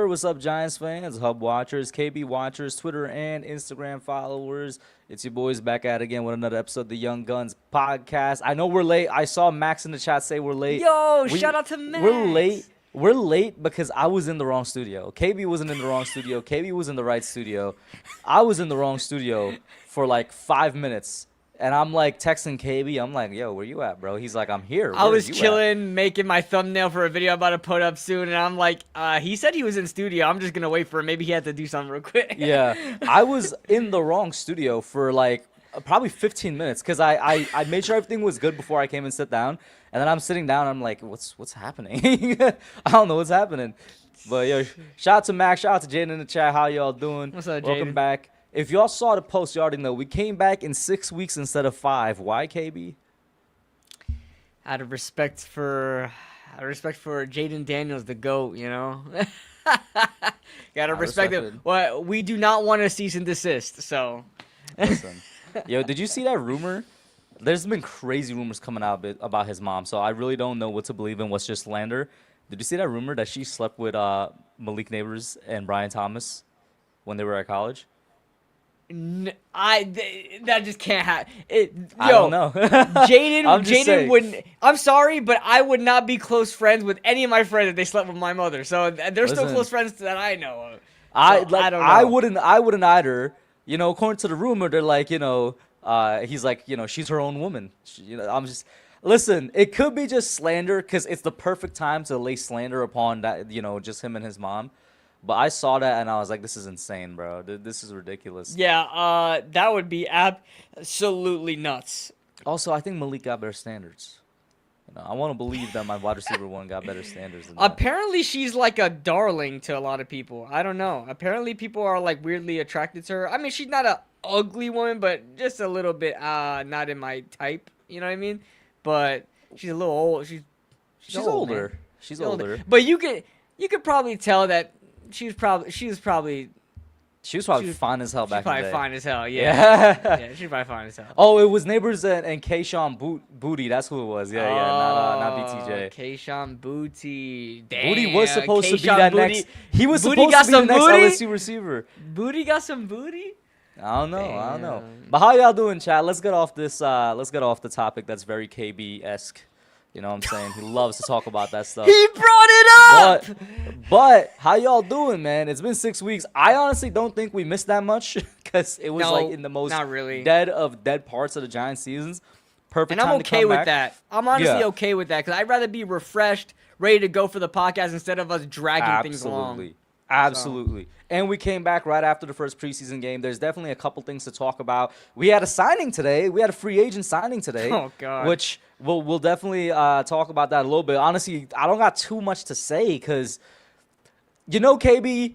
What's up, Giants fans, Hub watchers, KB watchers, Twitter and Instagram followers? It's your boys back at it again with another episode of the Young Guns podcast. I know we're late. I saw Max in the chat say we're late. Shout out to Max. We're late. We're late because I was in the wrong studio. KB wasn't in the wrong studio. KB was in the right studio. I was in the wrong studio for like 5 minutes. And I'm like texting KB. I'm like, yo, where you at, bro? He's like, I'm here. I was chilling, making my thumbnail for a video I'm about to put up soon. And I'm like, he said he was in studio. I'm just going to wait for him. Maybe he had to do something real quick. Yeah. I was in the wrong studio for like probably 15 minutes because I made sure everything was good before I came and sit down. And then I'm sitting down. I'm like, what's happening? I don't know what's happening. But, yo, shout out to Max. Shout out to Jayden in the chat. How y'all doing? What's up, Jayden? Welcome back. If y'all saw the post, you already know we came back in 6 weeks instead of 5. Why, KB? Out of respect for Jayden Daniels, the GOAT, you know? Gotta respect him. Well, we do not want to cease and desist, so. Listen. Yo, did you see that rumor? There's been crazy rumors coming out about his mom, so I really don't know what to believe in, what's just slander. Did you see that rumor that she slept with Malik Neighbors and Brian Thomas when they were at college? That just can't happen. I don't know. Jayden wouldn't. I'm sorry, but I would not be close friends with any of my friends if they slept with my mother. So they're still close friends that I know of. So I don't know. I wouldn't either. You know, according to the rumor, they're like, you know, he's like, you know, she's her own woman. I'm just. Listen, it could be just slander because it's the perfect time to lay slander upon that, you know, just him and his mom. But I saw that and I was like, this is insane, bro. This is ridiculous. Yeah, that would be absolutely nuts. Also, I think Malik got better standards. You know, I want to believe that my wide receiver one got better standards than that. Apparently, she's like a darling to a lot of people. I don't know. Apparently, people are like weirdly attracted to her. I mean, she's not an ugly woman, but just a little bit not in my type. You know what I mean? But she's a little old. She's older. Man. She's older. But you could probably tell that she was probably fine as hell back in the day. Probably fine as hell, yeah. Yeah, she's probably fine as hell. Oh, it was Neighbors and Kayshawn Booty. That's who it was. Yeah, not BTJ. Kayshawn Booty. Damn. Booty was supposed to be that Booty. next. He was Booty supposed to be the next booty? LSU receiver. Booty got some booty? I don't know. Damn. I don't know. But how y'all doing, chat? Let's get off this. Let's get off the topic that's very KB-esque. You know what I'm saying? He loves to talk about that stuff. He brought it up! But how y'all doing, man? It's been 6 weeks. I honestly don't think we missed that much because it was like in the most dead of dead parts of the Giants seasons. Perfect and I'm time okay to come with back. that. I'm honestly okay with that because I'd rather be refreshed, ready to go for the podcast instead of us dragging things along. Absolutely. And we came back right after the first preseason game. There's definitely a couple things to talk about. We had a signing today. We had a free agent signing today. Oh, God. Which we'll definitely talk about that a little bit. Honestly, I don't got too much to say because, you know, KB,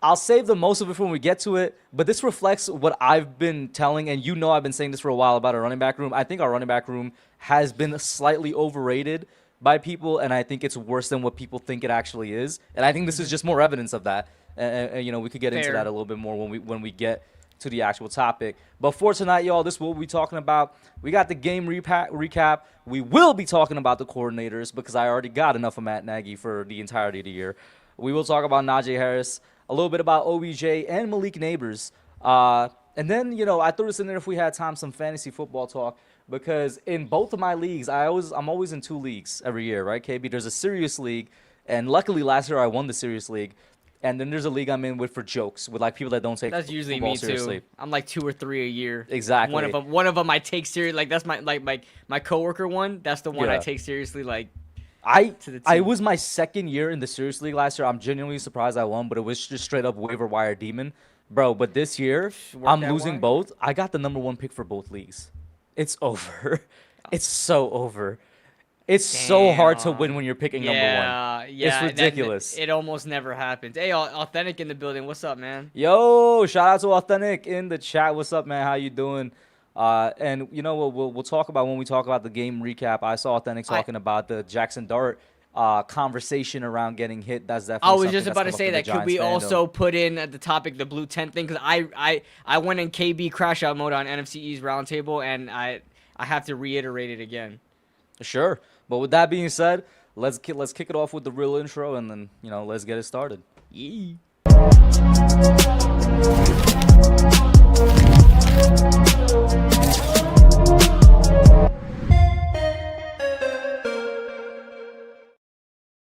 I'll save the most of it for when we get to it. But this reflects what I've been telling, and you know I've been saying this for a while about our running back room. I think our running back room has been slightly overrated by people, and I think it's worse than what people think it actually is. And I think this is just more evidence of that. And you know, we could get into that a little bit more when we get to the actual topic. But for tonight, y'all, this is what we'll be talking about. We got the game recap. We will be talking about the coordinators because I already got enough of Matt Nagy for the entirety of the year. We will talk about Najee Harris, a little bit about OBJ and Malik Neighbors. And then, you know, I threw this in there if we had time, some fantasy football talk. Because in both of my leagues, I'm always in 2 leagues every year, right, KB? There's a serious league, and luckily last year I won the serious league. And then there's a league I'm in with for jokes, with like people that don't take That's usually football me seriously. Too. I'm like 2 or 3 a year. Exactly. One of them I take seriously. Like that's my coworker one. That's the one I take seriously. Like it was my second year in the serious league last year. I'm genuinely surprised I won, but it was just straight up waiver wire demon, bro. But this year I'm losing both. I got the number 1 pick for both leagues. It's over. It's so over. It's so hard to win when you're picking number 1. Yeah, it's ridiculous. It almost never happens. Hey, Authentic in the building. What's up, man? Yo, shout out to Authentic in the chat. What's up, man? How you doing? And you know what we'll talk about when we talk about the game recap. I saw Authentic talking about the Jaxson Dart conversation around getting hit. That's I definitely was something just that's about to come up say for the that. Could Giants we fandom. also put in at the topic the blue tent thing? Because I went in KB crash out mode on NFC East roundtable, and I have to reiterate it again. Sure. But with that being said, let's kick it off with the real intro, and then let's get it started. Yeah.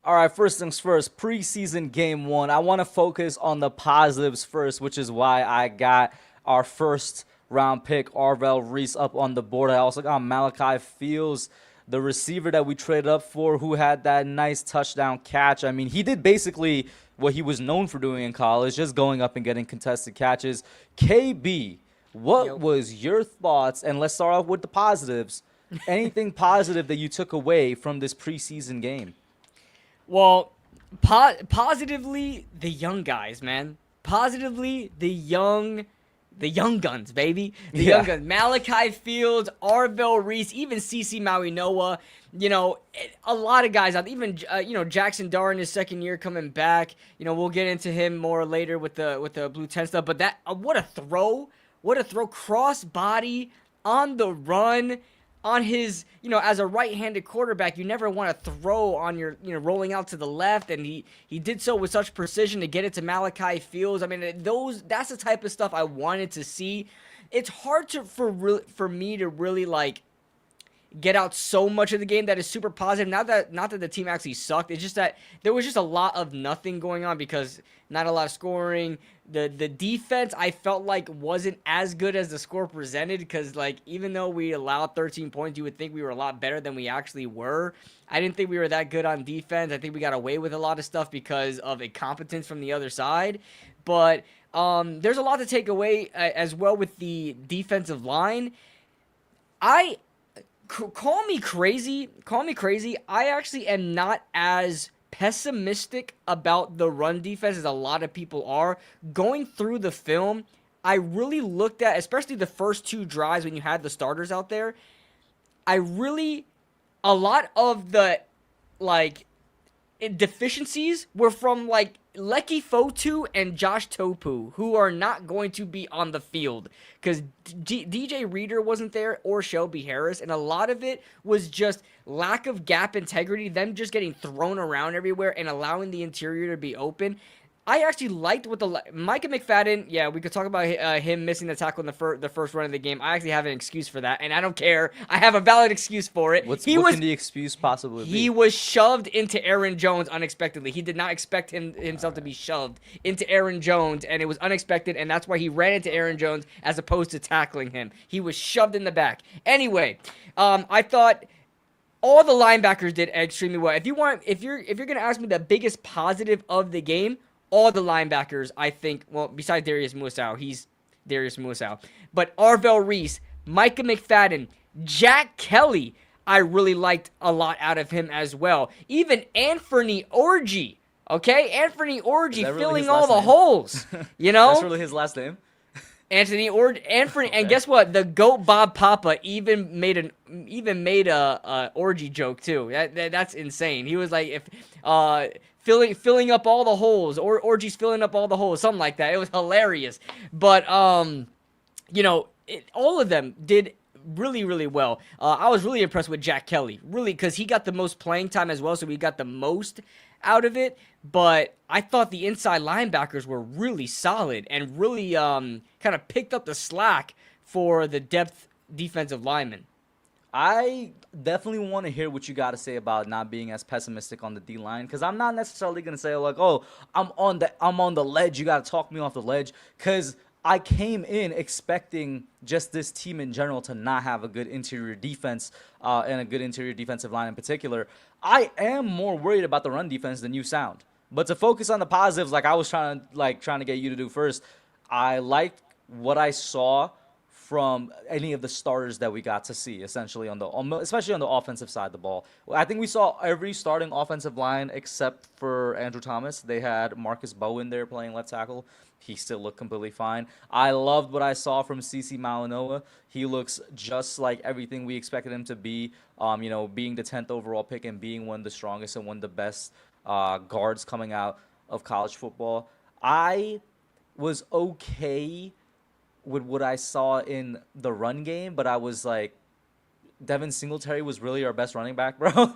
All right, first things first, preseason game one. I want to focus on the positives first, which is why I got our first round pick, Arvell Reese, up on the board. I also got Malachi Fields, the receiver that we traded up for, who had that nice touchdown catch. I mean, he did basically what he was known for doing in college, just going up and getting contested catches. KB, what Yep. was your thoughts? And let's start off with the positives. Anything positive that you took away from this preseason game? Well, positively the young guys, man. Positively the young guns, baby. The young guns. Malachi Fields, Arvell Reese, even CC Maui Noah. A lot of guys out. Even Jaxson Dart in his second year coming back. We'll get into him more later with the blue 10 stuff. But that what a throw! What a throw! Cross body on the run. On his, as a right-handed quarterback, you never want to throw on your, rolling out to the left, and he did so with such precision to get it to Malachi Fields. I mean, that's the type of stuff I wanted to see. It's hard for me to really get out so much of the game that is super positive. Not that the team actually sucked. It's just that there was just a lot of nothing going on because not a lot of scoring. The defense I felt like wasn't as good as the score presented because even though we allowed 13 points, you would think we were a lot better than we actually were. I didn't think we were that good on defense. I think we got away with a lot of stuff because of incompetence from the other side. But there's a lot to take away as well with the defensive line. Call me crazy. I actually am not as pessimistic about the run defense as a lot of people are. Going through the film, I really looked at, especially the first two drives when you had the starters out there, a lot of the, deficiencies were from Lecky Fotu and Josh Topu, who are not going to be on the field because DJ Reader wasn't there or Shelby Harris, and a lot of it was just lack of gap integrity, them just getting thrown around everywhere and allowing the interior to be open. I actually liked what Micah McFadden. Yeah, we could talk about him missing the tackle in the first run of the game. I actually have an excuse for that, and I don't care. I have a valid excuse for it. What can the excuse possibly be? He was shoved into Aaron Jones unexpectedly. He did not expect himself to be shoved into Aaron Jones, and it was unexpected, and that's why he ran into Aaron Jones as opposed to tackling him. He was shoved in the back. Anyway, I thought all the linebackers did extremely well. If you're gonna ask me the biggest positive of the game, all the linebackers, I think, well, besides Darius Muasau, he's Darius Muasau. But Arvell Reese, Micah McFadden, Jack Kelly, I really liked a lot out of him as well. Even Anthony Orgy, okay? Anthony Orgy filling all the holes, That's really his last name? Anthony, and guess what? The GOAT Bob Papa even made a orgy joke too. That's insane. He was like, filling up all the holes, or orgies filling up all the holes, something like that. It was hilarious. But all of them did really, really well. I was really impressed with Jack Kelly, really, because he got the most playing time as well, so we got the most out of it. But I thought the inside linebackers were really solid and really kind of picked up the slack for the depth defensive linemen. I definitely want to hear what you got to say about not being as pessimistic on the D line, because I'm not necessarily going to say oh, I'm on the ledge. You got to talk me off the ledge, because I came in expecting just this team in general to not have a good interior defense and a good interior defensive line in particular. I am more worried about the run defense than you sound. But to focus on the positives, like I was trying to get you to do first, I liked what I saw from any of the starters that we got to see, essentially especially on the offensive side of the ball. I think we saw every starting offensive line except for Andrew Thomas. They had Marcus Bowen there playing left tackle. He still looked completely fine. I loved what I saw from CeCe Malinoa. He looks just like everything we expected him to be. Being the 10th overall pick and being one of the strongest and one of the best guards coming out of college football. I was okay with what I saw in the run game, but I was like, Devin Singletary was really our best running back, bro.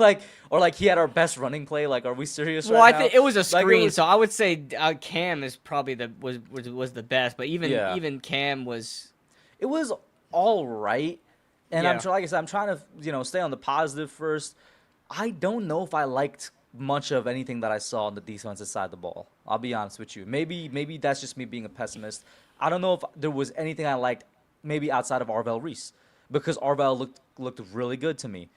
Or he had our best running play. Like, are we serious right now? Well, I think it was a screen, so I would say Cam is probably was the best. But even Cam was. It was all right, and Yeah. like I said, I'm trying to stay on the positive first. I don't know if I liked much of anything that I saw on the defensive side of the ball. I'll be honest with you. Maybe that's just me being a pessimist. I don't know if there was anything I liked, maybe outside of Arvell Reese, because Arvell looked really good to me.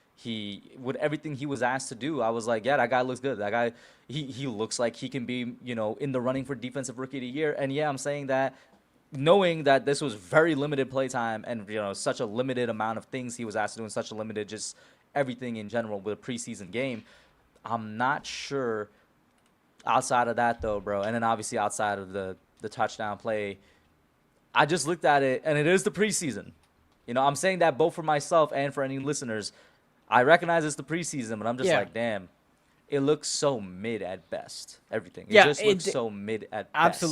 With everything he was asked to do, I was like, yeah, that guy looks good. That guy, he looks like he can be, in the running for Defensive Rookie of the Year. And yeah, I'm saying that knowing that this was very limited play time and, such a limited amount of things he was asked to do and such a limited just everything in general with a preseason game. I'm not sure outside of that, though, bro. And then obviously outside of the touchdown play, I just looked at it, and it is the preseason. I'm saying that both for myself and for any listeners. I recognize it's the preseason, but I'm just like, damn, it looks so mid at best. Everything. It just looks so mid at best.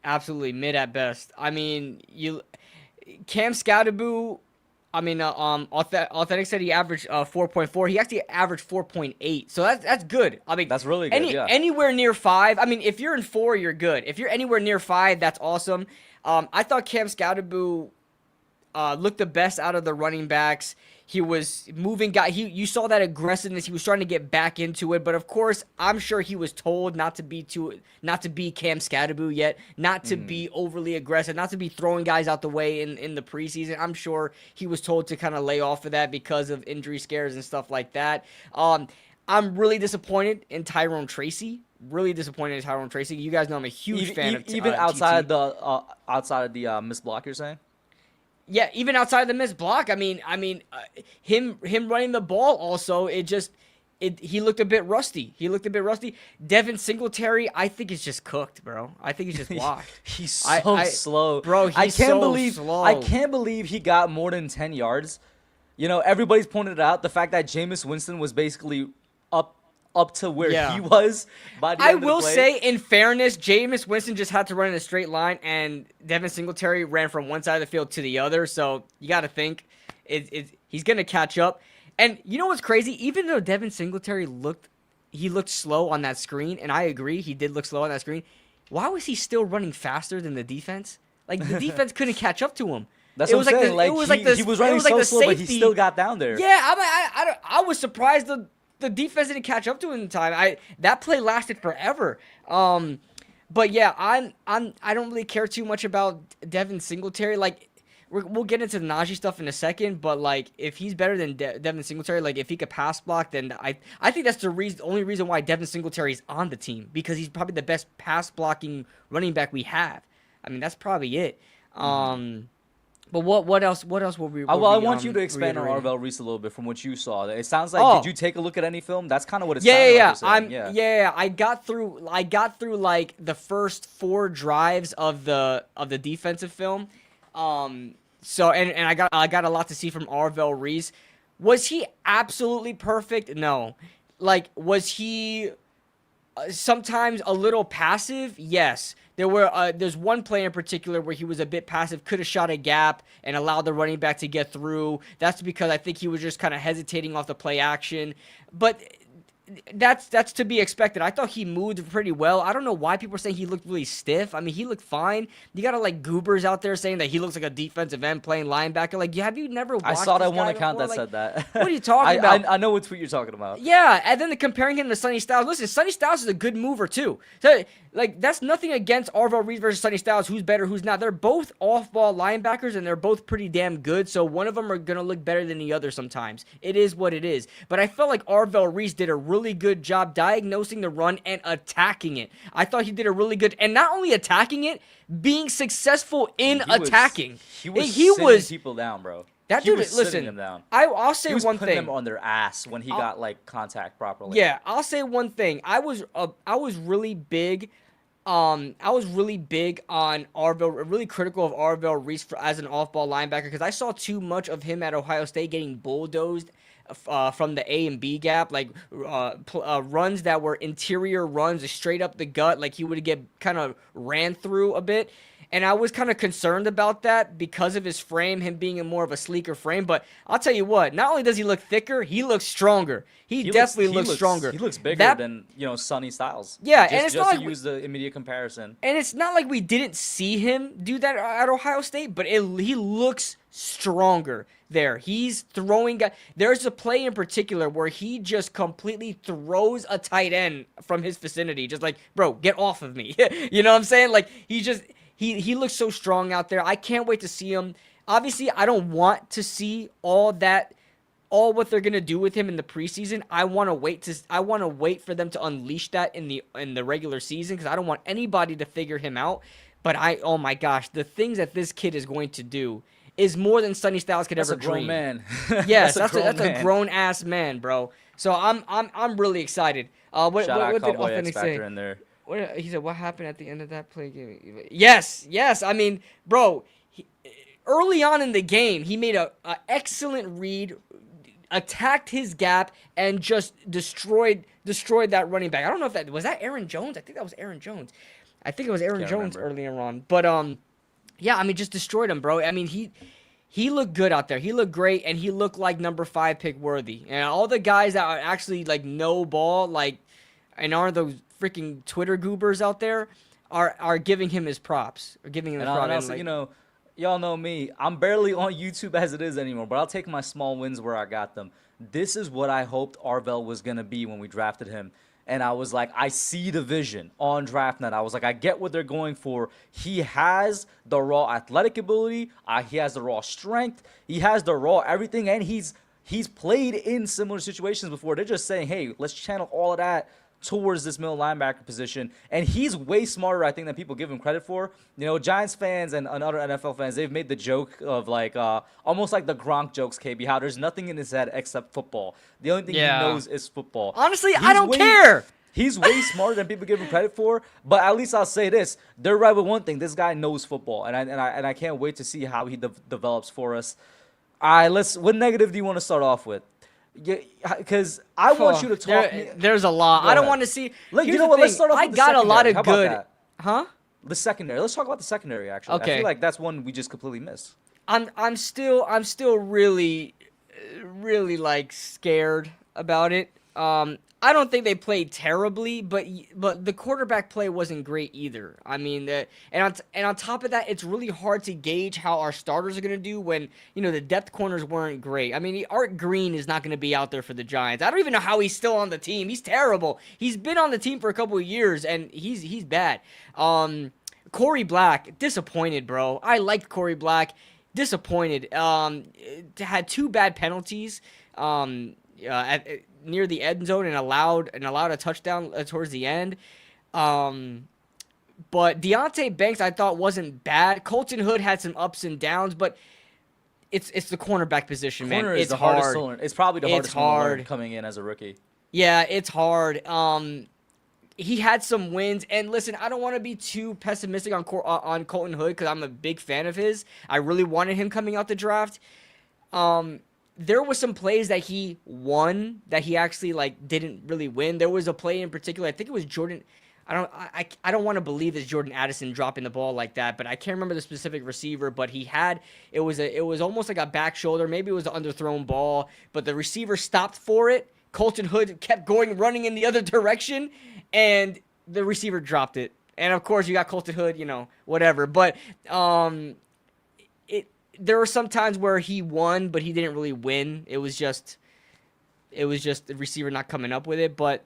Absolutely mid at best. I mean, Cam Scoutaboo. I mean, Authentic said he averaged 4.4. He actually averaged 4.8. So that's good. I mean, that's really good. Anywhere near 5. I mean, if you're in 4, you're good. If you're anywhere near 5, that's awesome. I thought Cam Scoutaboo looked the best out of the running backs. He was moving. You saw that aggressiveness. He was trying to get back into it, but of course, I'm sure he was told not to be Cam Scoutaboo yet, not to be overly aggressive, not to be throwing guys out the way in the preseason. I'm sure he was told to kind of lay off of that because of injury scares and stuff like that. I'm really disappointed in Tyrone Tracy. Really disappointed in Tyrone Tracy. You guys know I'm a huge fan of even outside of the missed block. You're saying? Yeah, even outside of the missed block, I mean, him running the ball also, he looked a bit rusty. Devin Singletary, I think is just cooked, bro. I think he's just washed. He's so slow, bro. I can't believe he got more than 10 yards. Everybody's pointed out the fact that Jameis Winston was basically up to where he was by the end of the play. I will say, in fairness, Jameis Winston just had to run in a straight line, and Devin Singletary ran from one side of the field to the other. So you got to think he's going to catch up. And you know what's crazy? Even though Devin Singletary looked slow on that screen, and I agree, he did look slow on that screen. Why was he still running faster than the defense? Like, the defense couldn't catch up to him. That's what I'm saying. He was running so slow, but he still got down there. Yeah, I was surprised the defense didn't catch up to him in time. That play lasted forever. But yeah, I don't really care too much about Devin Singletary. Like, we'll get into the Najee stuff in a second, but like, if he's better than Devin Singletary, like if he could pass block, then I think that's the only reason why Devin Singletary is on the team, because he's probably the best pass blocking running back we have. I mean, that's probably it. But what else were we? I want you to expand on Arvell Reese a little bit from what you saw. It sounds like did you take a look at any film? That's kind of what it sounded like. I got through like the first 4 drives of the defensive film. So I got a lot to see from Arvell Reese. Was he absolutely perfect? No. Like, was he sometimes a little passive? Yes. There's one play in particular where he was a bit passive, could have shot a gap and allowed the running back to get through. That's because I think he was just kind of hesitating off the play action. But that's to be expected. I thought he moved pretty well. I don't know why people are saying he looked really stiff. I mean, he looked fine. You got like goobers out there saying that he looks like a defensive end playing linebacker. Like, have you never watched I saw that one account before? that said that. What are you talking about? I know what tweet you're talking about. Yeah, and then comparing him to Sonny Styles. Listen, Sonny Styles is a good mover too. So, like, that's nothing against Arvell Reese versus Sonny Styles. Who's better, who's not. They're both off-ball linebackers, and they're both pretty damn good. So one of them are going to look better than the other sometimes. It is what it is. But I felt like Arvell Reese did a really really good job diagnosing the run and attacking it. I thought he did a really good, and not only attacking it, being successful in attacking. He was sitting people down, bro. That He dude, was sitting listen, them down. I'll say He was one putting thing. them on their ass when he got like contact properly. Yeah, I'll say one thing. I was really big. I was really big on Arvell, really critical of Arvell Reese as an off-ball linebacker because I saw too much of him at Ohio State getting bulldozed from the A and B gap, like runs that were interior runs, straight up the gut, like he would get kind of ran through a bit. And I was kind of concerned about that because of his frame, him being in more of a sleeker frame. But I'll tell you what, not only does he look thicker, he looks stronger. He definitely looks stronger. He looks bigger than, Sonny Styles. Yeah, and it's just not to use the immediate comparison. And it's not like we didn't see him do that at Ohio State, but he looks stronger there. He's throwing. There's a play in particular where he just completely throws a tight end from his vicinity, just like, bro, get off of me. You know what I'm saying? Like he looks so strong out there. I can't wait to see him. Obviously, I don't want to see all what they're gonna do with him in the preseason. I want to wait for them to unleash that in the regular season because I don't want anybody to figure him out. But oh my gosh, the things that this kid is going to do is more than Sonny Styles could ever dream. Man. Yes, that's a grown ass man, bro. So I'm really excited. What did Authentic say? In there. He said, what happened at the end of that play game? Yes. I mean, bro, early on in the game, he made a excellent read, attacked his gap, and just destroyed that running back. I don't know if that was Aaron Jones. I think that was Aaron Jones. I think it was Aaron Jones earlier on. But yeah, I mean, just destroyed him, bro. I mean, he looked good out there. He looked great, and he looked like number 5 pick worthy. And all the guys that are actually like no ball, like, and aren't those freaking Twitter goobers out there, are giving him his props. Or giving him his props. Honestly, y'all know me. I'm barely on YouTube as it is anymore, but I'll take my small wins where I got them. This is what I hoped Arvell was going to be when we drafted him. And I was like, I see the vision on draft night. I was like, I get what they're going for. He has the raw athletic ability. He has the raw strength. He has the raw everything. And he's played in similar situations before. They're just saying, hey, let's channel all of that towards this middle linebacker position. And he's way smarter, I think, than people give him credit for. Giants fans and other NFL fans, they've made the joke of like almost like the Gronk jokes, KB, how there's nothing in his head except football. The only thing he knows is football. Honestly, I don't care. He's way smarter than people give him credit for. But at least I'll say this. They're right with one thing. This guy knows football. And I can't wait to see how he develops for us. All right, what negative do you want to start off with? Yeah, because I want you to talk. There's a lot. I don't want to see. Look, you know what? Let's start off with the secondary. I got a lot of good. That? Huh? The secondary. Let's talk about the secondary. Actually, okay. I feel like that's one we just completely missed. I'm still really like scared about it. I don't think they played terribly, but the quarterback play wasn't great either. I mean, and on top of that, it's really hard to gauge how our starters are going to do when, the depth corners weren't great. I mean, Art Green is not going to be out there for the Giants. I don't even know how he's still on the team. He's terrible. He's been on the team for a couple of years, and he's bad. Corey Black, disappointed, bro. I liked Corey Black. Disappointed. Had 2 bad penalties. Near the end zone and allowed a touchdown towards the end. But Deonte Banks I thought wasn't bad. Colton Hood had some ups and downs, but it's the cornerback position, man. Corner is the hardest to learn. It's probably the hardest one to learn coming in as a rookie. Yeah, it's hard. He had some wins, and listen, I don't want to be too pessimistic on Colton Hood because I'm a big fan of his. I really wanted him coming out the draft. There was some plays that he won that he actually didn't really win. There was a play in particular, I think it was Jordan. I don't want to believe it's Jordan Addison dropping the ball like that, but I can't remember the specific receiver. But it was almost like a back shoulder, maybe it was an underthrown ball, but the receiver stopped for it. Colton Hood kept running in the other direction, and the receiver dropped it. And of course, you got Colton Hood, whatever. But there were some times where he won, but he didn't really win. It was just the receiver not coming up with it. But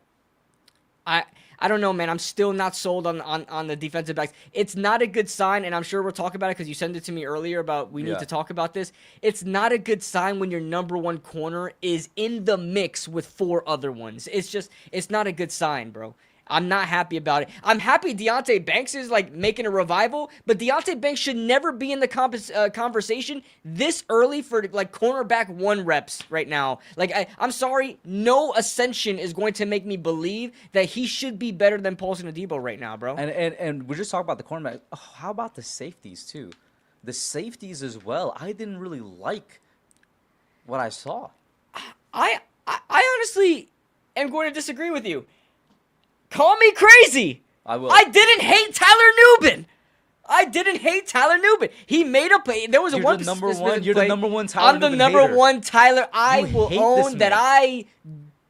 I don't know, man. I'm still not sold on the defensive backs. It's not a good sign, and I'm sure we'll talk about it because you sent it to me earlier about we need to talk about this. It's not a good sign when your number one corner is in the mix with 4 other ones. It's not a good sign, bro. I'm not happy about it. I'm happy Deonte Banks is like making a revival, but Deonte Banks should never be in the conversation this early for like cornerback 1 reps right now. Like I'm sorry, no ascension is going to make me believe that he should be better than Paulson Adebo right now, bro. And we're just talking about the cornerback. Oh, how about the safeties too? The safeties as well. I didn't really like what I saw. I honestly am going to disagree with you. Call me crazy. I will. I didn't hate Tyler Nubin. He made a play. There was You're one the number specific one. You're play. the number one Tyler I'm the Nubin number hater. one Tyler. I will hate own this that man. I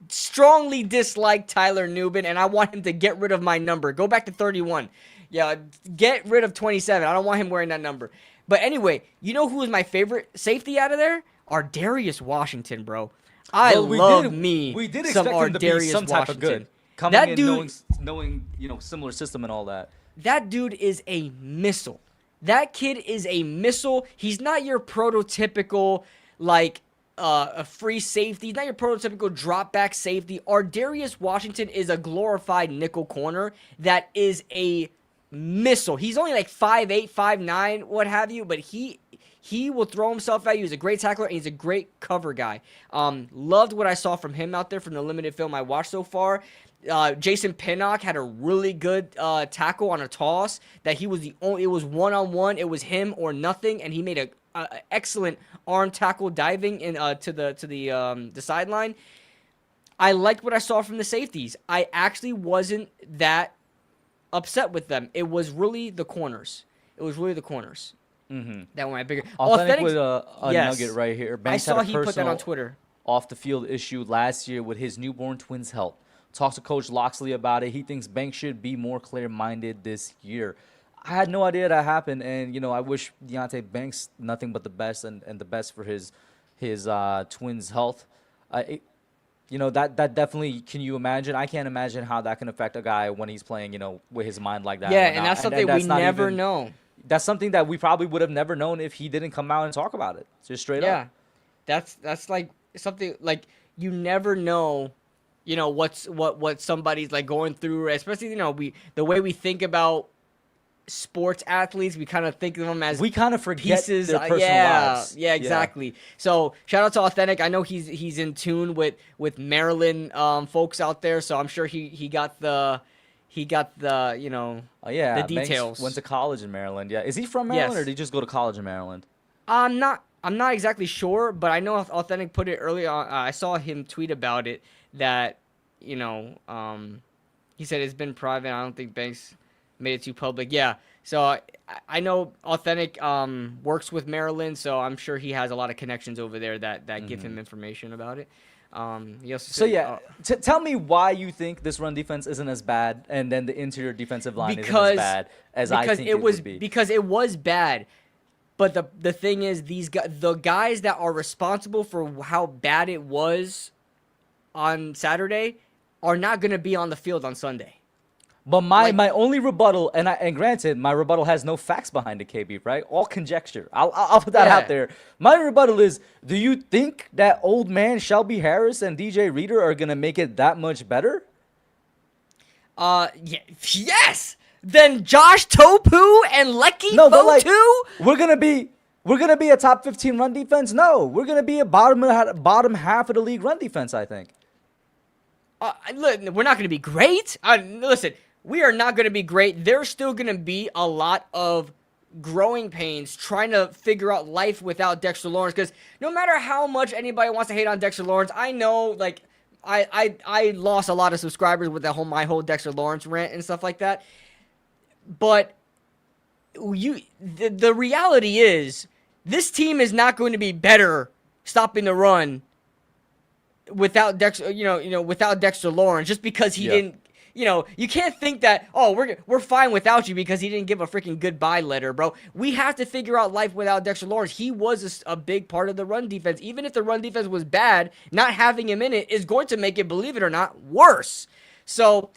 strongly dislike Tyler Nubin, and I want him to get rid of my number. Go back to 31. Yeah, get rid of 27. I don't want him wearing that number. But anyway, you know who is my favorite safety out of there? Ardarius Washington, bro. We did expect him to be some type of good. Coming That in dude, knowing similar system and all that. That dude is a missile. That kid is a missile. He's not your prototypical like a free safety. He's not your prototypical drop back safety. Ardarius Washington is a glorified nickel corner that is a missile. He's only like 5'8", 5'9", what have you, but he will throw himself at you. He's a great tackler, and he's a great cover guy. Loved what I saw from him out there from the limited film I watched so far. Jason Pinnock had a really good tackle on a toss that he was the only. It was one-on-one. It was him or nothing, and he made a excellent arm tackle diving in to the sideline. I liked what I saw from the safeties. I actually wasn't that upset with them. It was really the corners. Mm-hmm. That one I bigger. Authentic with a nugget right here. Banks I saw had a he put that on Twitter. Off the field issue last year with his newborn twins' health. Talked to Coach Loxley about it. He thinks Banks should be more clear-minded this year. I had no idea that happened, and I wish Deonte Banks nothing but the best and the best for his twins' health. That definitely. Can you imagine? I can't imagine how that can affect a guy when he's playing, with his mind like that. Yeah, and that's something we never know. That's something that we probably would have never known if he didn't come out and talk about it. Just straight up. Yeah, that's like something like you never know. What somebody's like going through, especially the way we think about sports athletes, we kind of think of them as we kind of forget pieces. Their personal lives. Yeah, exactly. So shout out to Authentic. I know he's in tune with Maryland folks out there, so I'm sure he got the the details. Banks went to college in Maryland. Yeah, is he from Maryland or did he just go to college in Maryland? I'm not exactly sure, but I know Authentic put it early on. I saw him tweet about it. That he said it's been private. I don't think Banks made it too public. Yeah, so I know Authentic works with Maryland, so I'm sure he has a lot of connections over there that give him information about it. He also said, tell me why you think this run defense isn't as bad, and then the interior defensive line isn't as bad as I think it would be. Because it was bad. But the thing is, the guys that are responsible for how bad it was on Saturday are not going to be on the field on Sunday. But my only rebuttal, and granted, my rebuttal has no facts behind it, KB, right? All conjecture. I'll put that out there. My rebuttal is, do you think that old man Shelby Harris and DJ Reader are going to make it that much better? Yes! Then Josh Topu and Lecky Fotu? We're gonna be a top 15 run defense. No, we're gonna be a bottom half of the league run defense. I think. We're not gonna be great. Listen, we are not gonna be great. There's still gonna be a lot of growing pains trying to figure out life without Dexter Lawrence. Because no matter how much anybody wants to hate on Dexter Lawrence, I know like I lost a lot of subscribers with my whole Dexter Lawrence rant and stuff like that. But the reality is, this team is not going to be better stopping the run without Dexter, without Dexter Lawrence, just because he didn't. You can't think that we're fine without you because he didn't give a freaking goodbye letter, bro. We have to figure out life without Dexter Lawrence. He was a big part of the run defense. Even if the run defense was bad, not having him in it is going to make it, believe it or not, worse. So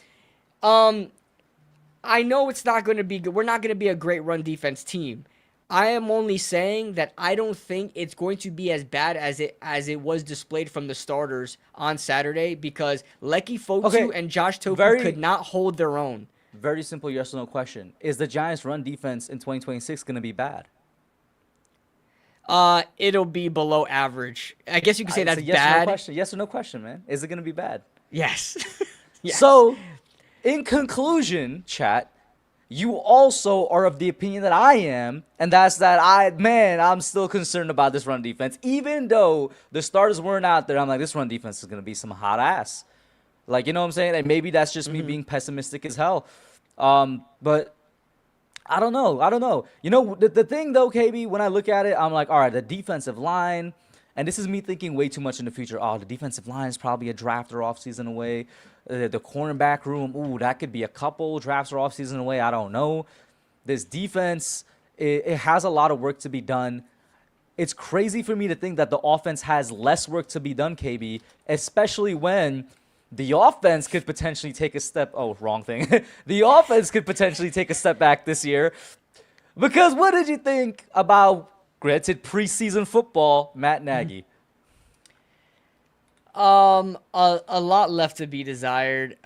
I know it's not going to be good. We're not going to be a great run defense team. I am only saying that I don't think it's going to be as bad as it was displayed from the starters on Saturday because Lecky Fotu Okay, and Josh Toku could very not hold their own. very simple yes or no question: is the Giants' run defense in 2026 going to be bad? It'll be below average. I guess you could say It's that's a yes or no bad. question. Yes or no question, man. Is it going to be bad? Yes. Yes. So, in conclusion, chat, you also are of the opinion that I am, and that's that I'm still concerned about this run defense. Even though the starters weren't out there, I'm like, this run defense is going to be some hot ass. Like, you know what I'm saying? And maybe that's just me being pessimistic as hell. But I don't know. I don't know. You know, the thing, though, KB, when I look at it, I'm like, all right, the defensive line, and this is me thinking way too much in the future. Oh, the defensive line is probably a draft or offseason away. The cornerback room, ooh, that could be a couple drafts or offseason away. I don't know. This defense, it has a lot of work to be done. It's crazy for me to think that the offense has less work to be done, KB, especially when the offense could potentially take a step. Oh, wrong thing. The offense could potentially take a step back this year. Because what did you think about, granted, preseason football, Matt Nagy? A lot left to be desired.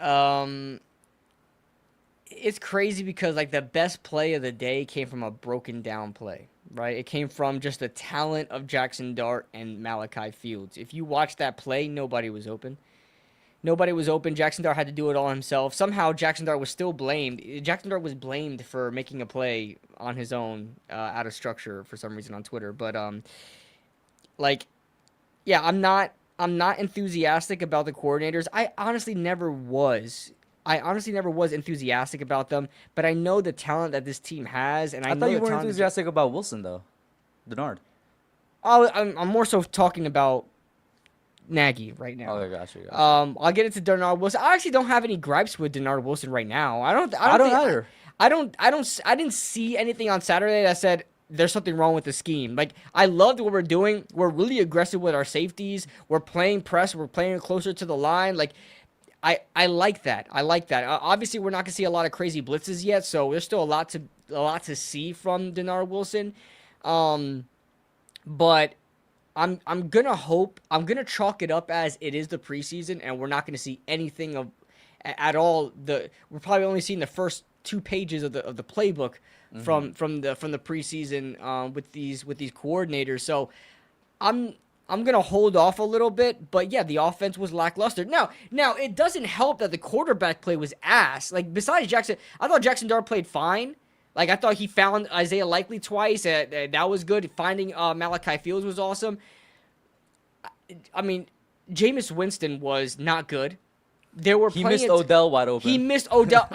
It's crazy because like the best play of the day came from a broken down play, right? It came from just the talent of Jaxson Dart and Malachi Fields. If you watch that play, nobody was open. Nobody was open. Jaxson Dart had to do it all himself. Somehow Jaxson Dart was still blamed. Jaxson Dart was blamed for making a play on his own, out of structure for some reason on Twitter. But like, yeah, I'm not enthusiastic about the coordinators. I honestly never was. Enthusiastic about them, but I know the talent that this team has, and I I know thought you the weren't talent. enthusiastic about Wilson, though. Denard. I'm more so talking about Nagy right now. Okay, gotcha. I'll get into Denard Wilson. I actually don't have any gripes with Denard Wilson right now. I don't either. I didn't see anything on Saturday that said there's something wrong with the scheme. Like, I loved what we're doing. We're really aggressive with our safeties. We're playing press. We're playing closer to the line. Like, I like that. I like that. Obviously, we're not gonna see a lot of crazy blitzes yet, so there's still a lot to see from Denard Wilson. But I'm gonna chalk it up as it is the preseason, and we're not gonna see anything of at all. We're probably only seeing the first 2 pages of the playbook from the preseason with these coordinators. So I'm gonna hold off a little bit, but yeah, the offense was lackluster. Now it doesn't help that the quarterback play was ass. Like, besides Jaxson, I thought Jaxson Dart played fine. Like, I thought he found Isaiah Likely twice. That was good. Finding Malachi Fields was awesome. I mean, Jameis Winston was not good. He missed Odell wide open. He missed Odell.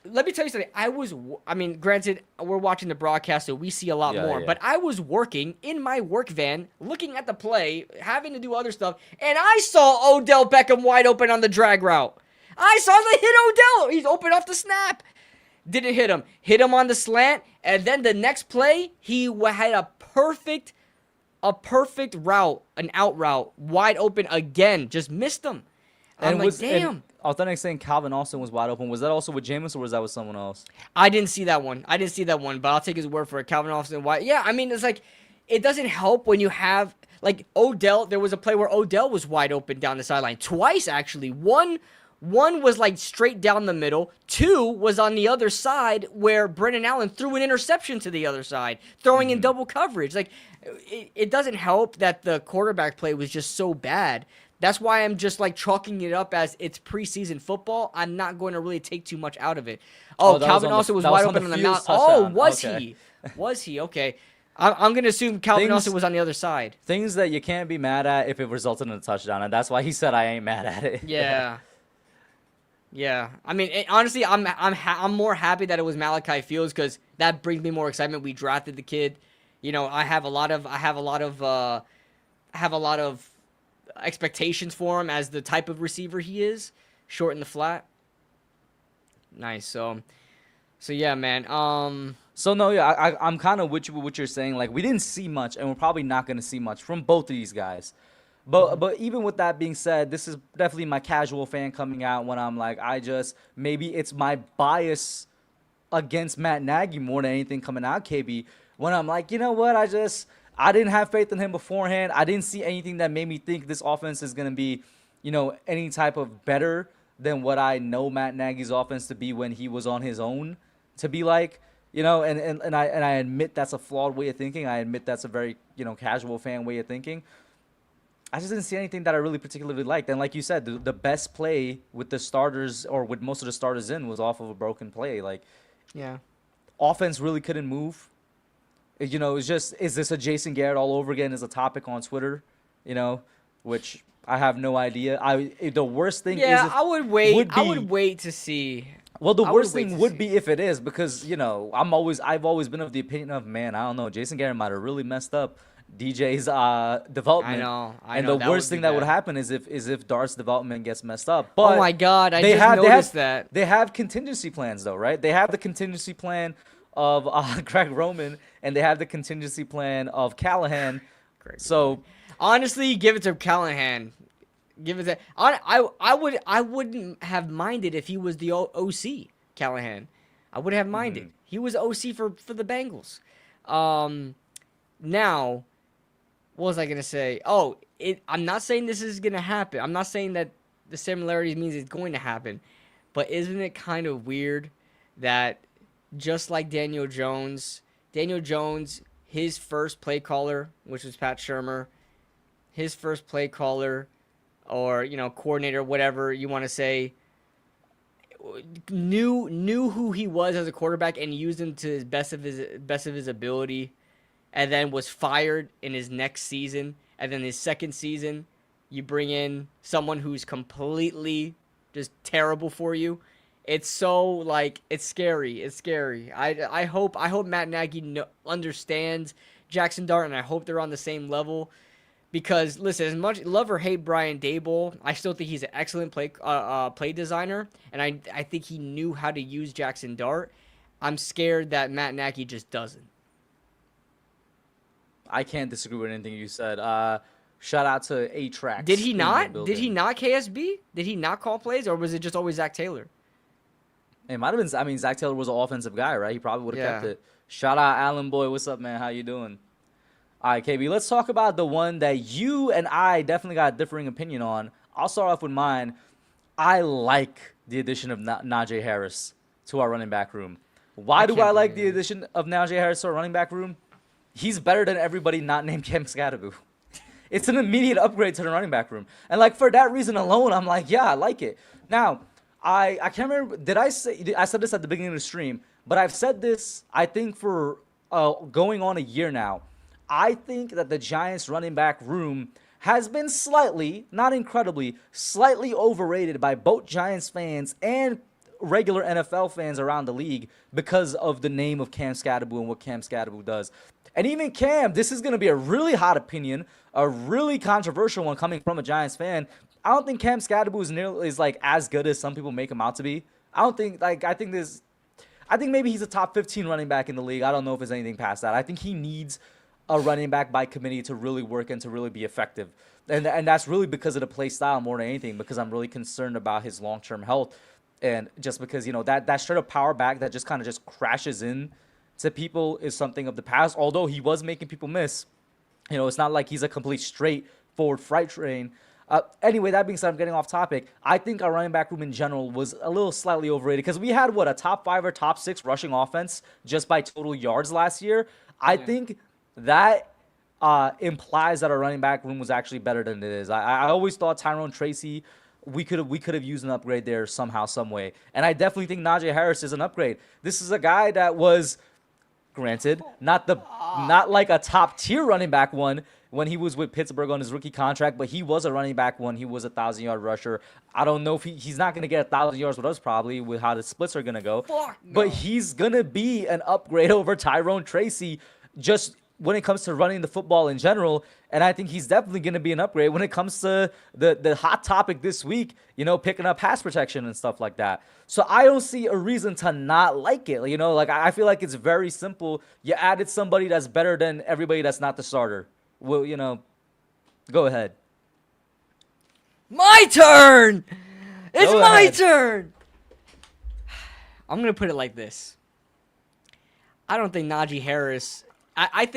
Let me tell you something. Granted, we're watching the broadcast, so we see a lot more. Yeah. But I was working in my work van, looking at the play, having to do other stuff, and I saw Odell Beckham wide open on the drag route. I saw the hit Odell. He's open off the snap. Didn't hit him. Hit him on the slant, and then the next play, he had a perfect route, an out route, wide open again. Just missed him. I'm like, damn. Authentic saying Calvin Austin was wide open. Was that also with Jameis, or was that with someone else? I didn't see that one, but I'll take his word for it. Calvin Austin wide. Yeah, I mean, it's like, it doesn't help when you have, like, Odell. There was a play where Odell was wide open down the sideline. Twice, actually. One was, like, straight down the middle. 2 was on the other side where Brennan Allen threw an interception to the other side, throwing in double coverage. Like, it doesn't help that the quarterback play was just so bad. That's why I'm just, like, chalking it up as it's preseason football. I'm not going to really take too much out of it. Calvin Austin was wide open on the mount. Oh, was he? Was he? Okay. I'm going to assume Calvin Austin was on the other side. Things that you can't be mad at if it resulted in a touchdown, and that's why he said I ain't mad at it. Yeah. Yeah. I mean, honestly, I'm more happy that it was Malachi Fields because that brings me more excitement. We drafted the kid. You know, I have a lot of expectations for him as the type of receiver he is, short in the flat. Nice. So yeah, man. So no, yeah, I'm kind of with you with what you're saying. Like, we didn't see much, and we're probably not going to see much from both of these guys. But even with that being said, this is definitely my casual fan coming out when I'm like, maybe it's my bias against Matt Nagy more than anything coming out, KB. When I'm like, you know what, I didn't have faith in him beforehand. I didn't see anything that made me think this offense is gonna be, any type of better than what I know Matt Nagy's offense to be when he was on his own to be like. And I admit that's a flawed way of thinking. I admit that's a very, casual fan way of thinking. I just didn't see anything that I really particularly liked. And like you said, the best play with the starters or with most of the starters in was off of a broken play. Like, Yeah. offense really couldn't move. It's just, is this a Jason Garrett all over again is a topic on Twitter, which I have no idea. The worst thing Yeah, is I would wait. would I be, would wait to see. well, the I worst wait thing to would see. be if it is because, I've always been of the opinion of, man, I don't know, Jason Garrett might have really messed up DJ's development. I And know. the That worst would be thing that would bad. happen is if Dart's development gets messed up. Oh But my God! I they just have noticed that. they have contingency plans though, right? They have the contingency plan of Greg Roman, and they have the contingency plan of Callahan. Great. So Honestly, give it to Callahan. Give it to I wouldn't have minded if he was the OC Callahan. I would have minded. He was OC for the Bengals. Now, what was I gonna say? Oh, I'm not saying this is gonna happen. I'm not saying that the similarities means it's going to happen. But isn't it kind of weird that just like Daniel Jones, his first play caller, which was Pat Shurmur, his first play caller or coordinator, whatever you want to say, knew who he was as a quarterback and used him to his best of his ability, and then was fired in his next season, and then his second season you bring in someone who's completely just terrible for you. It's so it's scary. It's scary. I hope Matt Nagy understands Jaxson Dart, and I hope they're on the same level. Because listen, as much love or hate Brian Daboll, I still think he's an excellent play designer, and I think he knew how to use Jaxson Dart. I'm scared that Matt Nagy just doesn't. I can't disagree with anything you said. Shout out to A-Trax. Did he not? in the Did he building. not KSB? Did he not call plays, or was it just always Zach Taylor? It might have been. I mean, Zach Taylor was an offensive guy, right? He probably would have kept Yeah. it. Shout out Allen Boy. What's up, man? How you doing? All right, KB. Let's talk about the one that you and I definitely got a differing opinion on. I'll start off with mine. I like the addition of Najee Harris to our running back room. Why do can't I like believe the addition of Najee Harris to our running back room? He's better than everybody not named Cam Scatterbu. It's an immediate upgrade to the running back room. And for that reason alone, I'm like, yeah, I like it. Now, I can't remember, did I said this at the beginning of the stream, but I've said this, I think, for going on a year now. I think that the Giants running back room has been slightly, not incredibly, slightly overrated by both Giants fans and regular NFL fans around the league because of the name of Cam Scatterbu and what Cam Scatterbu does. And even Cam, this is going to be a really hot opinion, a really controversial one coming from a Giants fan. I don't think Cam Scatterbu is as good as some people make him out to be. I don't think I think maybe he's a top 15 running back in the league. I don't know if there's anything past that. I think he needs a running back by committee to really work and to really be effective. And that's really because of the play style more than anything, because I'm really concerned about his long-term health. And just because, that straight up power back that just kind of just crashes in to people is something of the past. Although he was making people miss, it's not like he's a complete straightforward freight train. Anyway, that being said, I'm getting off topic. I think our running back room in general was a little slightly overrated because we had, a top 5 or top 6 rushing offense just by total yards last year. I think that implies that our running back room was actually better than it is. I always thought Tyrone Tracy, we could have used an upgrade there somehow, some way. And I definitely think Najee Harris is an upgrade. This is a guy that was, granted, not like a top tier running back one when he was with Pittsburgh on his rookie contract, but he was a running back one. He was a 1,000-yard rusher. I don't know if he's not going to get 1,000 yards with us probably with how the splits are going to go. Fuck no. But he's going to be an upgrade over Tyrone Tracy just when it comes to running the football in general. And I think he's definitely going to be an upgrade when it comes to the hot topic this week, picking up pass protection and stuff like that. So I don't see a reason to not like it. I feel like it's very simple. You added somebody that's better than everybody that's not the starter. Well, go ahead. My turn. It's Go my ahead. turn. I'm gonna put it like this. I don't think Najee Harris. I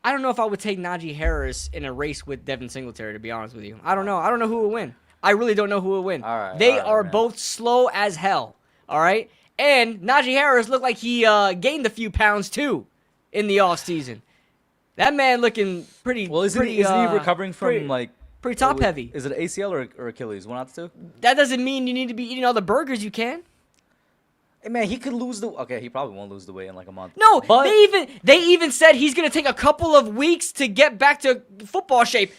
don't know if I would take Najee Harris in a race with Devin Singletary. To be honest with you, I don't know. I don't know who will win. I really don't know who will win. They are man. both slow as hell. All right, and Najee Harris looked like he gained a few pounds too in the offseason. That man looking pretty. Well, isn't he recovering from pretty top heavy? Is it ACL or Achilles? One out of two? That doesn't mean you need to be eating all the burgers you can. Hey man, he could lose the. Okay, he probably won't lose the weight in like a month. No, but they even said he's gonna take a couple of weeks to get back to football shape.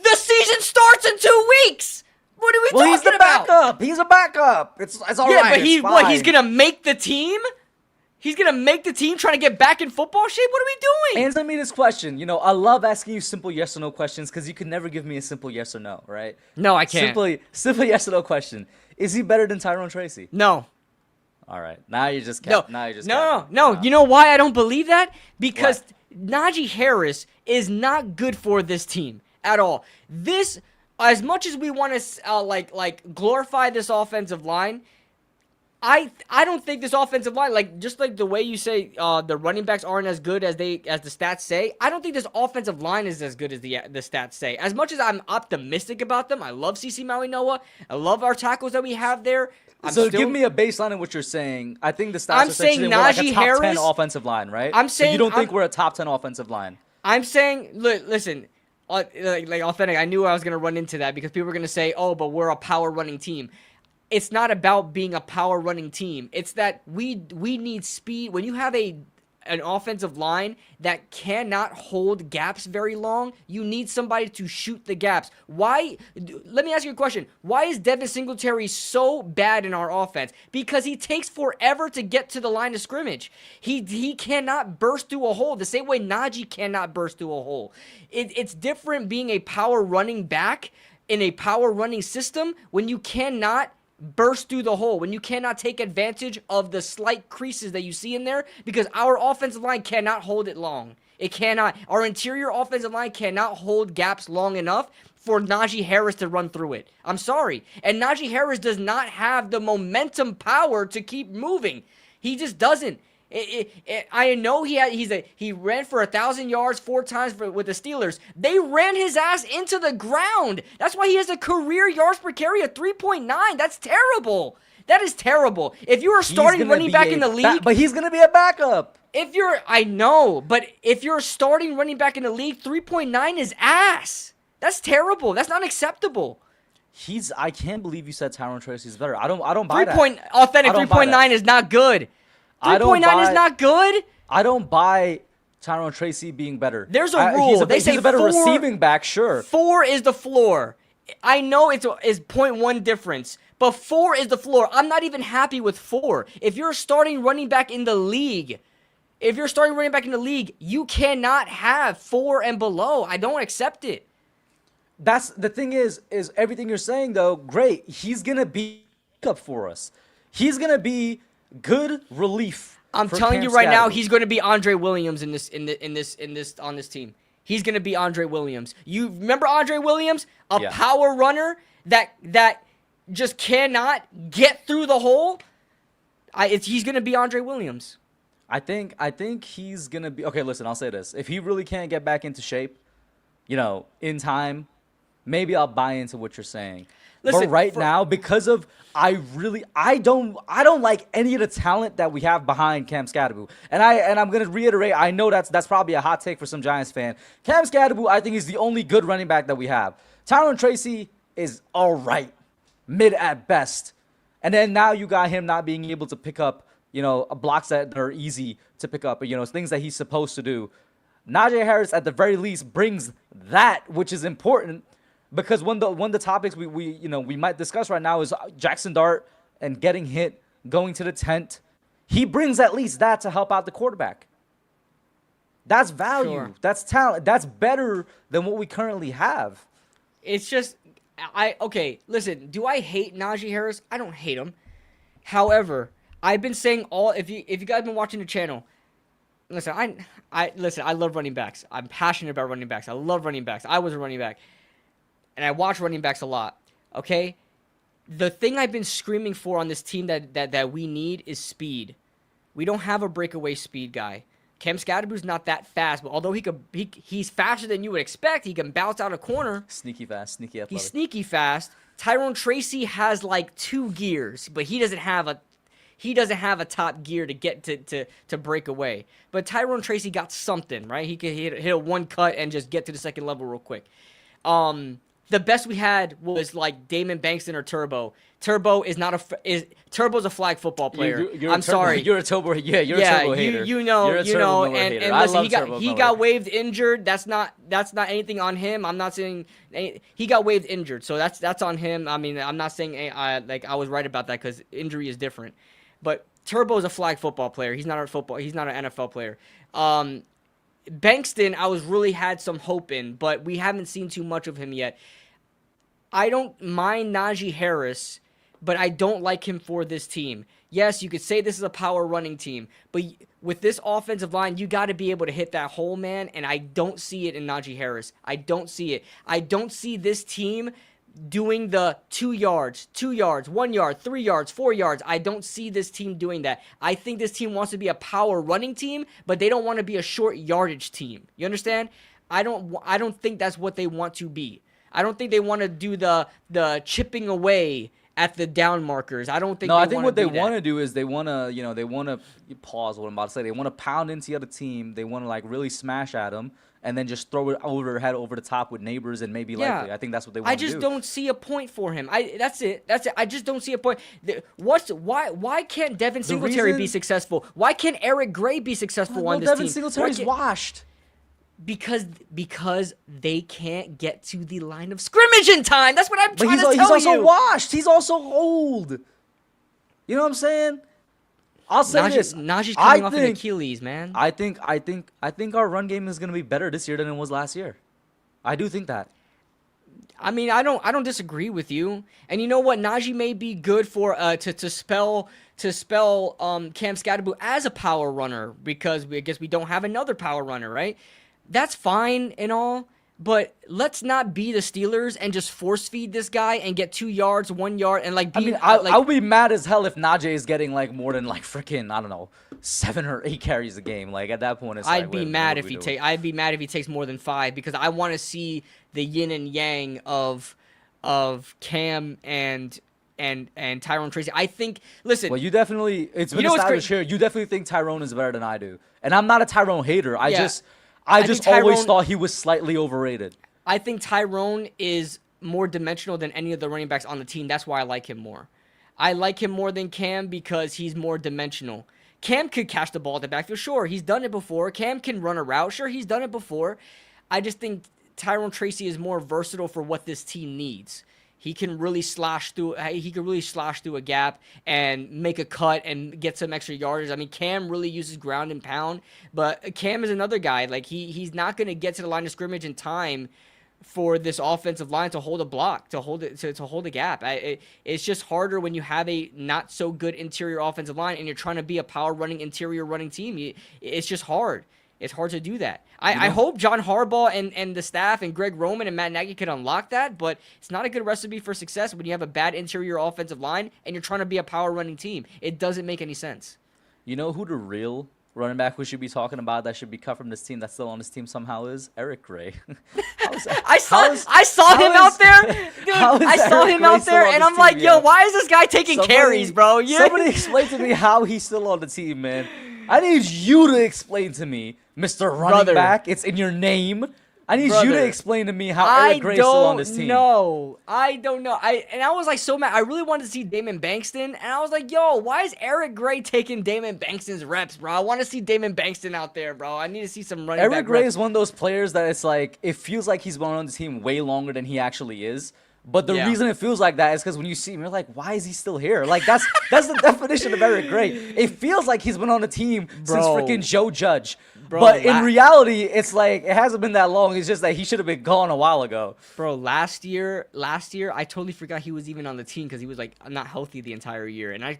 The season starts in 2 weeks. What are we talking about? He's the backup. He's a backup. It's all right. But he's gonna make the team. He's gonna make the team trying to get back in football shape. What are we doing? Answer me this question. You know, I love asking you simple yes or no questions because you can never give me a simple yes or no, right? No, I can't. Simple yes or no question. Is he better than Tyrone Tracy? No. All right. Now you just No. Now you just No. You know why I don't believe that? Because Najee Harris is not good for this team at all. This, as much as we want to glorify this offensive line, I don't think this offensive line, just like the way you say the running backs aren't as good as the stats say, I don't think this offensive line is as good as the stats say. As much as I'm optimistic about them, I love CeCe Maui-Noah. I love our tackles that we have there. Give me a baseline of what you're saying. I think the stats I'm are saying saying we're like a Najee top 10 Harris- offensive line, right? I'm saying- so you don't think we're a top 10 offensive line? I'm saying, listen, authentic. I knew I was gonna run into that because people were gonna say, "Oh, but we're a power running team." It's not about being a power running team. It's that we need speed. When you have an offensive line that cannot hold gaps very long, you need somebody to shoot the gaps. Why? Let me ask you a question. Why is Devin Singletary so bad in our offense? Because he takes forever to get to the line of scrimmage. He cannot burst through a hole the same way Najee cannot burst through a hole. It's different being a power running back in a power running system when you cannot burst through the hole, when you cannot take advantage of the slight creases that you see in there, because our offensive line cannot hold it long. It cannot. Our interior offensive line cannot hold gaps long enough for Najee Harris to run through it. I'm sorry. And Najee Harris does not have the momentum power to keep moving. He just doesn't. I know he ran for 1,000 yards 4 times with the Steelers. They ran his ass into the ground. That's why he has a career yards per carry of 3.9. That's terrible. That is terrible. If you are starting running back in the league, but he's gonna be a backup. I know, but if you're starting running back in the league, 3.9 is ass. That's terrible. That's not acceptable. I can't believe you said Tyrone Tracy is better. I don't buy that. Authentic 3.9 is not good. 3.9 is not good. I don't buy Tyrone Tracy being better. There's a rule. He's a better receiving back, sure. 4 is the floor. I know it's 0.1 difference, but 4 is the floor. I'm not even happy with 4. If you're starting running back in the league, you cannot have 4 and below. I don't accept it. That's the thing is everything you're saying though, great. He's gonna be up for us. He's gonna be good relief. I'm telling you right now, he's going to be Andre Williams on this team. He's going to be Andre Williams. You remember Andre Williams, power runner that just cannot get through the hole. He's going to be Andre Williams. I think he's going to be okay. Listen, I'll say this: if he really can't get back into shape, in time, maybe I'll buy into what you're saying. Listen, but now, because of I don't like any of the talent that we have behind Cam Skattebo. And I'm gonna reiterate, I know that's probably a hot take for some Giants fan. Cam Skattebo, I think, is the only good running back that we have. Tyrone Tracy is all right, mid at best. And then now you got him not being able to pick up, blocks that are easy to pick up, things that he's supposed to do. Najee Harris, at the very least, brings that, which is important. Because one of the topics we might discuss right now is Jaxson Dart and getting hit, going to the tent. He brings at least that to help out the quarterback. That's value. Sure. That's talent. That's better than what we currently have. It's just listen, do I hate Najee Harris? I don't hate him. However, I've been saying if you guys have been watching the channel, listen, I love running backs. I'm passionate about running backs. I love running backs. I was a running back. and I watch running backs a lot. Okay, the thing I've been screaming for on this team that we need is speed. We don't have a breakaway speed guy. Cam Scadaboo's not that fast, but although he's faster than you would expect, he can bounce out a corner. Sneaky fast, sneaky athletic. He's sneaky fast. Tyrone Tracy has like 2 gears, but he doesn't have a top gear to get to break away. But Tyrone Tracy got something, right? He could hit a one cut and just get to the second level real quick. The best we had was like Damon Bankston or Turbo. Turbo is not Turbo's a flag football player. I'm sorry. You're a Turbo. Yeah, you're a Turbo hater. You know. And listen, he got waived injured. That's not anything on him. I'm not saying he got waived injured, so that's on him. I mean, I'm not saying like I was right about that because injury is different. But Turbo's a flag football player. He's not He's not an NFL player. Bankston, I really had some hope in, but we haven't seen too much of him yet. I don't mind Najee Harris, but I don't like him for this team. Yes, you could say this is a power running team, but with this offensive line, you got to be able to hit that hole, man, and I don't see it in Najee Harris. I don't see it. I don't see this team doing the 2 yards, 1 yard, 3 yards, 4 yards. I don't see this team doing that. I think this team wants to be a power running team, but they don't want to be a short yardage team. You understand? I don't think that's what they want to be. I don't think they want to do the chipping away at the down markers. I don't think. No, I think what they want to do is they want to pause what I'm about to say. They want to pound into the other team. They want to like really smash at them and then just throw it over their head over the top with neighbors and maybe likely. I think that's what they want to do. I just don't see a point for him. That's it. I just don't see a point. Why can't Devin Singletary be successful? Why can't Eric Gray be successful on this team? Devin Singletary's washed. Because they can't get to the line of scrimmage in time. That's what I'm trying to tell you. He's also washed. He's also old. You know what I'm saying? I'll say this. Najee's coming off an Achilles, man. I think our run game is going to be better this year than it was last year. I do think that. I mean, I don't disagree with you. And you know what? Najee may be good for to spell Cam Scadaboo as a power runner because I guess we don't have another power runner, right? That's fine and all, but let's not be the Steelers and just force feed this guy and get 2 yards, 1 yard, and like. I would be mad as hell if Najee is getting like more than like freaking 7 or 8 carries a game. Like at that point, it's I'd be mad if he takes more than 5 because I want to see the yin and yang of Cam and Tyrone Tracy. I think. Listen. Well, it's been established here. You definitely think Tyrone is better than I do, and I'm not a Tyrone hater. I just always thought he was slightly overrated. I think Tyrone is more dimensional than any of the running backs on the team. That's why I like him more. I like him more than Cam because he's more dimensional. Cam could catch the ball at the backfield. Sure, he's done it before. Cam can run a route. Sure, he's done it before. I just think Tyrone Tracy is more versatile for what this team needs. He can really slash through a gap and make a cut and get some extra yardage. I mean, Cam really uses ground and pound, but Cam is another guy. Like he's not going to get to the line of scrimmage in time for this offensive line to hold a block, to hold a gap. It's just harder when you have a not so good interior offensive line and you're trying to be a power running interior running team. It's just hard. It's hard to do that. I hope John Harbaugh and the staff and Greg Roman and Matt Nagy can unlock that, but it's not a good recipe for success when you have a bad interior offensive line and you're trying to be a power running team. It doesn't make any sense. You know who the real running back we should be talking about that should be cut from this team that's still on this team somehow is? Eric Gray. I saw him out there, dude. I saw him out there, and I'm like, yo, why is this guy taking carries, bro? Somebody explain to me how he's still on the team, man. I need you to explain to me, Mr. Running Back. It's in your name. I need you to explain to me how Eric Gray's still on this team. I don't know. I was like so mad. I really wanted to see Damon Bankston, and I was like, yo, why is Eric Gray taking Damon Bankston's reps, bro? I want to see Damon Bankston out there, bro. I need to see some running back Eric Gray is one of those players that it's like, it feels like he's been on the team way longer than he actually is. But the reason it feels like that is because when you see him, you're like, why is he still here? Like, that's the definition of Eric Gray. It feels like he's been on the team since freaking Joe Judge. But in reality, it's like, it hasn't been that long. It's just that he should have been gone a while ago. Bro, last year, I totally forgot he was even on the team because he was, like, not healthy the entire year. And I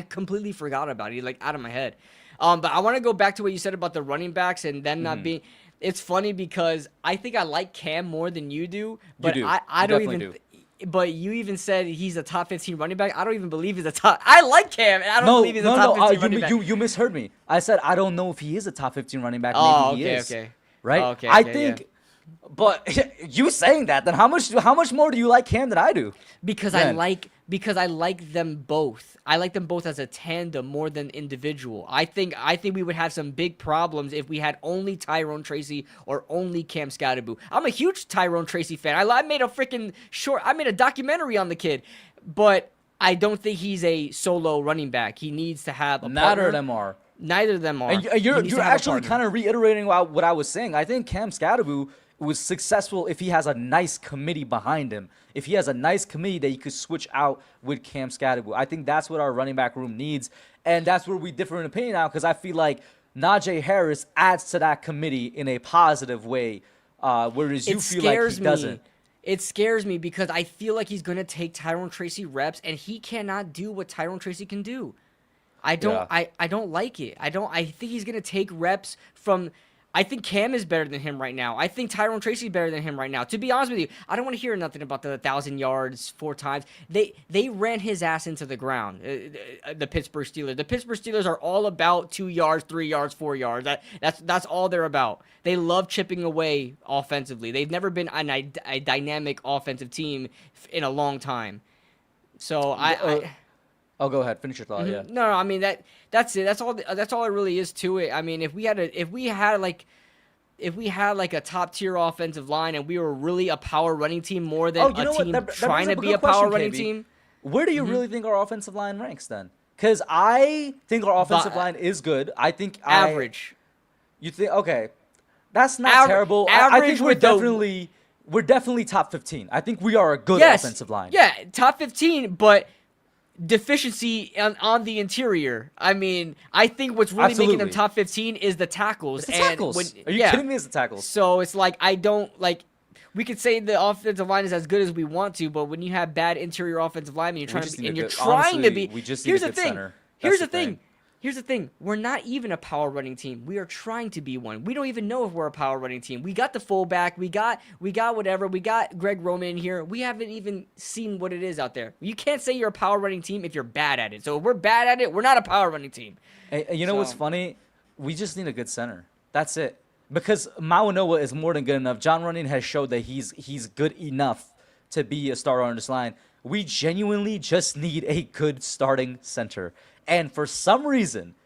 completely forgot about it, like, out of my head. But I want to go back to what you said about the running backs and them not being. It's funny because I think I like Cam more than you do, but You do. I You don't definitely even. do. But you even said he's a top 15 running back. I don't even believe he's a top. I like Cam, and I don't No, believe he's a no, top no. 15 running back. You misheard me. I said I don't know if he is a top 15 running back. Maybe Oh, he okay, is. okay. Right? Oh, okay, I okay, think. yeah. But you saying that, then how much more do you like Cam than I do? Because Then. I like them both. I like them both as a tandem more than individual. I think we would have some big problems if we had only Tyrone Tracy or only Cam Scatterboo. I'm a huge Tyrone Tracy fan. I made a documentary on the kid, but I don't think he's a solo running back. He needs to have a Neither partner. of them are. Neither of them are. And He needs you're to have a actually partner. kind of reiterating what I was saying. I think Cam Scatterboo was successful if he has a nice committee behind him. If he has a nice committee that you could switch out with Cam Scatterboo. I think that's what our running back room needs. And that's where we differ in opinion now, because I feel like Najee Harris adds to that committee in a positive way, whereas you feel like he doesn't. It scares me because I feel like he's going to take Tyrone Tracy reps, and he cannot do what Tyrone Tracy can do. I don't like it. I think he's going to take reps from. I think Cam is better than him right now. I think Tyrone Tracy is better than him right now. To be honest with you, I don't want to hear nothing about the 1,000 yards 4 times. They ran his ass into the ground. The Pittsburgh Steelers. The Pittsburgh Steelers are all about 2 yards, 3 yards, 4 yards. That's all they're about. They love chipping away offensively. They've never been a dynamic offensive team in a long time. So Oh, go ahead. Finish your thought. Yeah. No, I mean that's it. That's all it really is to it. I mean, if we had like a top tier offensive line and we were really a power running team more than a team trying to be a power running team. Where do you really think our offensive line ranks then? Because I think our offensive line is good. I think average. You think okay? That's not terrible. I think we're definitely top 15. I think we are a good offensive line. Yeah, top 15, but deficiency on the interior. I mean, I think what's really making them top 15 is the tackles. It's the tackles. Are you kidding me? It's the tackles. So it's like we could say the offensive line is as good as we want to, but when you have bad interior offensive linemen, you're trying to be. Here's the thing. Here's the thing. We're not even a power running team. We are trying to be one. We don't even know if we're a power running team. We got the fullback. We got whatever. We got Greg Roman in here. We haven't even seen what it is out there. You can't say you're a power running team if you're bad at it. So if we're bad at it, we're not a power running team. And you know what's funny? We just need a good center. That's it. Because Mawanoa is more than good enough. John Runyon has showed that he's good enough to be a starter on this line. We genuinely just need a good starting center. And for some reason,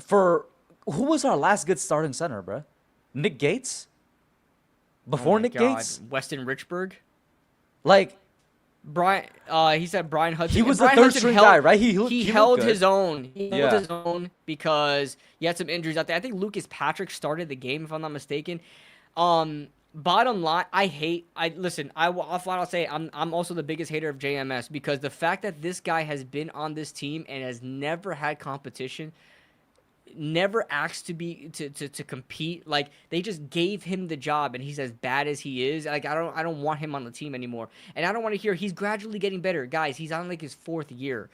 who was our last good starting center, bro? Nick Gates? Before Nick Gates? Weston Richburg? Like, Brian, he said Brian Hudson. He was the third string guy, right? He held his own. He held his own because he had some injuries out there. I think Lucas Patrick started the game, if I'm not mistaken. Bottom line, I'll flat out say I'm also the biggest hater of JMS because the fact that this guy has been on this team and has never had competition, never asked to compete. Like they just gave him the job and he's as bad as he is. Like I don't want him on the team anymore. And I don't want to hear he's gradually getting better. Guys, he's on like his 4th year.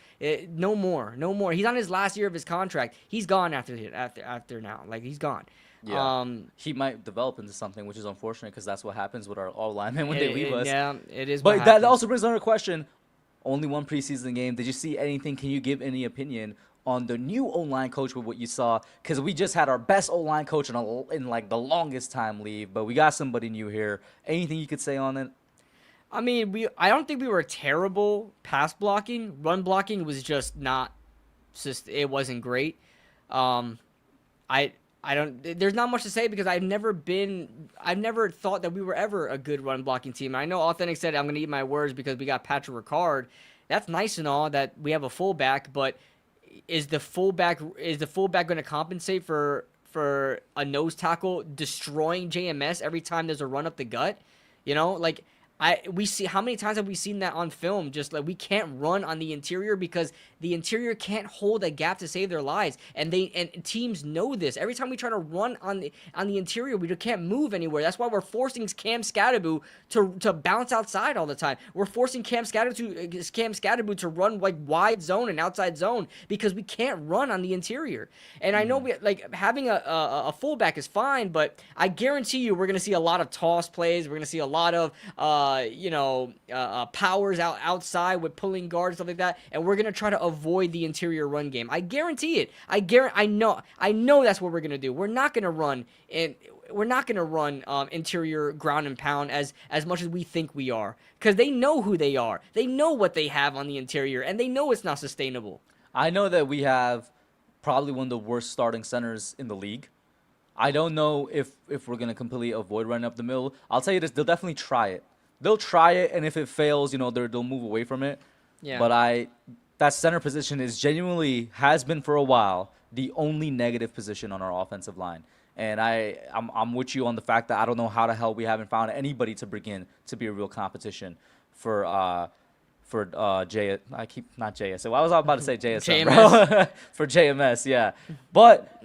No more. He's on his last year of his contract. He's gone after now. Like he's gone. Yeah, he might develop into something, which is unfortunate because that's what happens with our all linemen when they leave us. Yeah, it is. But that also brings another question. Only one preseason game. Did you see anything? Can you give any opinion on the new O-line coach with what you saw? Because we just had our best O-line coach in like the longest time leave, but we got somebody new here. Anything you could say on it? I mean, I don't think we were terrible pass blocking. Run blocking was just not. It wasn't great. There's not much to say because I've never thought that we were ever a good run blocking team. I know Authentic said I'm going to eat my words because we got Patrick Ricard. That's nice and all that we have a fullback, but is the fullback going to compensate for a nose tackle destroying JMS every time there's a run up the gut? You know, like We see how many times have we seen that on film? Just like we can't run on the interior because the interior can't hold a gap to save their lives, and teams know this. Every time we try to run on the interior, we just can't move anywhere. That's why we're forcing Cam Scatterboo to bounce outside all the time. We're forcing Cam Scatterboo to run like wide zone and outside zone because we can't run on the interior. And I know we like having a fullback is fine, but I guarantee you we're gonna see a lot of toss plays. We're gonna see a lot of powers outside with pulling guards, stuff like that, and we're gonna try to avoid the interior run game. I guarantee it. I know that's what we're gonna do. We're not gonna run interior ground and pound as much as we think we are, because they know who they are. They know what they have on the interior, and they know it's not sustainable. I know that we have probably one of the worst starting centers in the league. I don't know if we're gonna completely avoid running up the middle. I'll tell you this: they'll definitely try it. They'll try it, and if it fails, they'll move away from it. Yeah. But that center position has been for a while the only negative position on our offensive line. And I'm with you on the fact that I don't know how the hell we haven't found anybody to bring in to be a real competition for I keep not JS. I was about to say JSM, bro. For JMS, yeah. But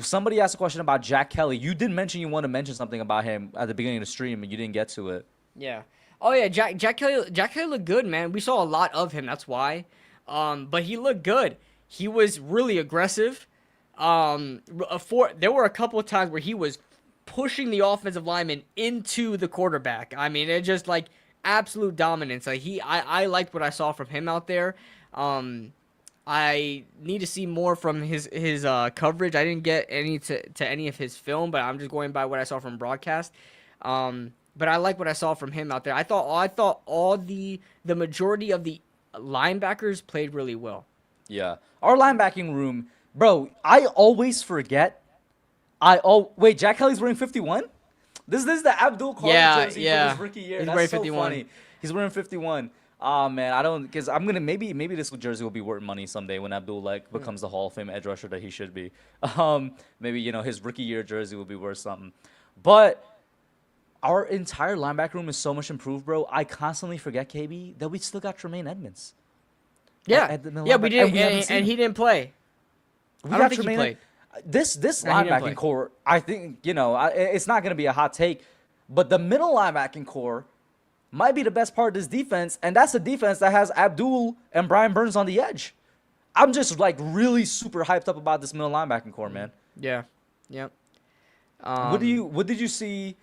somebody asked a question about Jack Kelly. You did mention you want to mention something about him at the beginning of the stream, and you didn't get to it. Yeah. Oh yeah, Jack Kelly looked good, man. We saw a lot of him. That's why. But he looked good. He was really aggressive. There were a couple of times where he was pushing the offensive lineman into the quarterback. I mean, it just like absolute dominance. Like I liked what I saw from him out there. I need to see more from his coverage. I didn't get any to any of his film, but I'm just going by what I saw from broadcast. But I like what I saw from him out there. I thought all the majority of the linebackers played really well. Yeah, our linebacking room, bro. I always forget. Wait, Jack Kelly's wearing 51. This is the Abdul Carter jersey from his rookie year. That's so 51. Funny. He's wearing 51. Oh man, because I'm gonna maybe this jersey will be worth money someday when Abdul becomes the Hall of Fame edge rusher that he should be. Maybe his rookie year jersey will be worth something. But our entire linebacker room is so much improved, bro. I constantly forget, KB, that we still got Tremaine Edmonds. Yeah, we did, and he didn't play. I don't think he played. This linebacking core, I think, it's not going to be a hot take, but the middle linebacking core might be the best part of this defense, and that's a defense that has Abdul and Brian Burns on the edge. I'm just, really super hyped up about this middle linebacking core, man. Yeah. Yep. What did you see,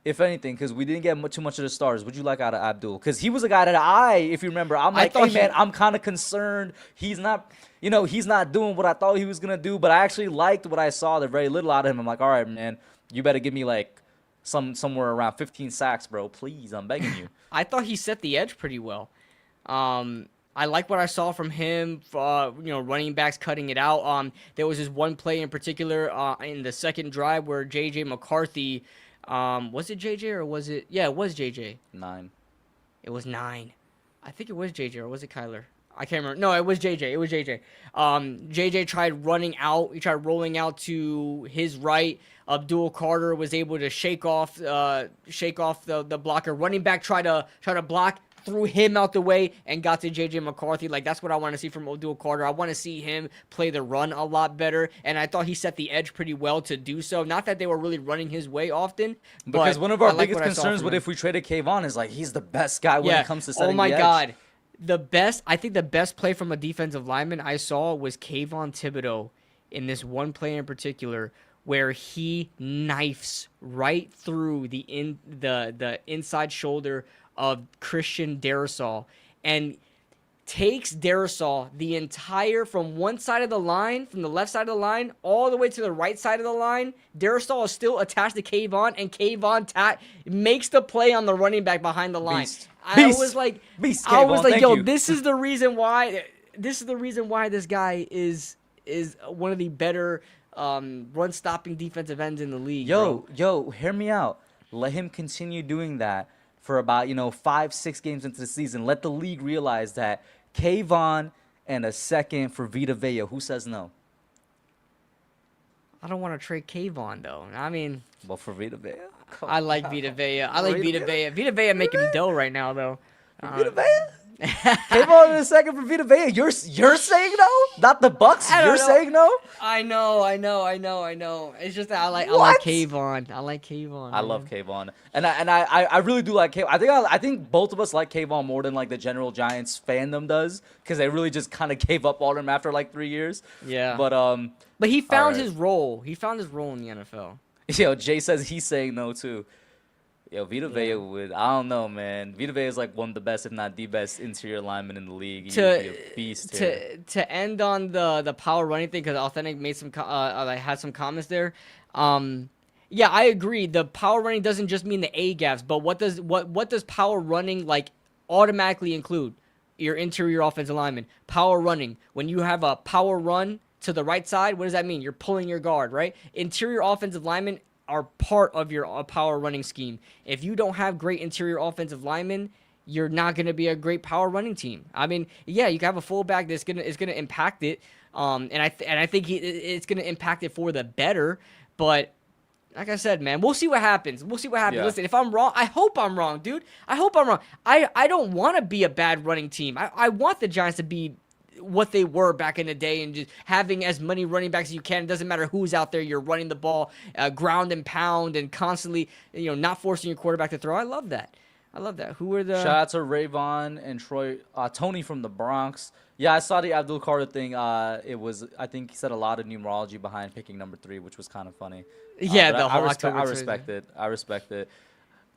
if anything, because we didn't get too much of the stars, what did you like out of Abdul? Because he was a guy that if you remember, I'm like, hey, man, I'm kind of concerned. He's not, he's not doing what I thought he was going to do, but I actually liked what I saw, the very little out of him. I'm like, all right, man, you better give me, somewhere around 15 sacks, bro. Please, I'm begging you. I thought he set the edge pretty well. I like what I saw from him, running backs cutting it out. There was this one play in particular in the second drive where J.J. McCarthy, was it JJ or was it? Yeah, it was JJ. 9. It was 9. I think it was JJ or was it Kyler? I can't remember. No, it was JJ. It was JJ. JJ tried running out. He tried rolling out to his right. Abdul Carter was able to shake off the blocker. Running back tried to block, threw him out the way, and got to J.J. McCarthy. That's what I want to see from Abdul Carter. I want to see him play the run a lot better, and I thought he set the edge pretty well to do so. Not that they were really running his way often. Because one of our biggest concerns with if we traded Kayvon is, he's the best guy when it comes to setting the edge. Oh, my God. I think the best play from a defensive lineman I saw was Kayvon Thibodeau in this one play in particular where he knifes right through the inside shoulder of Christian Darrisaw and takes Darrisaw the entire from one side of the line, from the left side of the line, all the way to the right side of the line. Darrisaw is still attached to Kayvon, and Kayvon makes the play on the running back behind the line. I was like, yo, this is the reason why this guy is one of the better run-stopping defensive ends in the league. Yo, hear me out. Let him continue doing that for about 5-6 games into the season. Let the league realize that Kayvon and a second for Vita Vea. Who says no? I don't want to trade Kayvon though. I mean, Well, for Vita Vea. I like Vita Vea. I like Vita Vea. Vita Vea making dough right now though. Vita Vea? Kayvon in a second for Vita Vea. You're saying no? Not the Bucks. You're saying no? I know. It's just that I like Kayvon. I like Kayvon. I love Kayvon, and I really do like Kayvon. I think both of us like Kayvon more than like the general Giants fandom does, because they really just kind of gave up on him after like 3 years. Yeah. But he found his role. He found his role in the NFL. Yo, Jay says he's saying no too. Yo, Vita Vea would, I don't know, man. Vita Vea is like one of the best, if not the best, interior lineman in the league. He would be a beast here. To end on the power running thing, because Authentic made some had some comments there. Yeah, I agree. The power running doesn't just mean the A gaps, but what does power running like automatically include? Your interior offensive lineman. Power running. When you have a power run to the right side, what does that mean? You're pulling your guard, right? Interior offensive linemen are part of your power running scheme. If you don't have great interior offensive linemen, you're not going to be a great power running team. I mean, yeah, you can have a fullback that's is gonna impact it, and I think it's gonna impact it for the better. But like I said, man, we'll see what happens. Yeah. Listen, if I'm wrong, I hope I'm wrong, dude. I hope I'm wrong. I don't want to be a bad running team. I want the Giants to be what they were back in the day and just having as many running backs as you can. It doesn't matter who's out there. You're running the ball, ground and pound, and constantly, not forcing your quarterback to throw. I love that. Who are the... Shout out to Rayvon and Troy. Tony from the Bronx. Yeah, I saw the Abdul Carter thing. It was, I think he said a lot of numerology behind picking number 3, which was kind of funny. Yeah, I respect it.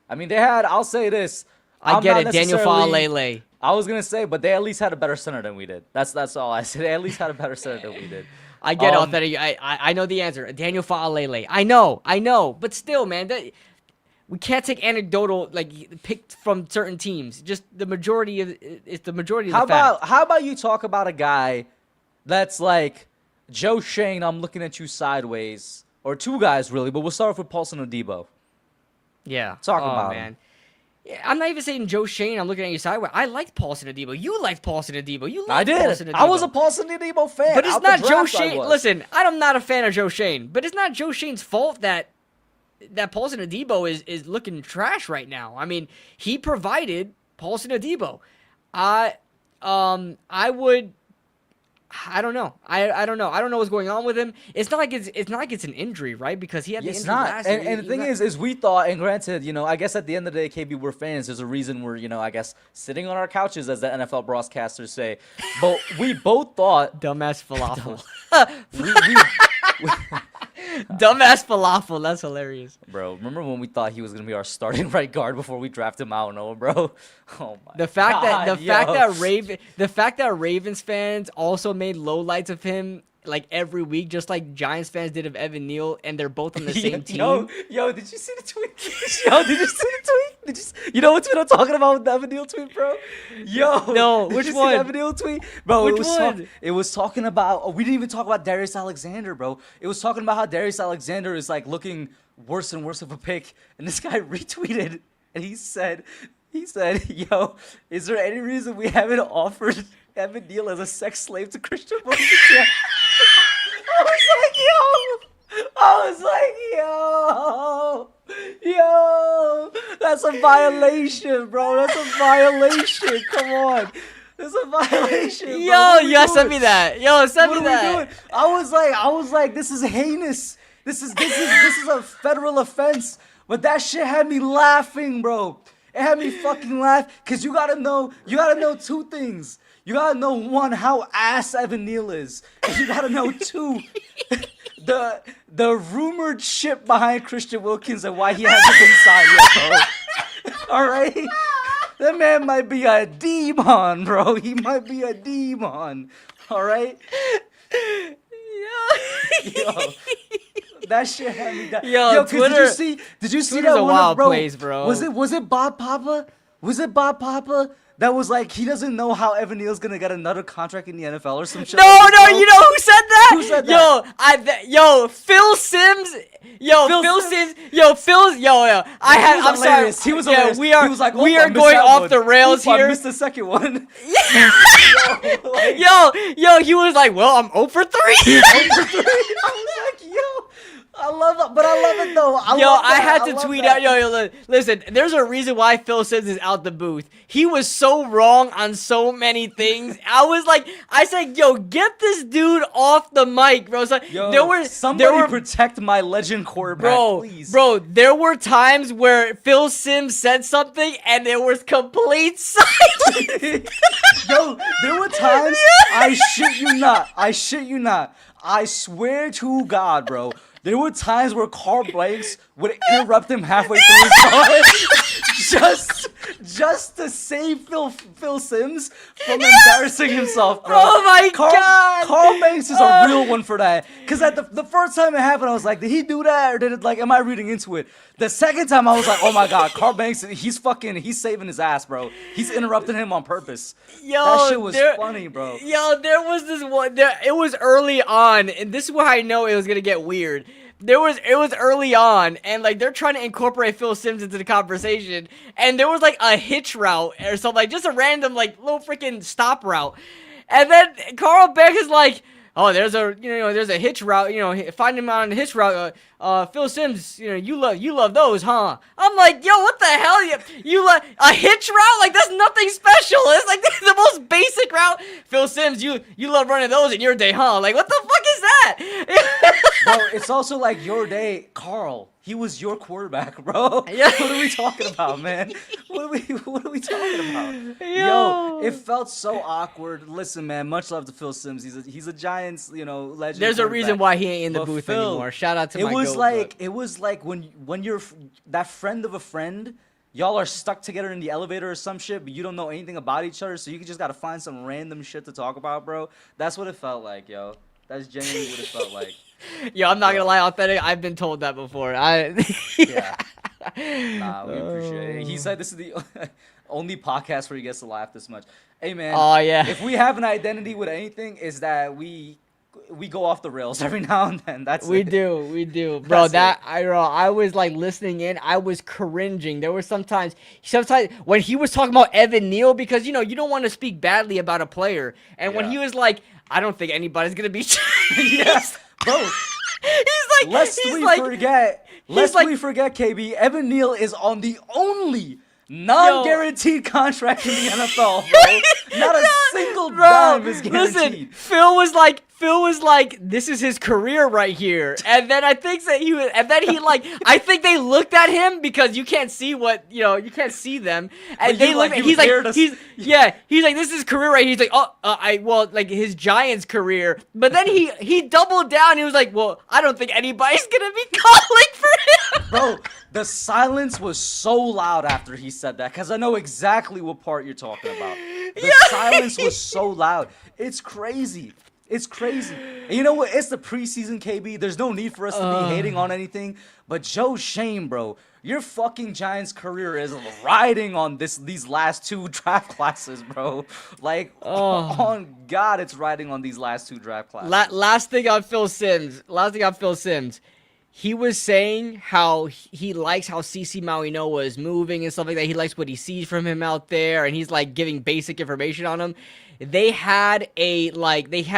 I mean, they had, I'll say this. I get it, Daniel Faalele. I was going to say, but they at least had a better center than we did. That's all I said. They at least had a better center than we did. I get Authentic. I know the answer. Daniel Faalele. I know. But still, man, we can't take anecdotal, picked from certain teams. Just the majority of it's the majority of the fact. How about you talk about a guy that's like Joe Shane, I'm looking at you sideways, or two guys really, but we'll start off with Paulson Adebo. Yeah. Talk about him. Yeah, I'm not even saying Joe Shane, I'm looking at you sideways. I liked Paulson Adebo. You liked Paulson Adebo. I did. Paulson Adebo. I was a Paulson Adebo fan. But it's not Joe Shane. Listen, I'm not a fan of Joe Shane, but it's not Joe Shane's fault that Paulson Adebo is looking trash right now. I mean, he provided Paulson Adebo. I don't know. I don't know. I don't know what's going on with him. It's not like it's an injury, right? Because he had the injury last year. And the thing is we thought, and granted, I guess at the end of the day, KB, we're fans. There's a reason we're, I guess, sitting on our couches, as the NFL broadcasters say. But we both thought... Dumbass falafel. Dumbass falafel. That's hilarious. Bro, remember when we thought he was going to be our starting right guard before we drafted him out? No, bro. Oh, my The fact that Ravens fans also made lowlights of him every week, just like Giants fans did of Evan Neal, and they're both on the same team. Yo, did you see the tweet? Did you see the tweet? You know what tweet I'm talking about with the Evan Neal tweet, bro? Yo, no, which one? See the Evan Neal tweet, bro? Which one? It was talking about. We didn't even talk about Darius Alexander, bro. It was talking about how Darius Alexander is looking worse and worse of a pick, and this guy retweeted, and he said, yo, is there any reason we haven't offered Evan Neal as a sex slave to Christian Wilkins? I was like, yo, that's a violation, bro. That's a violation. Come on. That's a violation, bro. Yo, send me that. Send me that. I was like, this is heinous. This is a federal offense. But that shit had me laughing, bro. It had me fucking laugh, because you gotta know two things. You gotta know, one, how ass Evan Neal is. And you gotta know, two, the rumored shit behind Christian Wilkins and why he hasn't been signed yet, bro. All right? That man might be a demon, bro. He might be a demon. All right? Yo. That shit had me down. Yo, Twitter, did you see Twitter's that a one, wild bro? place, bro. Was it Bob Papa? That was like, he doesn't know how Evan Neal's gonna get another contract in the NFL or some shit. No, you know who said that? Who said that? Phil Sims. I'm sorry. He was hilarious. We are I going off the rails here. I missed the second one. Yo, he was like, well, I'm 0 for 3. 0 for 3. I was like, yo. I love it though. I had to tweet out. Listen. There's a reason why Phil Simms is out the booth. He was so wrong on so many things. I said, yo, get this dude off the mic, bro. So Somebody protect my legend quarterback, please. Bro, there were times where Phil Simms said something and there was complete silence. Yo, there were times, I shit you not. I swear to God, bro. There were times where Carl Blanks would interrupt him halfway through his thought just to save Phil Simms from embarrassing himself, bro. Oh my God! Carl Banks is a real one for that. Because at the first time it happened, I was like, did he do that? Or did it, am I reading into it? The second time, I was like, oh my God, Carl Banks, he's saving his ass, bro. He's interrupting him on purpose. That shit was funny, bro. Yo, there was this one. It was early on, and this is where I know it was gonna get weird. It was early on, and they're trying to incorporate Phil Simms into the conversation, and there was a hitch route or something, just a random little freaking stop route, and then Carl Beck is like, oh, there's a hitch route, find him on the hitch route. Phil Simms, you love those, huh? I'm like, yo, what the hell? You a hitch route? That's nothing special. It's the most basic route. Phil Simms, you love running those in your day, huh? What the fuck is that? Bro, it's also your day, Carl. He was your quarterback, bro. Yeah. What are we talking about, man? What are we talking about? Yo, it felt so awkward. Listen, man, much love to Phil Simms. He's a Giants, legend. There's a reason why he ain't in the booth anymore. Shout out to my goat. It was like when you're that friend of a friend, y'all are stuck together in the elevator or some shit, but you don't know anything about each other, so you just gotta find some random shit to talk about, bro. That's what it felt like, yo. That's genuinely what it felt like. Yo, I'm not gonna lie, authentic. I've been told that before. Yeah. Nah, we appreciate it. He said this is the only podcast where he gets to laugh this much. Hey, man. Oh yeah. If we have an identity with anything, is that we go off the rails every now and then. We do, bro. I was listening in. I was cringing. There were sometimes when he was talking about Evan Neal, because you don't want to speak badly about a player, and when he was like, I don't think anybody's gonna be. Yes, bro. He's like, lest we forget, KB. Evan Neal is on the only non-guaranteed contract in the NFL, bro. Not a single dime is guaranteed. Listen, Phil was like, this is his career right here. And then I think I think they looked at him because you can't see you can't see them. And they look, he's like, this is his career right here. He's like, his Giants career. But then he doubled down. He was like, well, I don't think anybody's going to be calling for him. Bro, the silence was so loud after he said that, because I know exactly what part you're talking about. The silence was so loud. It's crazy. It's crazy. And you know what? It's the preseason, KB. There's no need for us to be hating on anything. But Joe Shane, bro, your fucking Giants career is riding on these last two draft classes, bro. On God, it's riding on these last two draft classes. Last thing on Phil Simms. He was saying how he likes how CeCe Maui Noah is moving and stuff like that. He likes what he sees from him out there, and he's giving basic information on him. They had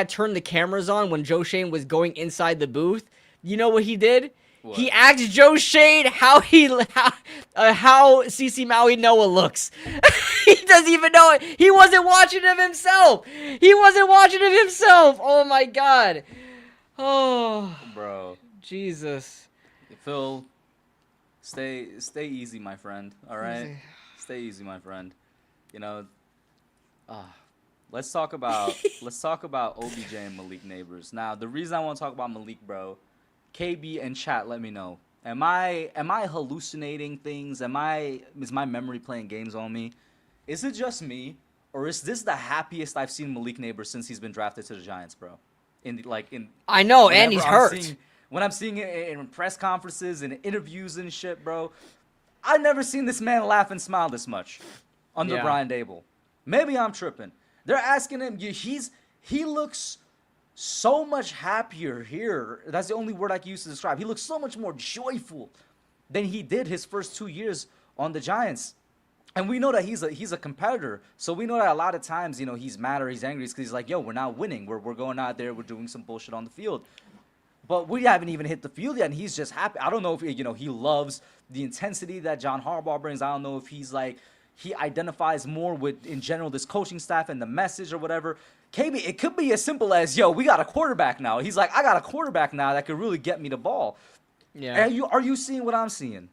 turned the cameras on when Joe Shane was going inside the booth. You know what he did? What? He asked Joe Shane how CeCe Maui Noah looks. He doesn't even know it. He wasn't watching him himself. Oh my God. Oh, bro. Jesus. Phil, stay easy, my friend. All right? Stay easy, my friend. Let's talk about OBJ and Malik Neighbors. Now, the reason I want to talk about Malik, bro, KB and chat, let me know. Am I hallucinating things? Is my memory playing games on me? Is it just me, or is this the happiest I've seen Malik Neighbors since he's been drafted to the Giants, bro? I know, and he's hurt. When I'm seeing it in press conferences and interviews and shit, bro, I've never seen this man laugh and smile this much under Brian Dable. Maybe I'm tripping. They're asking him, he looks so much happier here. That's the only word I can use to describe. He looks so much more joyful than he did his first 2 years on the Giants. And we know that he's a competitor, so we know that a lot of times, he's mad or he's angry because he's like, yo, we're not winning. We're going out there, we're doing some bullshit on the field. But we haven't even hit the field yet, and he's just happy. I don't know if he loves the intensity that John Harbaugh brings. I don't know if he's like he identifies more with in general this coaching staff and the message or whatever. KB, it could be as simple as we got a quarterback now. He's like, I got a quarterback now that could really get me the ball. Yeah. Are you seeing what I'm seeing?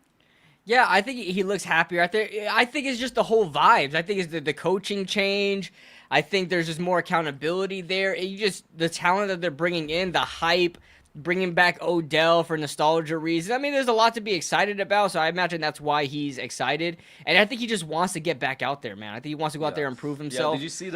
Yeah, I think he looks happier out there. I think it's just the whole vibes. I think it's the coaching change. I think there's just more accountability there. The talent that they're bringing in, the hype. Bringing back Odell for nostalgia reasons. I mean, there's a lot to be excited about, so I imagine that's why he's excited. And I think he just wants to get back out there, man. I think he wants to go out there and prove himself. Yeah, did you see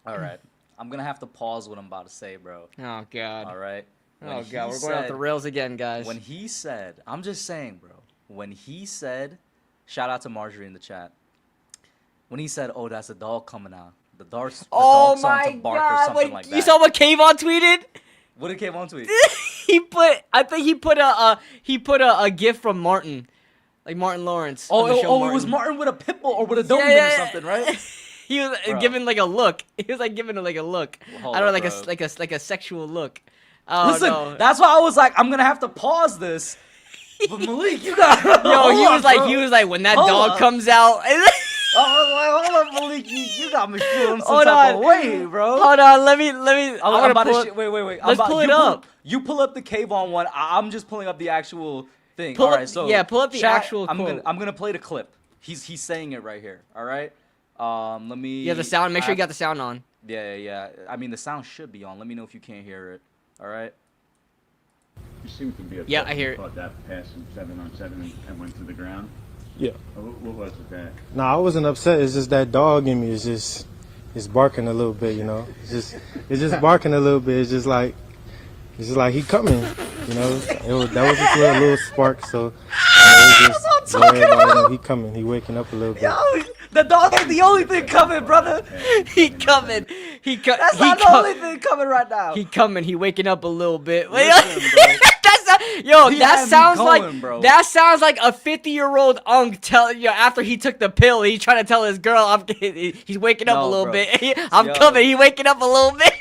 All right. I'm going to have to pause what I'm about to say, bro. Oh, God. All right? Oh, God. We're going off the rails again, guys. When he said, I'm just saying, bro. When he said, shout out to Marjorie in the chat. When he said, oh, that's a dog coming out. The dog's oh, on my to bark God. or something like that. You saw what Kayvon tweeted? What did Kayvon tweet? I think he put a gift from Martin, like Martin Lawrence. It was Martin with a pit bull or with a Doberman or something, right? He was giving like a look. He was like giving like a look. Well, I don't know, like a sexual look. Oh, listen, no. that's why I was like, I'm gonna have to pause this. But Malik, you got he was like when that dog comes out. Hold on, Malik. You got me feeling some type of way, bro. Hold on, let me. I'm about to wait. Let's pull it up. You pull up the Kayvon one. I'm just pulling up the actual thing. Pull all right, up, pull up the actual quote. I'm gonna play the clip. He's saying it right here. All right. Let me. Yeah, the sound. Make sure you got the sound on. Yeah. I mean, the sound should be on. Let me know if you can't hear it. All right. You seem to be I hear it. Caught that pass from 7-on-7 and went to the ground. Yeah. What was it that? Nah, I wasn't upset. It's just that dog in me is barking a little bit, It's just barking a little bit. It's just like he coming, That was just a little spark. So he coming. He waking up a little bit. Yo, the dog ain't the only thing coming, brother. He coming. That's not the only thing coming right now. He coming. He waking up a little bit. Listen, bro. That sounds like a 50-year-old unk telling after he took the pill, he's trying to tell his girl he's waking up a little bit. I'm coming. He waking up a little bit.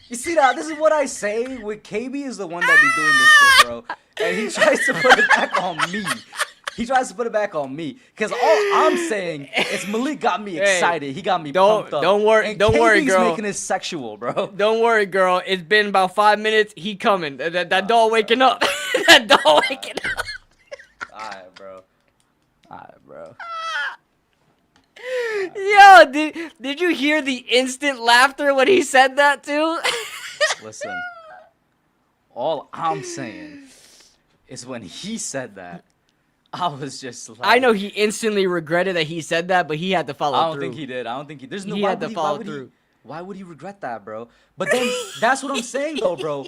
You see that? This is what I say. With KB is the one that be doing this shit, bro, and he tries to put it back on me. Because all I'm saying is Malik got me excited. He got me pumped up. Don't worry, KB's girl. Making it sexual, bro. Don't worry, girl. It's been about 5 minutes. He coming. That dog waking up. That dog waking up. All right, bro. Yo, did you hear the instant laughter when he said that too? Listen, all I'm saying is when he said that, I was just like... I know he instantly regretted that he said that, but he had to follow through. I don't think he did. There's no... He had to follow through. Why would he regret that, bro? But then, that's what I'm saying, though, bro.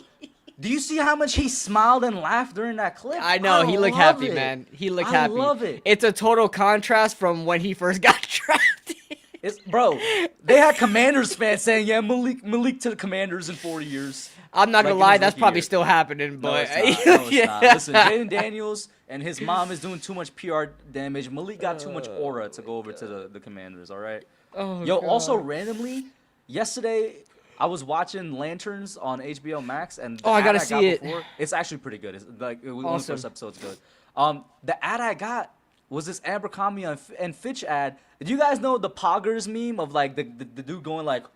Do you see how much he smiled and laughed during that clip? I know. He looked happy, man. He looked happy. I love it. It's a total contrast from when he first got drafted. Bro, they had Commanders fans saying, yeah, Malik to the Commanders in 4 years. I'm not going to lie. That's probably still happening, but... No, it's not. Listen, Jayden Daniels and his mom is doing too much PR damage. Malik got too much aura to go over to the Commanders, all right? Yo, also randomly, yesterday... I was watching Lanterns on HBO Max, and I gotta see it. It's actually pretty good. It's like one of the first episodes good. The ad I got was this Abercrombie and Fitch ad. Did you guys know the Poggers meme of like the dude going like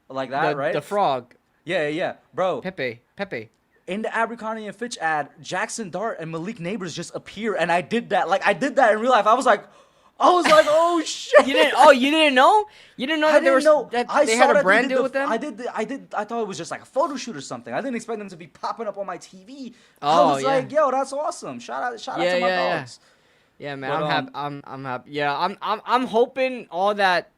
that, right? The frog. Yeah, bro. Pepe. In the Abercrombie and Fitch ad, Jaxson Dart and Malik Neighbors just appear, and I did that. Like I did that in real life. I was like, oh shit! You didn't know? You didn't know that they had a brand deal with them? I thought it was just like a photo shoot or something. I didn't expect them to be popping up on my TV. Oh, I was like, yo, that's awesome. Shout out to my dogs. Yeah, man, I'm happy. Yeah, I'm hoping all that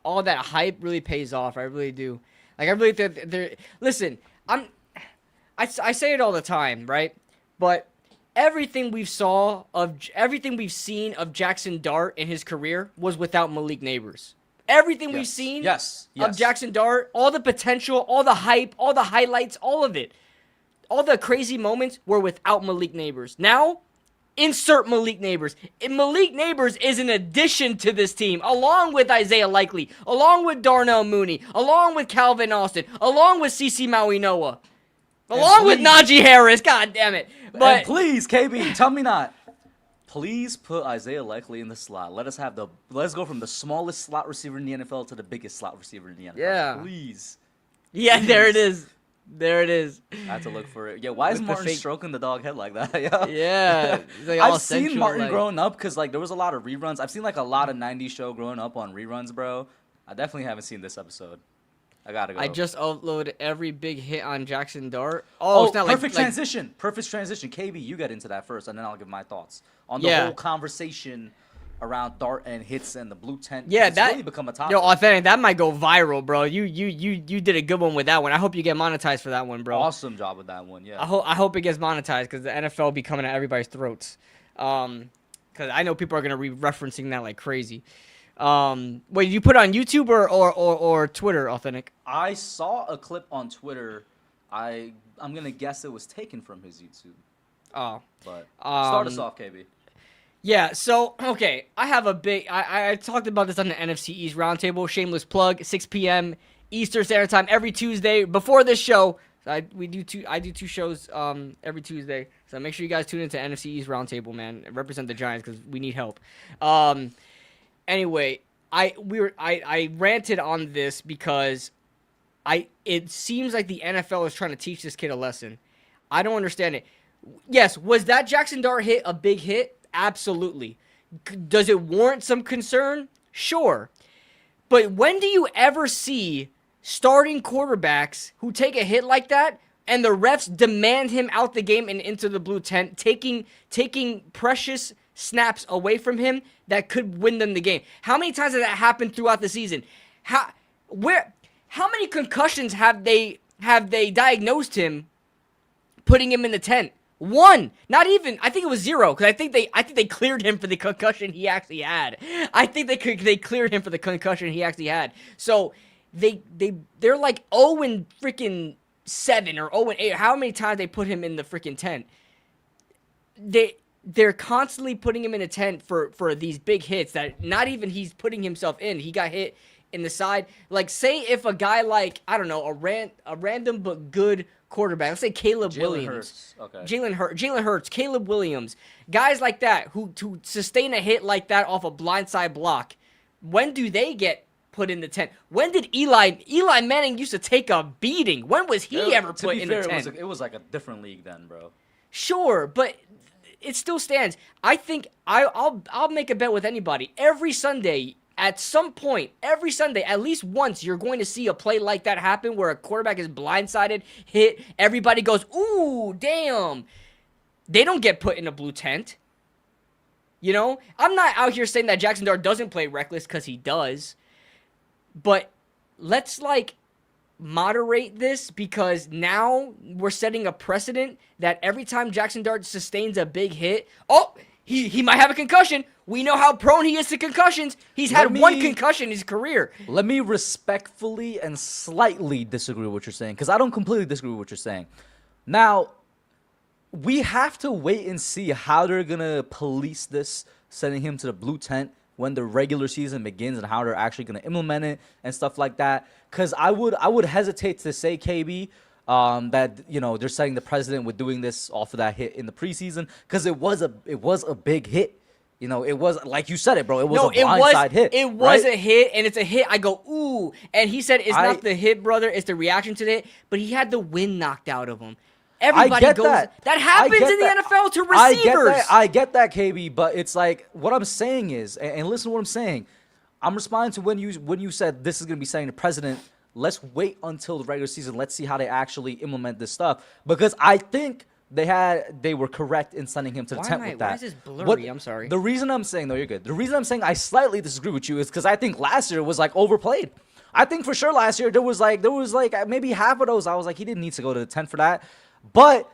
hype really pays off. I really do. Like I really think listen, I say it all the time, right? But everything we've seen of Jaxson Dart in his career was without Malik Neighbors. Everything we've seen of Jaxson Dart, all the potential, all the hype, all the highlights, all of it, all the crazy moments were without Malik Neighbors. Now, insert Malik Neighbors. And Malik Neighbors is an addition to this team, along with Isaiah Likely, along with Darnell Mooney, along with Calvin Austin, along with CeCe Maui Noah. Along with Najee Harris. God damn it. But and please, KB, tell me not. Please put Isaiah Likely in the slot. Let's go from the smallest slot receiver in the NFL to the biggest slot receiver in the NFL. Yeah. Please. yeah, Please. there it is. There it is. I had to look for it. Yeah, why is With the Martin fake- stroking the dog head like that? Yeah. Yeah. It's like all I've seen sensual, Martin like- growing up because like there was a lot of reruns. I've seen like a lot of '90s show growing up on reruns, bro. I definitely haven't seen this episode. I gotta go. I just uploaded every big hit on Jaxson Dart. Oh, It's not perfect like transition. Perfect transition. KB, you get into that first, and then I'll give my thoughts on the Yeah. whole conversation around Dart and hits and the blue tent. Yeah, it's that really become a topic. Yo, authentic. That might go viral, bro. You did a good one with that one. I hope you get monetized for that one, bro. Awesome job with that one. Yeah. I hope it gets monetized because the NFL be coming at everybody's throats. Because I know people are gonna be referencing that like crazy. Wait, did you put it on YouTube or Twitter, authentic? I saw a clip on Twitter. I'm gonna guess it was taken from his YouTube. Oh. But start us Um, off, KB. Yeah, so, okay, I have a big, I talked about this on the NFC East Roundtable, shameless plug, 6 p.m. Eastern Standard Time every Tuesday. Before this show, I do two shows every Tuesday, so make sure you guys tune into NFC East Roundtable, man, and represent the Giants, because we need help. Anyway, I ranted on this because it seems like the NFL is trying to teach this kid a lesson. I don't understand it. Yes, was that Jaxson Dart hit a big hit? Absolutely. Does it warrant some concern? Sure. But when do you ever see starting quarterbacks who take a hit like that and the refs demand him out the game and into the blue tent, taking precious snaps away from him that could win them the game? How many times has that happened throughout the season? How many concussions have they diagnosed him, putting him in the tent? One, not even. I think it was 0 because I think they cleared him for the concussion he actually had. I think they cleared him for the concussion he actually had. So they're like 0 and freaking 7 or 0 and 8. How many times they put him in the freaking tent? They're constantly putting him in a tent for these big hits that not even he's putting himself in. He got hit in the side. Like, say if a guy like, I don't know, a random but good quarterback, let's say Caleb Williams. Jalen Hurts, Caleb Williams, guys like that who to sustain a hit like that off a blindside block, when do they get put in the tent? When did Eli Manning used to take a beating? When was he ever put in the tent? It was like a different league then, bro. Sure, but it still stands. I think I'll make a bet with anybody. Every Sunday, at some point, every Sunday, at least once, you're going to see a play like that happen where a quarterback is blindsided, hit, everybody goes, ooh, damn. They don't get put in a blue tent. You know? I'm not out here saying that Jaxson Dart doesn't play reckless, because he does. But let's, like, moderate this, because now we're setting a precedent that every time Jaxson Dart sustains a big hit, oh, he might have a concussion. We know how prone he is to concussions. He's had one concussion in his career. Let me respectfully and slightly disagree with what you're saying, because I don't completely disagree with what you're saying. Now, we have to wait and see how they're going to police this, sending him to the blue tent when the regular season begins, and how they're actually going to implement it and stuff like that. Because I would hesitate to say, KB, that, you know, they're setting the precedent with doing this off of that hit in the preseason, because it was a big hit. You know, it was, like you said it, bro. It was a blindside hit. It was right? a hit, and it's a hit. I go, ooh. And he said it's not the hit, brother. It's the reaction to the hit. But he had the wind knocked out of him. Everybody goes. That happens in the NFL to receivers. I get that, KB. But it's like, what I'm saying is, and listen to what I'm saying. I'm responding to when you said this is going to be setting the precedent. Let's wait until the regular season. Let's see how they actually implement this stuff. Because I think they were correct in sending him to the tent with that. Why is this blurry? I'm sorry. The reason I'm saying, no, you're good. The reason I'm saying I slightly disagree with you is because I think last year was like overplayed. I think for sure last year there was like maybe half of those I was like, he didn't need to go to the tent for that. But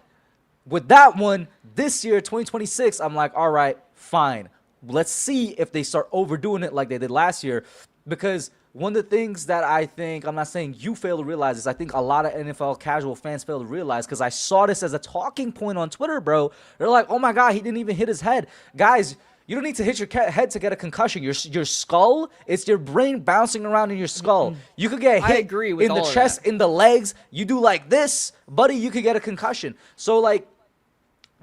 with that one, this year, 2026, I'm like, all right, fine. Let's see if they start overdoing it like they did last year. Because one of the things that I think, I'm not saying you fail to realize, is I think a lot of NFL casual fans fail to realize, because I saw this as a talking point on Twitter, bro. They're like, oh my God, he didn't even hit his head. Guys, You don't need to hit your head to get a concussion. Your skull, it's your brain bouncing around in your skull. You could get I hit agree with in the all of chest, that. in the legs. You do like this, buddy, you could get a concussion. So, like,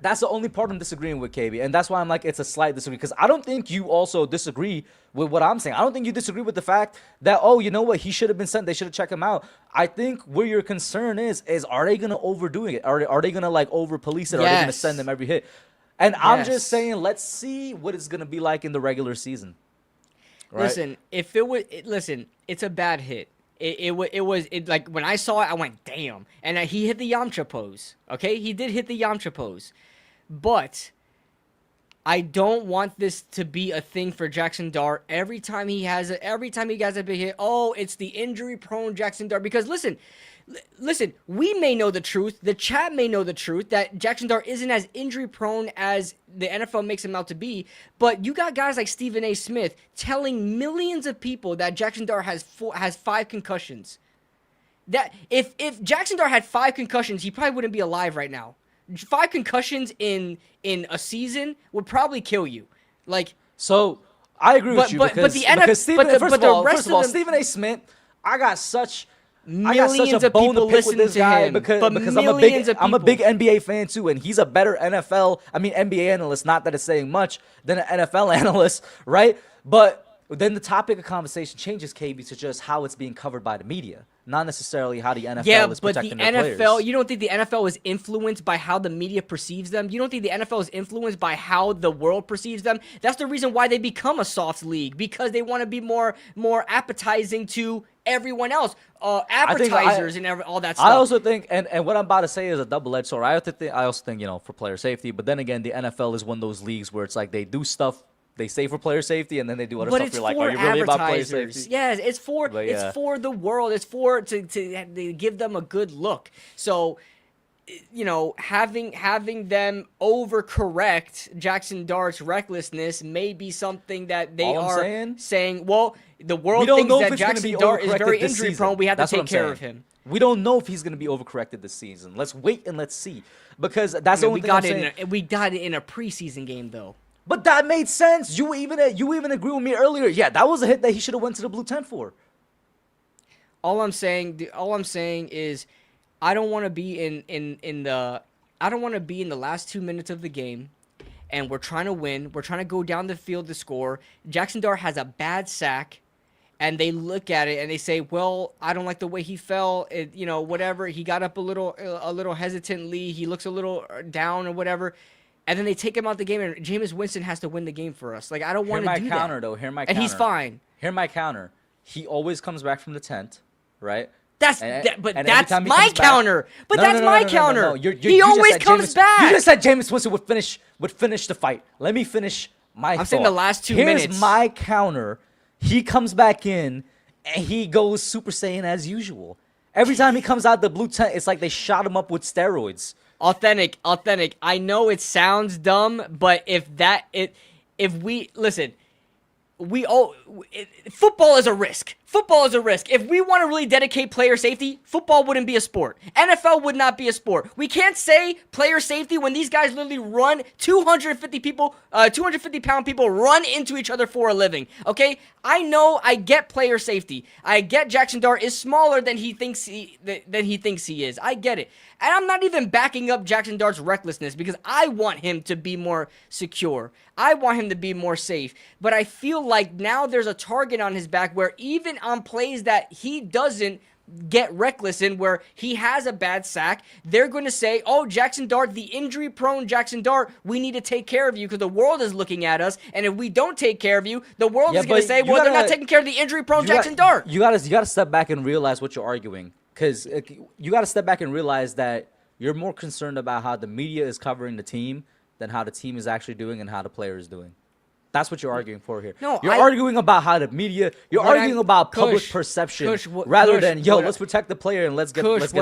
that's the only part I'm disagreeing with, KB. And that's why I'm like, it's a slight disagree. Because I don't think you also disagree with what I'm saying. I don't think you disagree with the fact that, oh, you know what? He should have been sent. They should have checked him out. I think where your concern is are they going to overdo it? Are they going to, like, over-police it? Are they going to send them every hit? And I'm just saying, let's see what it's going to be like in the regular season. Right? Listen, it's a bad hit. It was like when I saw it, I went, damn. And he hit the Yamcha pose. Okay, he did hit the Yamcha pose, but I don't want this to be a thing for Jaxson Dart. Every time he has a big hit, oh, it's the injury-prone Jaxson Dart. Because listen, we may know the truth. The chat may know the truth that Jaxson Dart isn't as injury-prone as the NFL makes him out to be. But you got guys like Stephen A. Smith telling millions of people that Jaxson Dart has 5 concussions. That if Jaxson Dart had 5 concussions, he probably wouldn't be alive right now. 5 concussions in a season would probably kill you. Like, so I agree with you because first of all, Stephen A. Smith, I got such a bone to pick with this guy because I'm a big NBA fan too, and he's a better NBA analyst. Not that it's saying much than an NFL analyst, right? But then the topic of conversation changes, KB, to just how it's being covered by the media, not necessarily how the NFL is protecting their players. Yeah, but the NFL, you don't think the NFL is influenced by how the media perceives them? You don't think the NFL is influenced by how the world perceives them? That's the reason why they become a soft league, because they want to be more appetizing to everyone else, advertisers and all that stuff. I also think, and what I'm about to say is a double-edged sword. I also think, for player safety, but then again, the NFL is one of those leagues where it's like they do stuff. They say for player safety, and then they do other stuff. You're like, are you really about player safety? Yes, it's for the world. It's for to give them a good look. So, having them overcorrect Jaxson Dart's recklessness may be something that they are saying. Well, the world thinks that Jaxson Dart is very injury prone. We have to take care of him. We don't know if he's going to be overcorrected this season. Let's wait and let's see, because that's the only thing I'm saying. We got it in a preseason game though. But that made sense. You even agree with me earlier. Yeah, that was a hit that he should have went to the blue tent for. All I'm saying is, I don't want to be in the last 2 minutes of the game, and we're trying to win. We're trying to go down the field to score. Jaxson Dart has a bad sack, and they look at it and they say, "Well, I don't like the way he fell. Whatever. He got up a little hesitantly. He looks a little down or whatever." And then they take him out the game, and Jameis Winston has to win the game for us. Like, I don't want to do that. Hear my counter, though. And he's fine. Hear my counter. He always comes back from the tent, right? That's my counter. But that's my counter. He always comes back. You just said Jameis Winston would finish the fight. Let me finish my thought. I'm saying the last 2 minutes. Here's my counter. He comes back in, and he goes Super Saiyan as usual. Every time he comes out the blue tent, it's like they shot him up with steroids. Authentic. I know it sounds dumb, but football is a risk. Football is a risk. If we want to really dedicate player safety, football wouldn't be a sport. NFL would not be a sport. We can't say player safety when these guys literally run 250-pound people run into each other for a living. Okay? I get player safety. I get Jaxson Dart is smaller than he thinks he is. I get it. And I'm not even backing up Jaxson Dart's recklessness because I want him to be more secure. I want him to be more safe. But I feel like now there's a target on his back where even on plays that he doesn't get reckless in, where he has a bad sack, they're going to say, oh, Jaxson Dart, the injury-prone Jaxson Dart, we need to take care of you because the world is looking at us, and if we don't take care of you, the world is going to say, well, they're not taking care of the injury-prone Jaxson Dart. You gotta step back and realize what you're arguing, because you got to step back and realize that you're more concerned about how the media is covering the team than how the team is actually doing and how the player is doing. That's what you're arguing for here. No, you're arguing about how the media. You're arguing about public perception rather than let's protect the player and let's get the game going.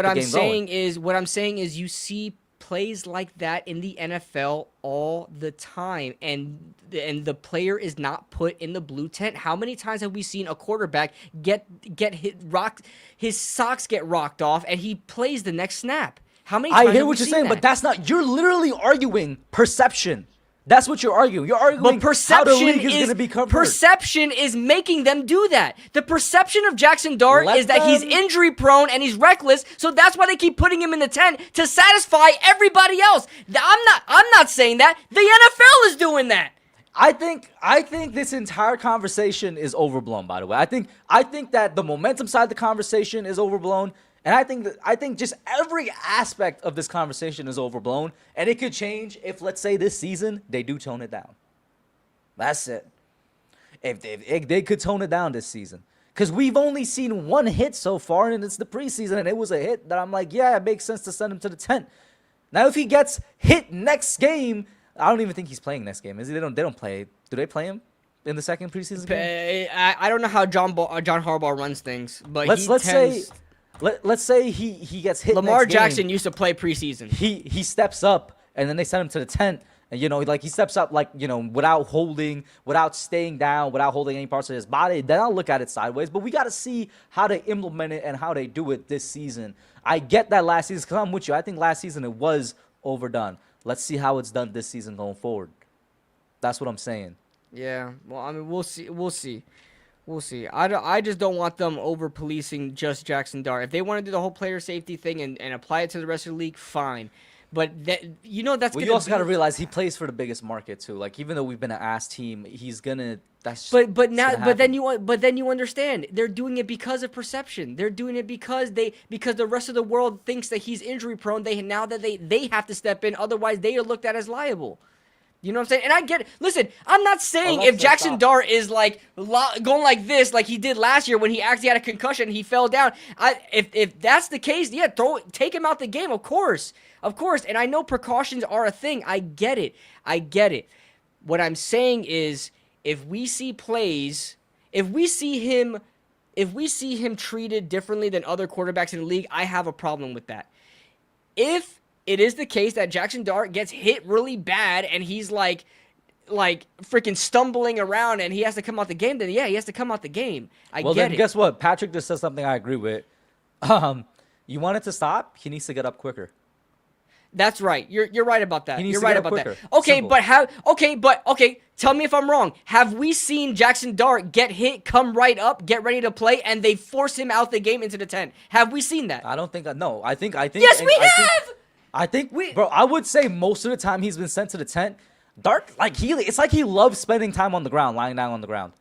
What I'm saying is, you see plays like that in the NFL all the time, and the player is not put in the blue tent. How many times have we seen a quarterback get hit, rocked, his socks get rocked off, and he plays the next snap? How many times I hear what you're saying, but that's not. You're literally arguing perception. That's what you're arguing. You're arguing But how the league is going to be covered. perception is making them do that. The perception of Jaxson Dart Let is that he's them- injury prone and he's reckless, so that's why they keep putting him in the tent to satisfy everybody else. I'm not saying that. The NFL is doing that. I think this entire conversation is overblown, by the way. I think that the momentum side of the conversation is overblown. And I think just every aspect of this conversation is overblown, and it could change if, let's say, this season they do tone it down. That's it. If they could tone it down this season, because we've only seen one hit so far, and it's the preseason, and it was a hit that I'm like, yeah, it makes sense to send him to the tent. Now, if he gets hit next game, I don't even think he's playing next game. Is he? They don't play. Do they play him in the second preseason game? I don't know how John Harbaugh runs things, but Let's say he gets hit. Lamar next game. Jackson used to play preseason. He steps up, and then they send him to the tent, and he steps up without staying down, without holding any parts of his body. Then I'll look at it sideways. But we got to see how they implement it and how they do it this season. I get that last season, because I'm with you. I think last season it was overdone. Let's see how it's done this season going forward. That's what I'm saying. Yeah, well, I mean, we'll see. I just don't want them over policing just Jaxson Dart. If they want to do the whole player safety thing and apply it to the rest of the league, fine. But that's well, you also got to realize he plays for the biggest market too. Like, even though we've been an ass team, he's gonna. That's just, but then you understand they're doing it because of perception. They're doing it because the rest of the world thinks that he's injury prone. They have to step in, otherwise they are looked at as liable. You know what I'm saying? And I get it. Listen, I'm not saying if Jaxson Dart is like going like this, like he did last year when he actually had a concussion and he fell down. If that's the case, yeah, take him out the game, of course. And I know precautions are a thing. I get it. What I'm saying is, if we see him treated differently than other quarterbacks in the league, I have a problem with that. If it is the case that Jaxson Dart gets hit really bad and he's like freaking stumbling around and he has to come out the game, then yeah, he has to come out the game. Well, then guess what? Patrick just said something I agree with. You want it to stop? He needs to get up quicker. That's right. You're right about that. You're right about that. Okay, tell me if I'm wrong. Have we seen Jaxson Dart get hit, come right up, get ready to play, and they force him out the game into the tent? Have we seen that? I don't think. No, I think. Yes, we have. Bro, I would say most of the time he's been sent to the tent. Dart, it's like he loves spending time on the ground, lying down on the ground.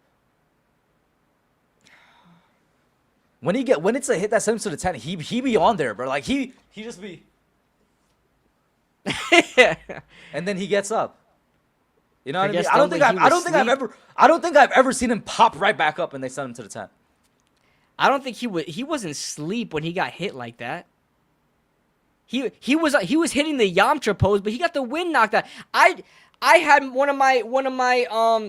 When it's a hit that sends him to the tent, he be on there, bro. Like he just be. And then he gets up. You know what I mean? I don't think I've ever seen him pop right back up and they send him to the tent. I don't think he wasn't asleep when he got hit like that. He was hitting the Yamcha pose, but he got the wind knocked out. I had one of my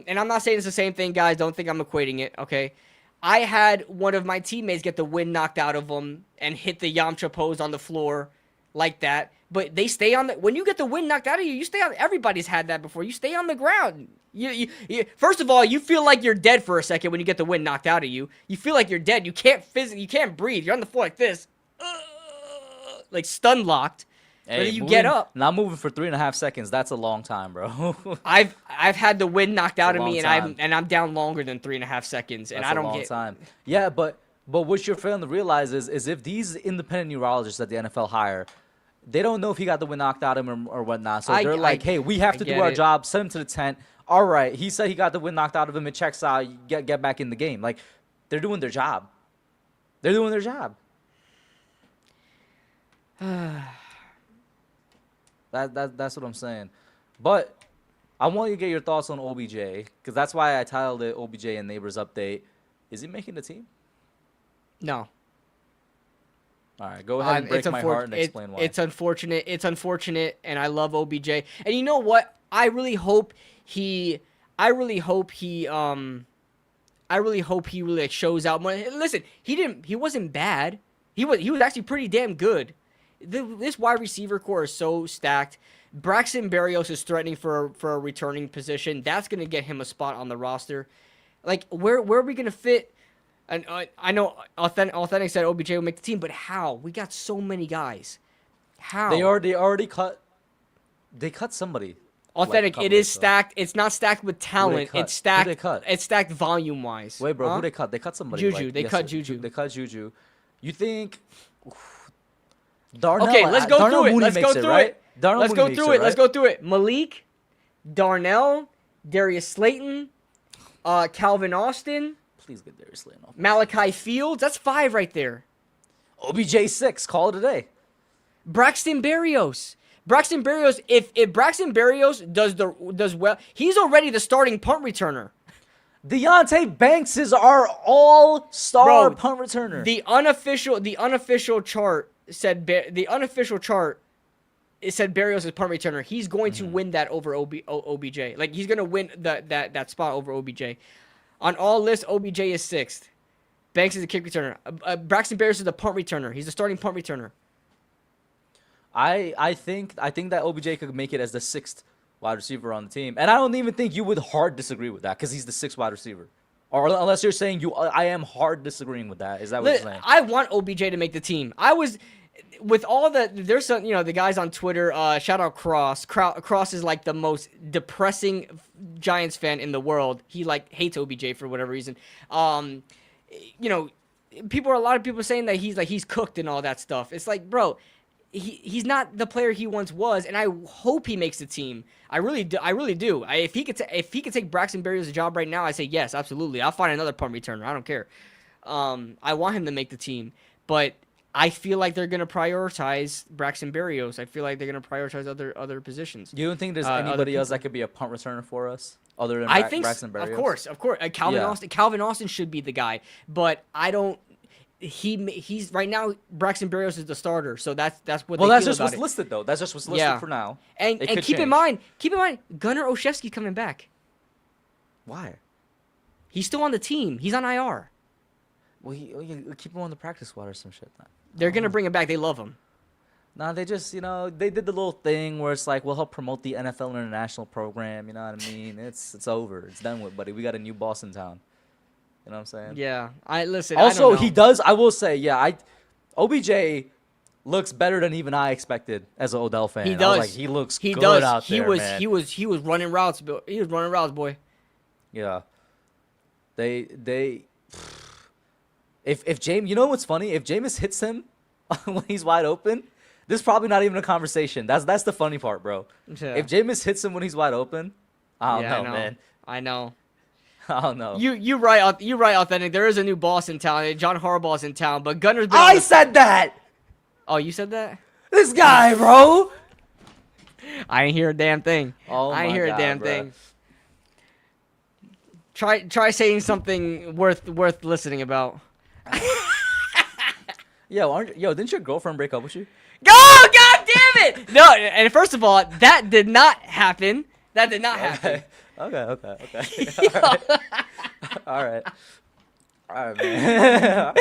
and I'm not saying it's the same thing, guys. Don't think I'm equating it, okay? I had one of my teammates get the wind knocked out of him and hit the Yamcha pose on the floor like that. But they stay on when you get the wind knocked out of you, you stay on. Everybody's had that before. You stay on the ground. You first of all, you feel like you're dead for a second when you get the wind knocked out of you. You feel like you're dead. You can't breathe. You're on the floor like this. Like stun locked. Hey, you get up. Not moving for 3.5 seconds. That's a long time, bro. I've had the wind knocked out of me, and I'm down longer than 3.5 seconds, and I don't get time. Yeah, but what you're failing to realize is if these independent neurologists that the NFL hire, they don't know if he got the wind knocked out of him or whatnot. So they're like, hey, we have to do our job. Send him to the tent. All right, he said he got the wind knocked out of him. It checks out. Get back in the game. Like, they're doing their job. They're doing their job. That's what I'm saying. But I want you to get your thoughts on OBJ, because that's why I titled it OBJ and Neighbors Update. Is he making the team? No. All right, go ahead and break my heart and explain why. It's unfortunate, and I love OBJ. And you know what? I really hope he really shows out more. Listen, he wasn't bad. He was actually pretty damn good. This wide receiver core is so stacked. Braxton Berrios is threatening for a returning position. That's going to get him a spot on the roster. Like, where are we going to fit? And I know Authentic said OBJ will make the team, but how? We got so many guys. How? They already cut. They cut somebody. Authentic. couple It is weeks ago. stacked. It's not stacked with talent. cut? It's stacked. Who they cut? It's stacked volume wise. Wait, bro, who they cut? They cut somebody. Juju. Like, They cut yesterday. Juju. They cut Juju. You think Darnell? Okay, let's go Darnell through it. Mooney Let's makes go it, through right? it. Darnell Let's Mooney go makes through it. Let's right? go through it. Malik, Darnell, Darius Slayton, Calvin Austin, Please get Darius Slayton off. Malachi Fields. That's 5 right there. OBJ 6. Call it a day. Braxton Berrios. Braxton Berrios. If Braxton Berrios does well, he's already the starting punt returner. Deontay Banks is our all-star Bro, punt returner. The unofficial chart said it said Berrios is punt returner. He's going to win that over OBJ. Like he's gonna win that spot over OBJ. On all lists, OBJ is 6th. Banks is a kick returner. Braxton Berrios is the punt returner. He's the starting punt returner. I think that OBJ could make it as the 6th wide receiver on the team, and I don't even think you would hard disagree with that because he's the 6th wide receiver. Or unless you're saying I am hard disagreeing with that. Is that what you're saying? I want OBJ to make the team. I was with all there's some the guys on Twitter. Shout out Cross. Cross is like the most depressing Giants fan in the world. He like hates OBJ for whatever reason. A lot of people saying that he's cooked and all that stuff. It's like, bro, he's not the player he once was, and I hope he makes the team. I really do. If he could take Braxton Berrios' job right now, I say yes, absolutely. I'll find another punt returner. I don't care. I want him to make the team, but I feel like they're gonna prioritize Braxton Berrios. I feel like they're gonna prioritize other positions. You don't think there's anybody else that could be a punt returner for us other than Braxton Berrios? Of course. Calvin Austin should be the guy, but I don't. He's right now. Braxton Berrios is the starter, so that's what. Well, they that's feel just about what's it. listed though. That's just what's listed for now. And keep in mind, Gunnar Olszewski's coming back. Why? He's still on the team. He's on IR. Well, you keep him on the practice squad or some shit. They're gonna bring him back. They love him. Nah, they just they did the little thing where it's like we'll help promote the NFL International program. You know what I mean? It's over. It's done with, buddy. We got a new boss in town. You know what I'm saying? Yeah. Also, Also, I don't know. he does. I will say, OBJ looks better than even I expected as an Odell fan. He I was does. like, he looks He good does. out there, man. He was running routes. He was running routes, boy. Yeah. They. If James, you know what's funny? If Jameis hits him when he's wide open, this is probably not even a conversation. That's the funny part, bro. Yeah. If Jameis hits him when he's wide open, I don't know, man. I know. I don't know. You right, Authentic. There is a new boss in town. John Harbaugh's in town, but Gunner's been. I said that. Oh, you said that? This guy, bro. I ain't hear a damn thing. Oh I ain't my hear God, a damn bro. thing. Try saying something worth listening about. Yo, didn't your girlfriend break up with you? Go! God damn it! No, and first of all, that did not happen. That did not happen. Okay. All right, man.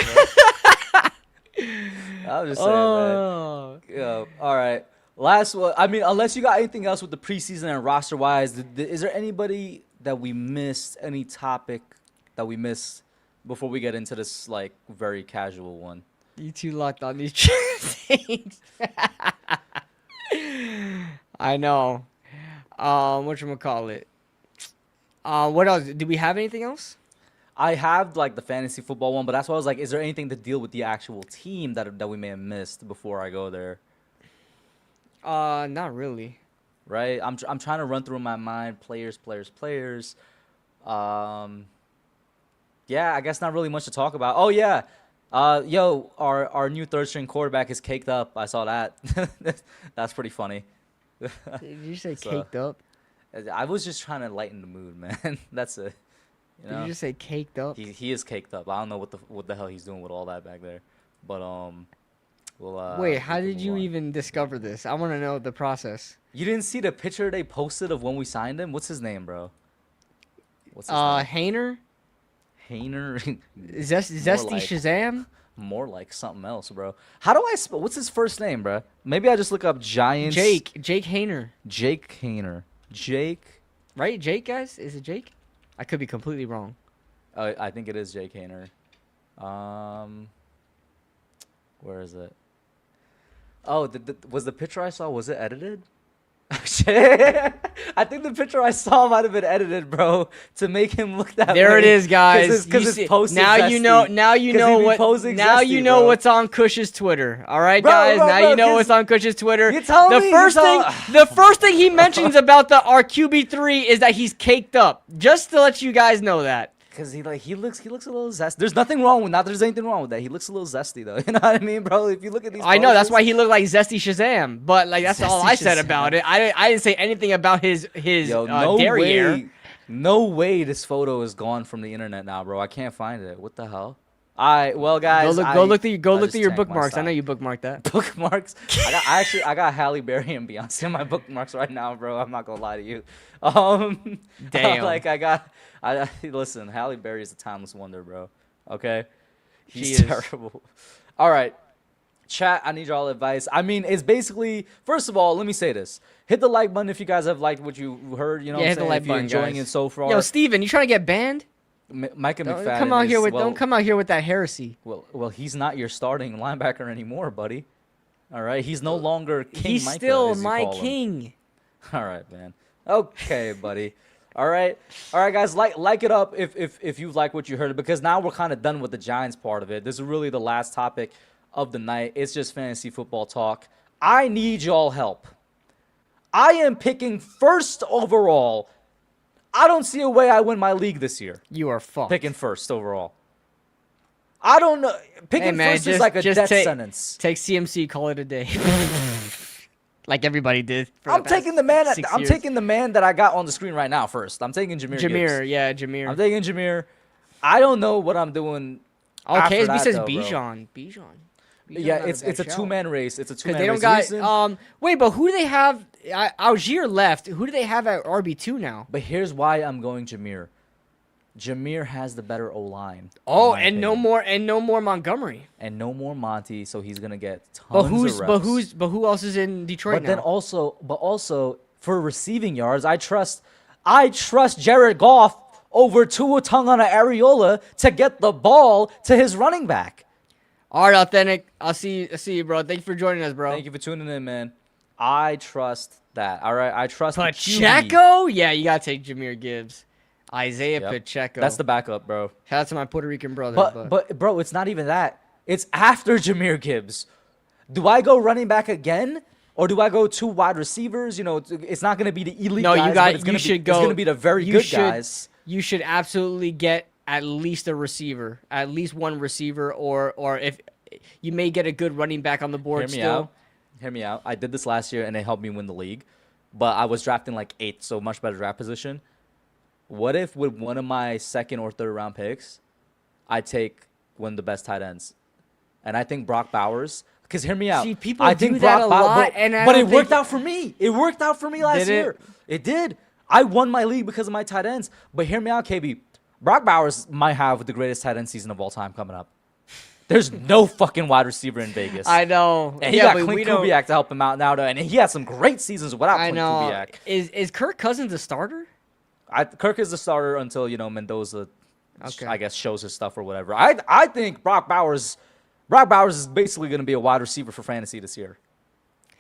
I was just saying, man. Yo, all right. Last one. I mean, unless you got anything else with the preseason and roster wise, is there anybody that we missed? Any topic that we missed before we get into this like very casual one? You two locked on these things. I know. Whatchamacallit? What else? Do we have anything else? I have like the fantasy football one, but that's why I was like, is there anything to deal with the actual team that we may have missed before I go there? Not really. Right? I'm trying to run through my mind players. Yeah, I guess not really much to talk about. Oh yeah. Our new third string quarterback is caked up. I saw that. That's pretty funny. Did you say So- caked up? I was just trying to lighten the mood, man. That's it. You Did know? you just say caked up? He is caked up. I don't know what the hell he's doing with all that back there. But we'll Wait, we how can did move you on. even discover this? I want to know the process. You didn't see the picture they posted of when we signed him? What's his name, bro? What's his name? Hayner? Hayner. Zesty like- Shazam? More like something else, bro. How do I spell? What's his first name, bro? Maybe I just look up Giants. Jake Hayner. Jake Hayner. Jake. Right? Jake, guys? Is it Jake? I could be completely wrong. I think it is Jake Hayner. Where is it? Oh, was the picture I saw, was it edited? I think the picture I saw might have been edited, bro, to make him look that way. There it is, guys. Because You see- his post is now you know. zesty. Now you 'Cause know he be what. posing Now zesty, you know bro. what's on Cush's Twitter. All right, Bro, guys. bro, now bro, you know 'cause what's on Cush's Twitter. you telling the me first you thing, saw- the first thing he mentions about our QB3 is that he's caked up. Just to let you guys know that. Because he looks a little zesty. There's nothing wrong with there's anything wrong with that. He looks a little zesty though. You know what I mean, bro? If you look at these, I know that's poses- why he looked like Zesty Shazam. But like that's all Zesty I said Shazam. about it. I didn't say anything about his Yo, no derriere. way, no way this photo is gone from the internet now, bro. I can't find it. What the hell? Well, guys, Go look through your just tanked my bookmarks. I know stock. you bookmarked that. Bookmarks. I got Halle Berry and Beyonce on my bookmarks right now, bro. I'm not gonna lie to you. Damn. Like listen, Halle Berry is a timeless wonder, bro. Okay, he's She is. terrible. All right, chat. I need y'all advice. I mean, it's basically first of all, let me say this: hit the like button if you guys have liked what you heard. You know, Yeah, what I'm hit the saying? like If you're button, enjoying guys. it so far. Yo, Steven, you trying to get banned? Micah Don't McFadden come out here is- with well, don't come out here with that heresy. Well, he's not your starting linebacker anymore, buddy. All right, he's no longer King He's Micah, still as you my call him. king. All right, man. Okay, buddy. All right, guys. Like it up if you like what you heard, because now we're kind of done with the Giants part of it. This is really the last topic of the night. It's just fantasy football talk. I need y'all help. I am picking first overall. I don't see a way I win my league this year. You are fucked. Picking first overall. I don't know. Picking man, first is like a death sentence. Take CMC, call it a day. Like everybody did. for I'm the past taking the man. 6 I'm years. taking the man that I got on the screen right now first. I'm taking Jameer. Jameer. Gibbs. Yeah, Jameer. I'm taking Jameer. I don't know what I'm doing. Oh, after KSB that, says though, bro. Bijan. Yeah, not it's bad a shout. two-man race. It's a Because two-man they race. don't got. Reason- Wait, but who do they have? Algier left. Who do they have at RB2 now? but here's why I'm going Jameer. Jameer has the better O-line. Oh, in my and no opinion. more Montgomery. And no more Monty, so he's gonna get tons But of reps. who else is in Detroit But now? then also for receiving yards, I trust Jared Goff over Tua Tagovailoa to get the ball to his running back. All right, authentic. I see you, bro. Thank you for joining us, bro. Thank you for tuning in, man. I trust that. All right, I trust the QB. Pacheco? Yeah, you gotta take Jameer Gibbs. Isaiah Yep. Pacheco. That's the backup, bro. Shout out to my Puerto Rican brother. But bro, it's not even that. It's after Jameer Gibbs. Do I go running back again, or do I go two wide receivers? You know, it's not going to be the elite no, guys. you but got. it's You gonna should be, go. It's going to be the very you good should- guys. You should absolutely get at least a receiver, at least one receiver, or if you may get a good running back on the board still. Hear me out. I did this last year, and it helped me win the league. But I was drafting like 8th, so much better draft position. What if with one of my second or third round picks, I take one of the best tight ends? And I think Brock Bowers. Because hear me out. See, people I do think that Brock a Bow- lot, but, and I but don't it worked think- out for me. It worked out for me last Did it? year. It did. I won my league because of my tight ends. But hear me out, KB. Brock Bowers might have the greatest tight end season of all time coming up. There's no fucking wide receiver in Vegas. I know. And he yeah, got but Clint we don't. Kubiak to help him out now, though, and he had some great seasons without I Clint know. Kubiak. Is Kirk Cousins a starter? Kirk is the starter until Mendoza, Okay. I guess, shows his stuff or whatever. I think Brock Bowers is basically going to be a wide receiver for fantasy this year.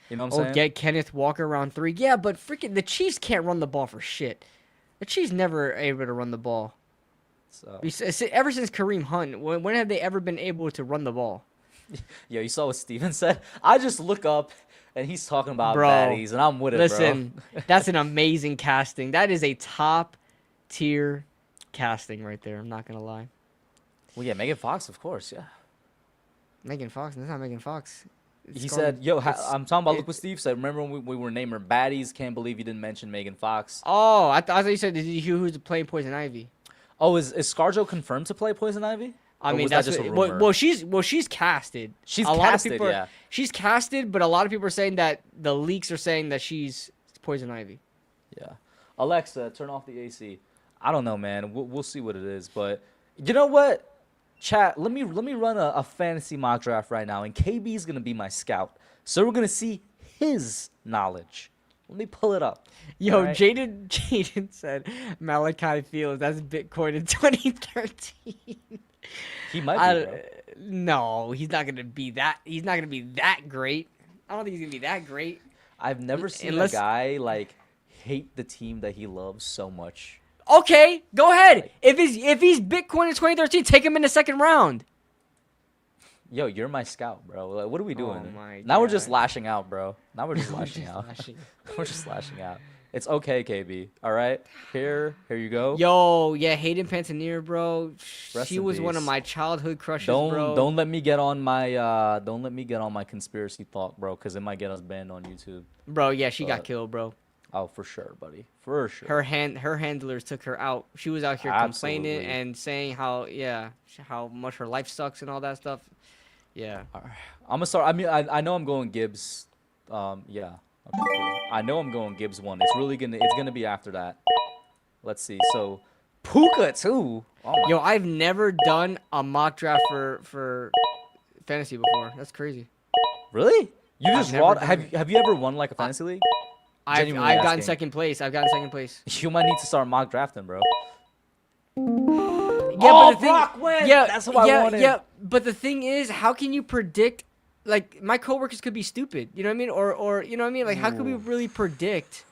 You know what I'm Or saying? get Kenneth Walker around 3. Yeah, but freaking the Chiefs can't run the ball for shit. The Chiefs never able to run the ball. So, Ever since Kareem Hunt, when have they ever been able to run the ball? yeah, you saw what Steven said. I just look up and he's talking about Bro, baddies, and I'm with it, Listen, bro. that's an amazing casting. That is a top tier casting right there. I'm not gonna lie. Well, yeah, Megan Fox, of course, yeah. Megan Fox. That's not Megan Fox. He said, "Yo, I'm talking about. Look it- what Steve said. Remember when we were naming baddies? Can't believe you didn't mention Megan Fox. Oh, I thought you said who's playing Poison Ivy. Oh, is ScarJo confirmed to play Poison Ivy? I Or mean, was that's that just a what, rumor? well, she's casted. She's a lot of casted, people are- yeah. She's casted, but a lot of people are saying that the leaks are saying that she's Poison Ivy. Yeah. Alexa, turn off the AC. I don't know, man. We'll see what it is, but you know what? Chat, let me run a fantasy mock draft right now, and KB is gonna be my scout, so we're gonna see his knowledge. Let me pull it up. Yo, All right? Jayden said Malachi Fields. That's Bitcoin in 2013. He might be, bro. No, he's not gonna be that. He's not gonna be that great. I don't think he's gonna be that great. I've never seen Unless- a guy like hate the team that he loves so much. Okay, go ahead. Like- If he's Bitcoin in 2013, take him in the second round. Yo, you're my scout, bro. Like, what are we doing? Oh my Now we're just God. lashing out, bro. Now we're just lashing out. We're just lashing out. It's okay, KB. All right, here you go. Yo, yeah, Hayden Panettiere, bro. Rest She in was one of peace. my childhood crushes, Don't bro. don't let me get on my conspiracy thought, bro, because it might get us banned on YouTube. Bro, yeah, she got killed, bro. Oh, for sure, buddy, for sure. Her handlers took her out. She was out here complaining Absolutely. and saying how much her life sucks and all that stuff. Yeah. I'm gonna start. I mean, I know I'm going Gibbs. Yeah. Okay, cool. I know I'm going Gibbs 1. It's gonna be after that. Let's see. So, Puka 2. Oh my. Yo, I've never done a mock draft for fantasy before. That's crazy. Really? You just never raw? done Have you ever won like a fantasy league? I've Genuinely gotten asking. second place. I've gotten second place. You might need to start mock drafting, bro. Yeah, Oh, but the thing, Brock went! Yeah, That's who I yeah, wanted. yeah. But the thing is, how can you predict? Like my coworkers could be stupid, you know what I mean? Or you know what I mean? Like how could we Ooh. really predict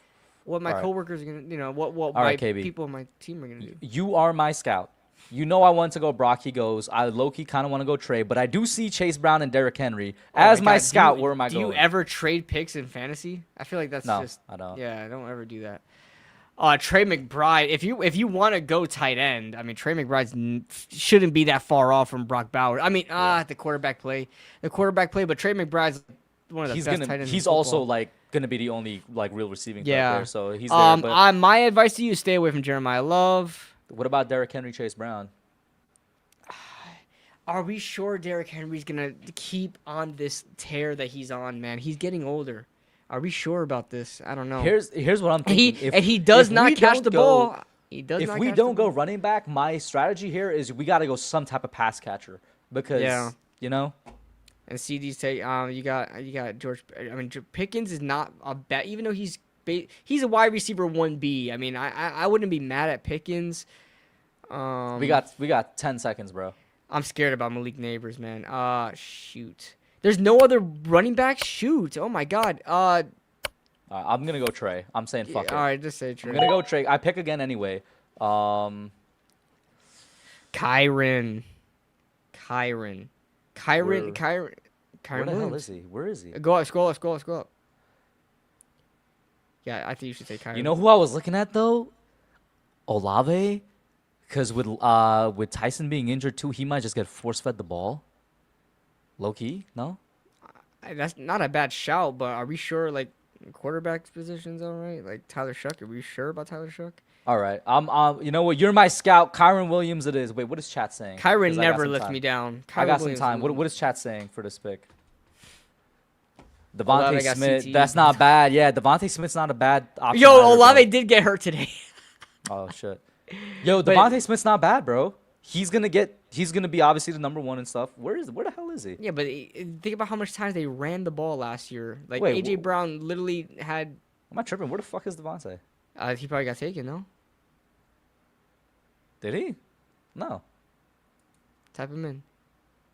what my All right. coworkers are gonna, you know, what All my right, KB. people on my team are gonna do? You are my scout. You know I want to go Brock. He goes. I low-key kind of want to go Trey, but I do see Chase Brown and Derrick Henry as my God, scout. Where am I do going? you ever trade picks in fantasy? I feel like that's No, just I don't. yeah. Don't ever do that. Trey McBride. If you want to go tight end, I mean Trey McBride shouldn't be that far off from Brock Bowers. I mean, the quarterback play, but Trey McBride's one of the best tight ends. He's in also football. like gonna be the only like real receiving threat Yeah. there. So he's there. But My advice to you: stay away from Jeremiah Love. what about Derrick Henry, Chase Brown? Are we sure Derrick Henry's gonna keep on this tear that he's on, man? He's getting older. Are we sure about this? I don't know. Here's what I'm thinking. He does if not we catch don't the go- ball. He does If not we catch the don't go ball. running back, my strategy here is we got to go some type of pass catcher because Yeah. you know. And CD's take you got George. I mean Pickens is not a bet, even though he's a wide receiver 1B. I mean I wouldn't be mad at Pickens. We got 10 seconds, bro. I'm scared about Malik Neighbors, man. Shoot. There's no other running back. Shoot. Oh my God. I'm gonna go Trey. I'm saying fuck it. All right, just say Trey. I'm gonna go Trey. I pick again anyway. Kyron. Where Kyron the hell Williams. is he? Where is he? Go up, scroll up. Yeah, I think you should say Kyron. You know who I was looking at though? Olave, because with Tyson being injured too, he might just get force fed the ball. Low key, no. That's not a bad shout, but are we sure like quarterback position's all right? Like Tyler Shuck, are we sure about Tyler Shuck? All right, you know what? You're my scout, Kyron Williams. It is. Wait, what is chat saying? Kyron 'Cause I got never some lets time. me down. I got Kyron some Williams time. will- What is chat saying for this pick? Olave Devontae got Smith. CTE. That's not bad. Yeah, Devontae Smith's not a bad option. Yo, either, bro. Olave did get hurt today. Oh shit. Yo, But- Devontae Smith's not bad, bro. He's gonna be obviously the number 1 and stuff. Where the hell is he? Yeah, but think about how much times they ran the ball last year. Like Wait, AJ Brown literally had. Am I tripping? Where the fuck is Devontae? He probably got taken. No, Did he? No. type him in.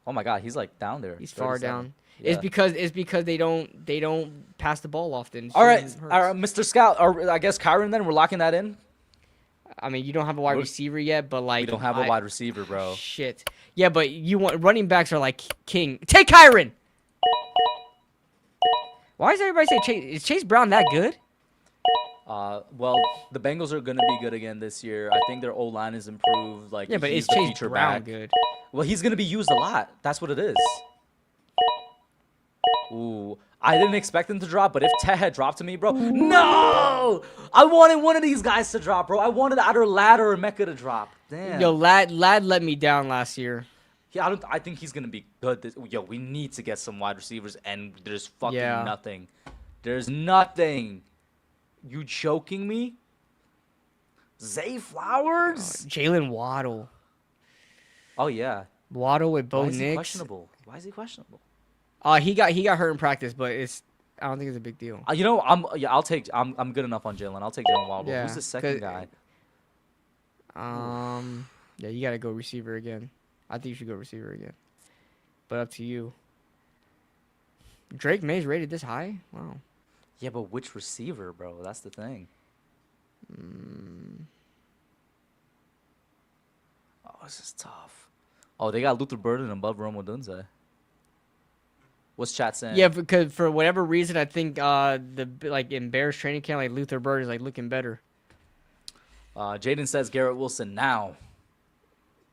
Oh my god, he's like down there. He's far 37. down. Yeah. It's because they don't pass the ball often. All right, Jalen Hurts. all right, Mr. Scout. Or I guess Kyron. Then we're locking that in. I mean, you don't have a wide We're- receiver yet, but like We don't have a wide receiver, bro. Shit. Yeah, but you want running backs are like king. Take Kyron. Why does everybody say Chase? Is Chase Brown that good? Well, the Bengals are gonna be good again this year. I think their O line is improved. Like Yeah, but he's is the Chase feature Brown back. good? Well, he's gonna be used a lot. That's what it is. Ooh, I didn't expect him to drop, but if Ted had dropped to me, bro, no! I wanted one of these guys to drop, bro. I wanted either Lad or Mecca to drop. Damn. Yo, lad let me down last year. Yeah, I think he's gonna be good. Yo, we need to get some wide receivers, and there's fucking Yeah. nothing. There's nothing. You joking me? Zay Flowers? Jalen Waddle. Oh yeah. Waddle with Bo Why is he Nix. questionable? Why is he questionable? He got hurt in practice, but I don't think it's a big deal. You know, I'm good enough on Jalen. I'll take Jalen Waddle. Yeah, Who's the second 'cause- guy? Yeah, you gotta go receiver again. I think you should go receiver again. But up to you. Drake May's rated this high? Wow. Yeah, but which receiver, bro? That's the thing. Oh, this is tough. Oh, they got Luther Burden above Rome Odunze. What's chat saying? Yeah, because for whatever reason, I think in Bears training camp, like Luther Bird is like looking better. Jayden says Garrett Wilson now.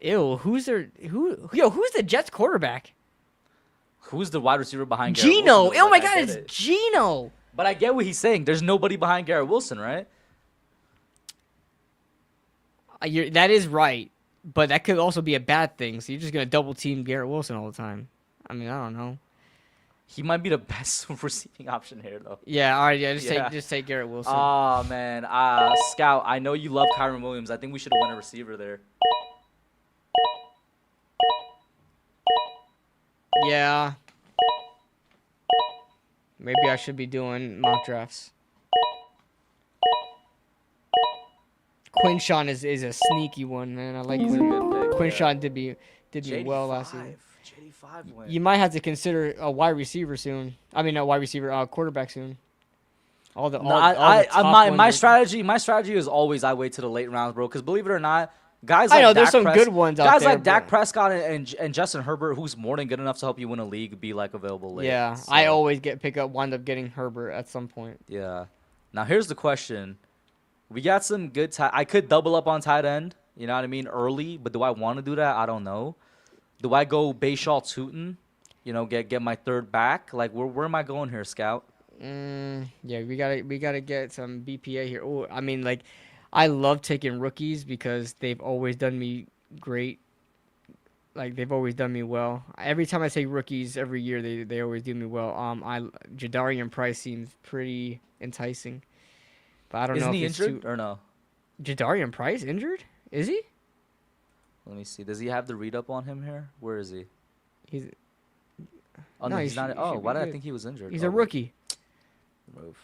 Ew, who's the Jets quarterback? Who's the wide receiver behind Garrett Gino. Wilson? Oh my Like, I God, get it's it. Gino. But I get what he's saying. There's nobody behind Garrett Wilson, right? That is right, but that could also be a bad thing. So you're just gonna double team Garrett Wilson all the time. I mean, I don't know. He might be the best receiving option here, though. Yeah, all right, yeah, Yeah. just take Garrett Wilson. Oh, man. Scout, I know you love Kyron Williams. I think we should have won a receiver there. Yeah. Maybe I should be doing mock drafts. Quinshawn is a sneaky one, man. I like He's a good pick. Quinshawn did me well last season. JD5 went. You might have to consider a wide receiver soon. I mean, not wide receiver, quarterback soon. All the top My ones strategy is always I wait to the late rounds, bro. Because believe it or not, guys like I know there's Dak some good ones out guys there. like Dak but- Prescott and Justin Herbert, who's more than good enough to help you win a league, be like available late. Yeah, So, I always wind up getting Herbert at some point. Yeah. Now here's the question: we got some good. I could double up on tight end. You know what I mean? Early, but do I want to do that? I don't know. Do I go Bayshaw Tootin? You know, get my third back. Like, where am I going here, Scout? Yeah, we gotta get some BPA here. Oh, I mean, like, I love taking rookies because they've always done me great. Like, they've always done me well. Every time I take rookies every year, they always do me well. Jadarian Price seems pretty enticing, but I don't know Isn't if he it's injured too. or no? Jadarian Price injured? Is he? Let me see. Does he have the read up on him here? Where is he? He's Oh No, no, he he's not. should- he Oh, should why be did I good. think he was injured? he's Oh, a rookie. Move.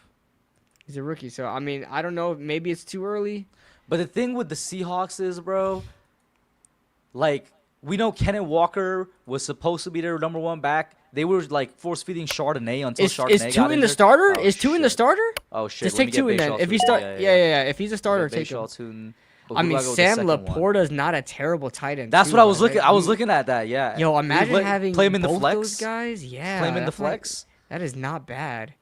He's a rookie. So I mean, I don't know. Maybe it's too early. But the thing with the Seahawks is, bro, like, we know Kenneth Walker was supposed to be their number one back. They were like force feeding Chardonnay until Chardonnay Is got two in the injured. starter? Oh, Is two in the shit. starter? Oh shit! Just let take me two get in then. Bayshaw If he Tootin. start, Yeah. yeah. If he's a starter, Yeah, take him. Bayshaw Tootin. But I who do mean, go with the Sam second one? Laporta's not a terrible tight end. That's too, what I was man. looking. I was You- looking at that. Yeah. Yo, imagine having play him in the both flex. those guys. Yeah, Play him in the that's not- flex. that is not bad.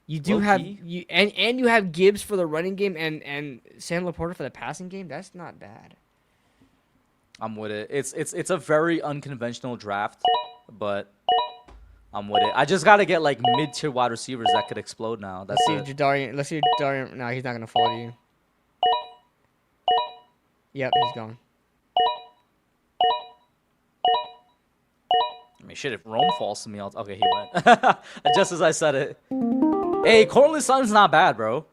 You do Low have key. and you have Gibbs for the running game and Sam Laporta for the passing game. That's not bad. I'm with it. It's a very unconventional draft, but I'm with it. I just gotta get like mid-tier wide receivers that could explode now. That's Let's see it. if Jadarian. Let's see if Jadarian. No, he's not gonna fall to you. Yep, he's gone. I mean, shit. If Rome falls to me, okay. He went just as I said it. Hey, Cortland Sutton's not bad, bro.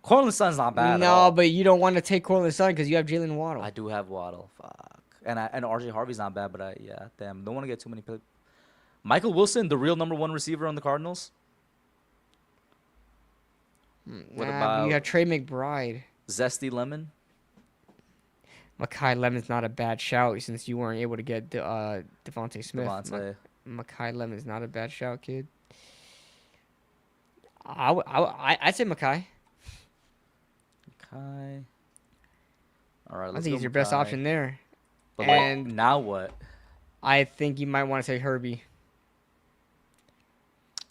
Cortland Sutton's not bad. at No, all. but you don't want to take Cortland Sutton because you have Jalen Waddle. I do have Waddle. Fuck. And RJ Harvey's not bad, but damn. Don't want to get too many picks. Michael Wilson, the real number one receiver on the Cardinals. What Nah, about but you have Trey McBride. Zesty Lemon? Makai Lemon's not a bad shout since you weren't able to get Devontae Smith. Devontae. Makai Lemon's not a bad shout, kid. I'd say Makai. Kai. All right, I let's think go he's your best Makai. option there. But And- like, now what? I think you might want to take Herbie.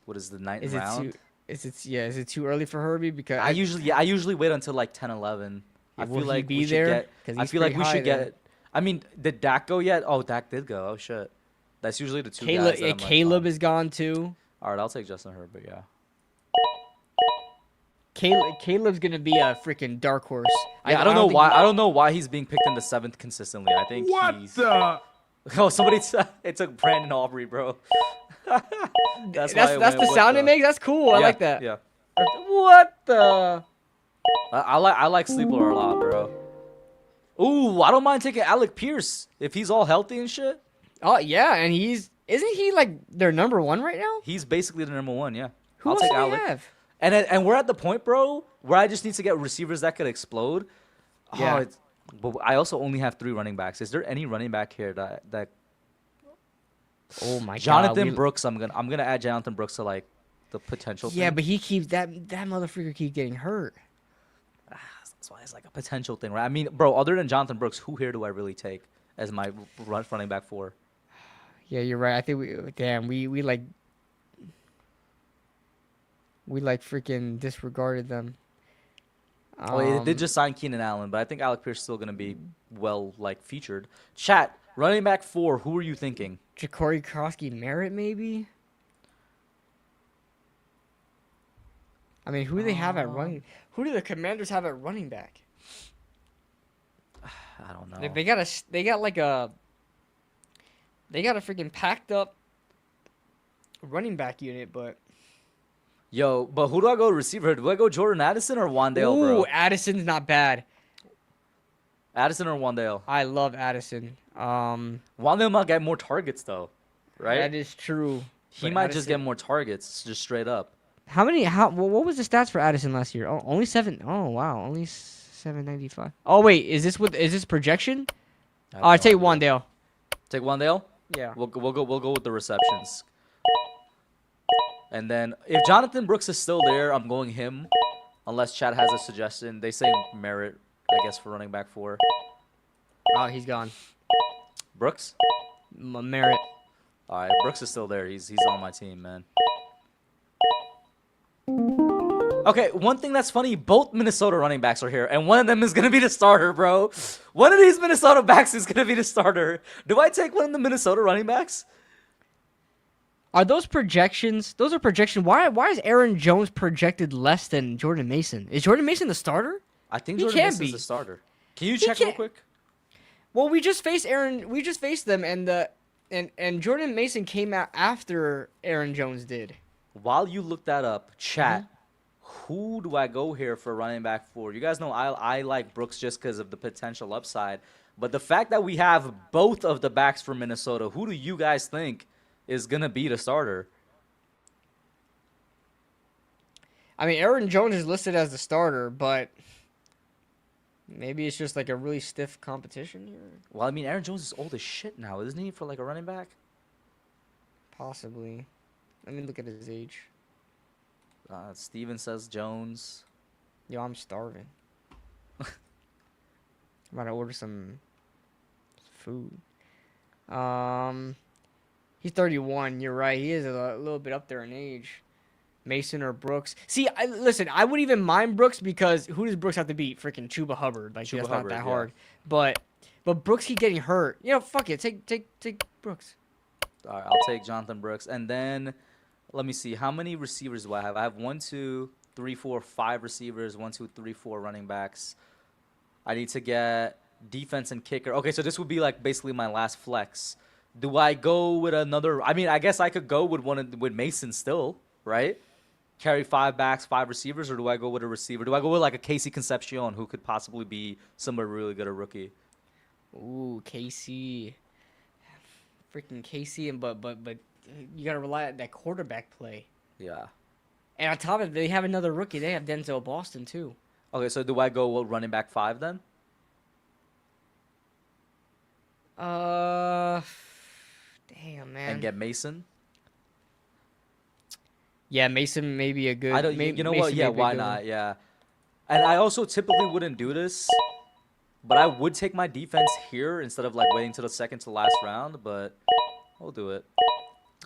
What is the ninth Is it round? too? Is it too early for Herbie? Because I usually wait until like 10, 11. I Will feel he like be we should there? get. 'Cause I he's feel like pretty we high should there. get. I mean, did Dak go yet? Oh, Dak did go. Oh shit. That's usually the two guys. That I'm like, Caleb oh. is gone too. All right, I'll take Justin Herbert. Yeah. Caleb's gonna be a freaking dark horse. Yeah, I don't know why. I don't know why he's being picked in the 7th consistently. I think he's. Oh, somebody. It took Brandon Aubrey, bro. That's why it the went sound with it makes. That's cool. I Yeah, like that. Yeah. What the? I like Sleeper a lot, bro. Ooh, I don't mind taking Alec Pierce if he's all healthy and shit. Oh yeah, and isn't he like their number one right now? He's basically the number one. Yeah. Who I'll else take do they Alec. have? And we're at the point, bro, where I just need to get receivers that could explode. Yeah. But I also only have 3 running backs. Is there any running back here that Oh my Jonathan God, Brooks? I'm gonna add Jonathan Brooks to like the potential. Yeah, thing. but he keeps that motherfucker keeps getting hurt. That's why it's like a potential thing, right? I mean, bro, other than Jonathan Brooks, who here do I really take as my running back 4? Yeah, you're right. I think we like freaking disregarded them. Oh, yeah, they did just sign Keenan Allen, but I think Alec Pierce is still gonna be well featured. Chat, running back 4, who are you thinking? Ja'Cory Krosky Merritt, maybe. I mean, who do they have at running? Who do the Commanders have at running back? I don't know. They got a freaking packed up running back unit, but Yo, but who do I go receiver? Do I go Jordan Addison or Wandale, ooh, bro? Addison's not bad. Addison or Wandale? I love Addison. Wandale might get more targets though, right? That is true. He But might just Addison- get more targets, just straight up. What was the stats for Addison last year? Oh, only 7. Oh, wow. Only 795. Oh, wait. Is this projection? I take Wandale. Take Wandale. Yeah. We'll go with the receptions. And then if Jonathan Brooks is still there, I'm going him. Unless Chad has a suggestion. They say Merritt, I guess, for running back 4. Oh, he's gone. Brooks? Merritt. All right, Brooks is still there. He's on my team, man. Okay, one thing that's funny, both Minnesota running backs are here, and one of them is going to be the starter, bro. One of these Minnesota backs is going to be the starter. Do I take one of the Minnesota running backs? Are those projections? Those are projections. Why is Aaron Jones projected less than Jordan Mason? Is Jordan Mason the starter? I think He Jordan can't Mason's be. the starter. Can you check real can't- quick? Well, we just faced them, and Jordan Mason came out after Aaron Jones did. While you look that up, chat, who do I go here for running back 4? You guys know I like Brooks just because of the potential upside. But the fact that we have both of the backs for Minnesota, who do you guys think is going to be the starter? I mean, Aaron Jones is listed as the starter, but maybe it's just like a really stiff competition here. Well, I mean, Aaron Jones is old as shit now, isn't he, for like a running back? Possibly. Let me look at his age. Steven says Jones. Yo, I'm starving. I'm about to order some food. He's 31. You're right. He is a little bit up there in age. Mason or Brooks. See, listen, I wouldn't even mind Brooks because who does Brooks have to beat? Freaking Chuba Hubbard. Like, Chuba that's Hubbard, not that yeah. hard. But Brooks keep getting hurt. You know, fuck it. Take Brooks. All right, I'll take Jonathan Brooks. And then, let me see. How many receivers do I have? I have 1, 2, 3, 4, 5 receivers. 1, 2, 3, 4 running backs. I need to get defense and kicker. Okay, so this would be like basically my last flex. Do I go with another? I mean, I guess I could go with with Mason still, right? Carry 5 backs, 5 receivers, or do I go with a receiver? Do I go with like a Casey Concepcion who could possibly be somebody really good, a rookie? Ooh, KC. Freaking KC, but you gotta rely on that quarterback play. Yeah. And on top of it, they have another rookie. They have Denzel Boston too. Okay, so do I go with running back 5 then? Damn man. And get Mason? Yeah, Mason may be a good. I don't. You know what? Yeah, why not? Yeah. And I also typically wouldn't do this, but I would take my defense here instead of like waiting till the second to last round. But I'll do it.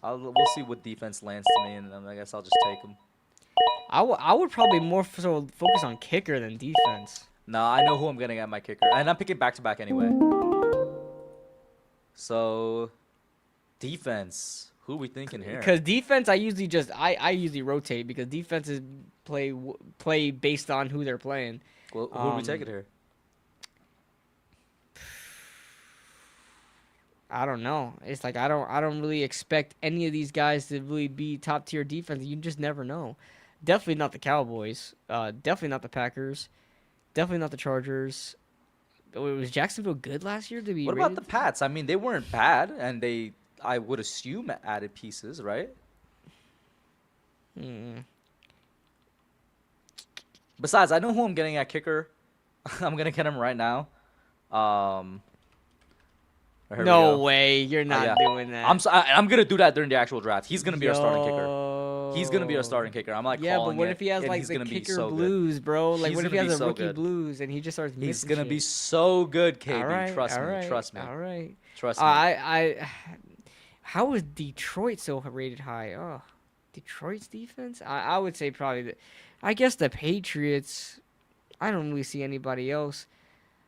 We'll see what defense lands to me, and then I guess I'll just take them. I would probably more so focus on kicker than defense. No, I know who I'm getting at my kicker, and I'm picking back to back anyway. So, defense. Who are we thinking here? Because defense, I usually rotate because defenses play based on who they're playing. Well, who are we taking here? I don't know. It's like I don't really expect any of these guys to really be top tier defense. You just never know. Definitely not the Cowboys. Definitely not the Packers. Definitely not the Chargers. Was Jacksonville good last year to be? What about the Pats? I mean, they weren't bad, and I would assume, added pieces, right? Besides, I know who I'm getting at kicker. I'm gonna get him right now. Here we No go. way, you're not Yeah. doing that. I'm gonna do that during the actual draft. He's gonna be our starting kicker. He's gonna be our starting kicker. I'm like Yeah, calling but what it, if he has and like he's the gonna be kicker so good. blues, bro? Like, He's what if he gonna has be a so rookie good. blues and he just starts missing He's gonna shit? be so good, KB. All right, Trust all me. right, Trust me. All right. Trust me. How was Detroit so rated high? Oh, Detroit's defense? I would say probably I guess the Patriots. I don't really see anybody else.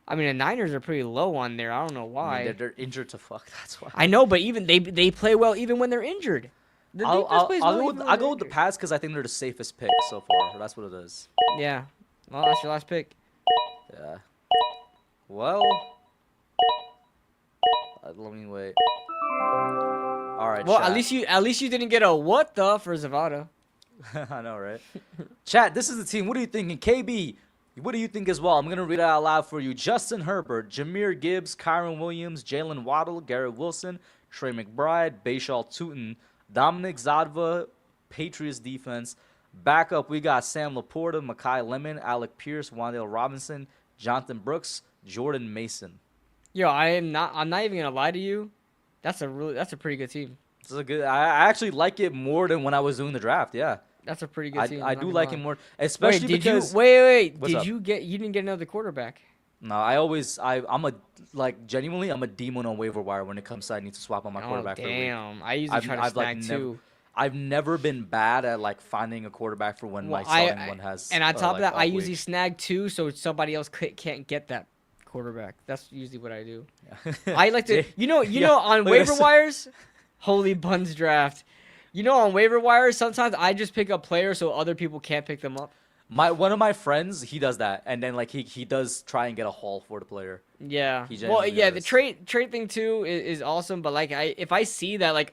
I mean, the Niners are pretty low on there. I don't know why. I mean, they're injured to fuck. That's why. I know, but even they play well even when they're injured. The defense plays well even when I'll they're go with the injured. Pats because I think they're the safest pick so far. That's what it is. Yeah. Well, that's your last pick. Yeah. Well, let me wait. All right. Well, chat. at least you didn't get a what the for Zavada. I know, right? Chat. This is the team. What are you thinking, KB? What do you think as well? I'm gonna read it out loud for you. Justin Herbert, Jahmyr Gibbs, Kyron Williams, Jalen Waddle, Garrett Wilson, Trey McBride, Bayshal Tootin, Dominic Zadva, Patriots defense. Backup, we got Sam Laporta, Mekhi Lemon, Alec Pierce, Wan'Dale Robinson, Jonathan Brooks, Jordan Mason. Yo, I'm not even gonna lie to you. That's a pretty good team. This is a good. I actually like it more than when I was doing the draft. Yeah, That's a pretty good team. I I'm do not like gonna it lie. more, especially Wait, because wait. What's up? You didn't get another quarterback? no, I'm a genuinely I'm a demon on waiver wire when it comes to I need to swap on my quarterback Oh, for the week. damn. I usually try to I've snag two. I've never been bad at like finding a quarterback for when Well, my starting one has. And on top of like, that, I off usually week. snag two so somebody else can't get that quarterback. That's usually what I do. Yeah. I like to, you know, on look at waiver this. wires, holy buns draft. You know, on waiver wires, sometimes I just pick up players so other people can't pick them up. One of my friends, he does that, and then like he does try and get a haul for the player. Yeah. He Well, genuinely yeah, the does. trade thing too is awesome, but like if I see that like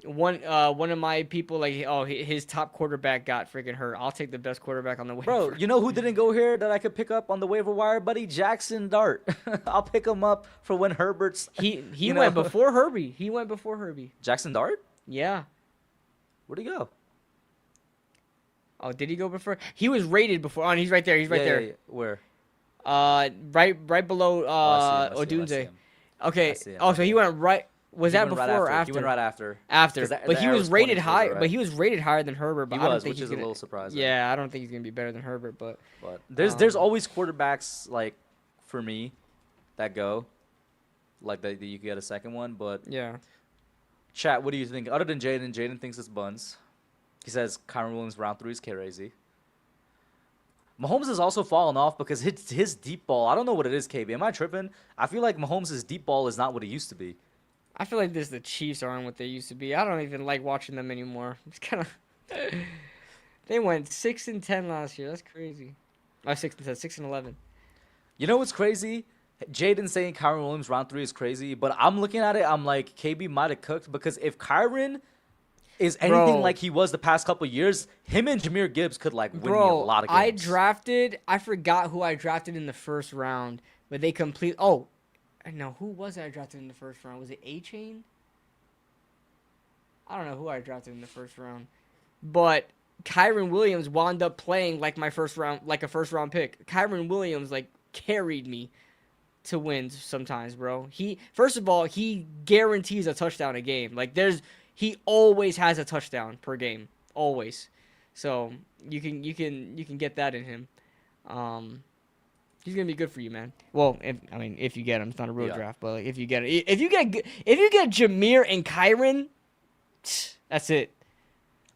one of my people like his top quarterback got freaking hurt, I'll take the best quarterback on the waiver. Bro, you know who didn't go here that I could pick up on the waiver wire, buddy? Jaxson Dart. I'll pick him up for when Herbert's. he you went know. before Herbie. He went before Herbie. Jaxson Dart? Yeah. Where'd he go? Oh, did he go before? He was rated before. Oh, he's right there. He's right there. Yeah. Where? Right below I see him, I see Odunze. him. Okay. I see him, Oh, so he went right. Was He that went before right or after? He went right after. After. 'Cause that- But the he arrow's was rated pointing high. towards the But he was rated higher than Herbert. But He I don't was, think which he's is a gonna, little surprising. Yeah, I don't think he's gonna be better than Herbert. But But there's always quarterbacks like for me that go like that you could get a second one. But yeah. chat, what do you think? Other than Jayden thinks it's buns. He says Kyron Williams round 3 is crazy. Mahomes has also fallen off because his deep ball. I don't know what it is, KB. Am I tripping? I feel like Mahomes' deep ball is not what it used to be. I feel like the Chiefs aren't what they used to be. I don't even like watching them anymore. It's kind of. They went 6-10 last year. That's crazy. 6-10, 6-11. You know what's crazy? Jayden saying Kyron Williams round 3 is crazy, but I'm looking at it. I'm like, KB might have cooked because if Kyron is anything Bro. like he was the past couple of years, him and Jahmyr Gibbs could like win me a lot of games. I forgot who I drafted in the first round, but they complete. Oh, no, who was I drafted in the first round? Was it A-Chain? I don't know who I drafted in the first round, but Kyron Williams wound up playing like a first round pick. Kyron Williams like carried me to wins sometimes, bro. First of all, he guarantees a touchdown a game. Like he always has a touchdown per game, always. So you can get that in him. He's gonna be good for you, man. Well, if you get him, it's not a real draft, but like, if you get Jahmyr and Kyron, that's it.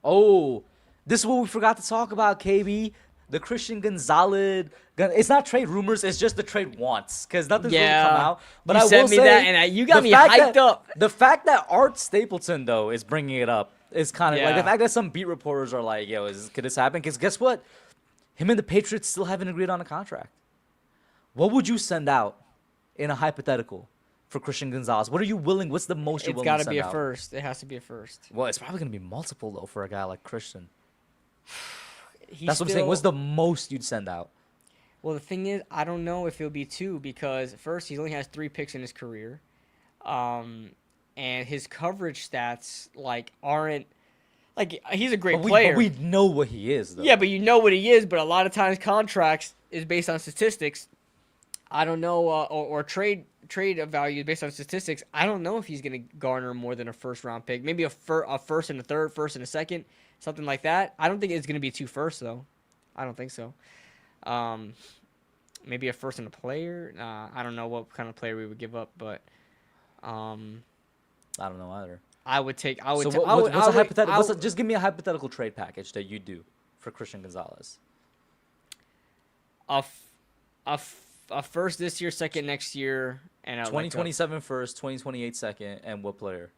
Oh, this is what we forgot to talk about, KB. The Christian Gonzalez. It's not trade rumors. It's just the trade wants because nothing's really come out. But you I sent will me say that, and you got the me fact hyped up. The fact that Art Stapleton though is bringing it up is kind of like Yeah. the fact that some beat reporters are like, "Yo, could this happen?" Because guess what? Him and the Patriots still haven't agreed on a contract. What would you send out in a hypothetical for Christian Gonzalez? What are you willing? What's the most you're It's willing got to to send be a out? first. It has to be a first. Well, it's probably gonna be multiple though for a guy like Christian. He's That's what I'm saying. What's the most you'd send out? Well, the thing is, I don't know if it'll be 2 because first he only has 3 picks in his career, and his coverage stats aren't he's a great player. But we know what he is though. Yeah, but you know what he is. But a lot of times contracts is based on statistics. I don't know, or trade trade value based on statistics, I don't know if he's gonna garner more than a first round pick. Maybe a first and a third, first and a second, something like that. I don't think it's gonna be 2 firsts though. I don't think so. Maybe a first and a player. I don't know what kind of player we would give up, but I don't know either. I would take. Just give me a hypothetical trade package that you do for Christian Gonzalez. A first this year, second next year, and a 2027 first, 2028 second, and what player?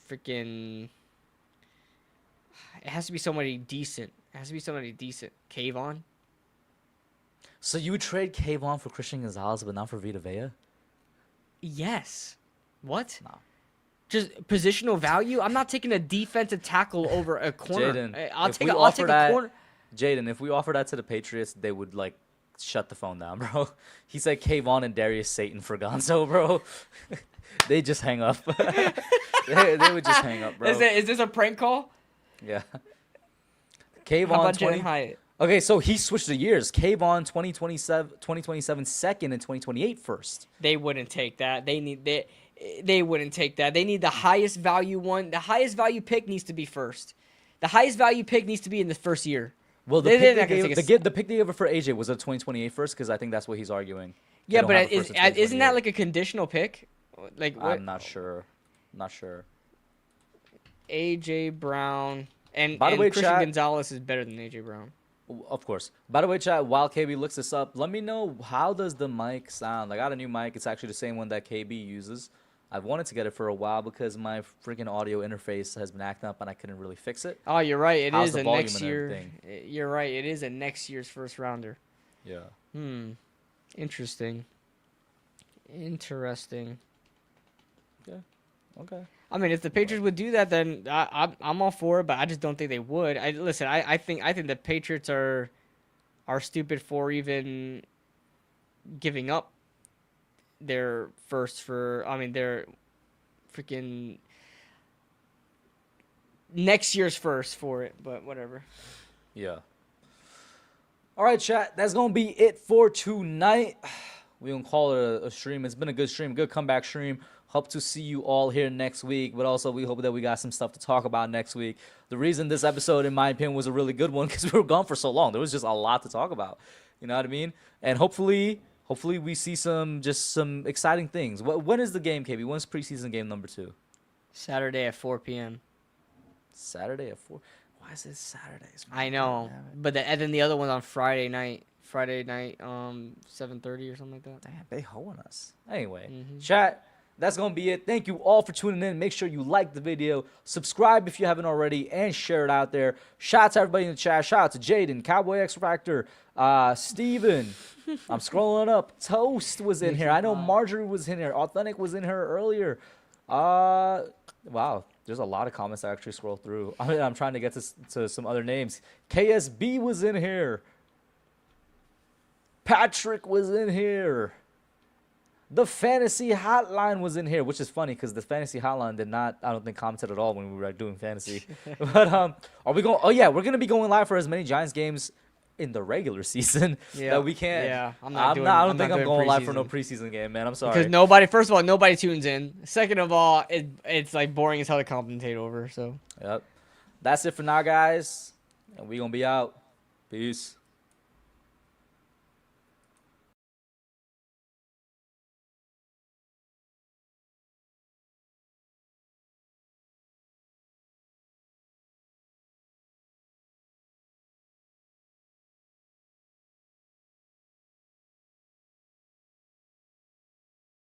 Freaking. It has to be somebody decent. Kayvon. So you would trade Kayvon for Christian Gonzalez, but not for Vita Vea? Yes. What? No. Just positional value. I'm not taking a defensive tackle over a corner. Jayden, I'll take a corner. Jaden, if we offer that to the Patriots, they would like shut the phone down, bro. He said Kayvon and Darius Satan for Gonzo, bro. They just hang up. they would just hang up, bro. Is this a prank call? Yeah. How Kayvon about 20. Jalen Hyatt? Okay, so he switched the years. Kayvon 2027 second and 2028 first. They wouldn't take that. They wouldn't take that. They need the highest value one. The highest value pick needs to be first. The highest value pick needs to be in the first year. Well, the pick they gave for AJ was a 2028 first because I think that's what he's arguing. Yeah, but isn't that like a conditional pick? Like what? I'm not sure. AJ Brown and By the way, Christian chat, Gonzalez is better than AJ Brown. Of course. By the way, chat, while KB looks this up, let me know how does the mic sound. I got a new mic. It's actually the same one that KB uses. I've wanted to get it for a while because my freaking audio interface has been acting up and I couldn't really fix it. Oh, you're right. It How's is the a volume next and year. everything? You're right. It is a next year's first rounder. Yeah. Interesting. Okay. I mean, if the Patriots would do that, then I'm all for it. But I just don't think they would. I think the Patriots are stupid for even giving up their first for. I mean, their freaking next year's first for it. But whatever. Yeah. All right, chat. That's going to be it for tonight. We're going to call it a stream. It's been a good stream, good comeback stream. Hope to see you all here next week, but also we hope that we got some stuff to talk about next week. The reason this episode, in my opinion, was a really good one because we were gone for so long. There was just a lot to talk about. You know what I mean? And hopefully we see some exciting things. When is the game, KB? When's preseason game number 2? Saturday at 4 p.m. Saturday at 4? Why is it Saturdays? I know, but and then the other one's on Friday night. 7:30 or something like that. Damn, they hoeing us. Anyway, chat. That's going to be it. Thank you all for tuning in. Make sure you like the video, subscribe if you haven't already, and share it out there. Shout out to everybody in the chat. Shout out to Jaden, Cowboy X Factor, Steven. I'm scrolling up. Toast was in here. I know Marjorie was in here. Authentic was in here earlier. Wow. There's a lot of comments I actually scroll through. I mean, I'm trying to get to some other names. KSB was in here. Patrick was in here. The Fantasy Hotline was in here, which is funny because the Fantasy Hotline did not, I don't think, commented at all when we were doing fantasy. But are we going? Oh yeah, we're gonna be going live for as many Giants games in the regular season that we can. Yeah, I don't think I'm going live for no preseason game, man. I'm sorry. Because first of all, nobody tunes in. Second of all, it's like boring as hell to commentate over. So. Yep. That's it for now, guys. And we gonna be out. Peace.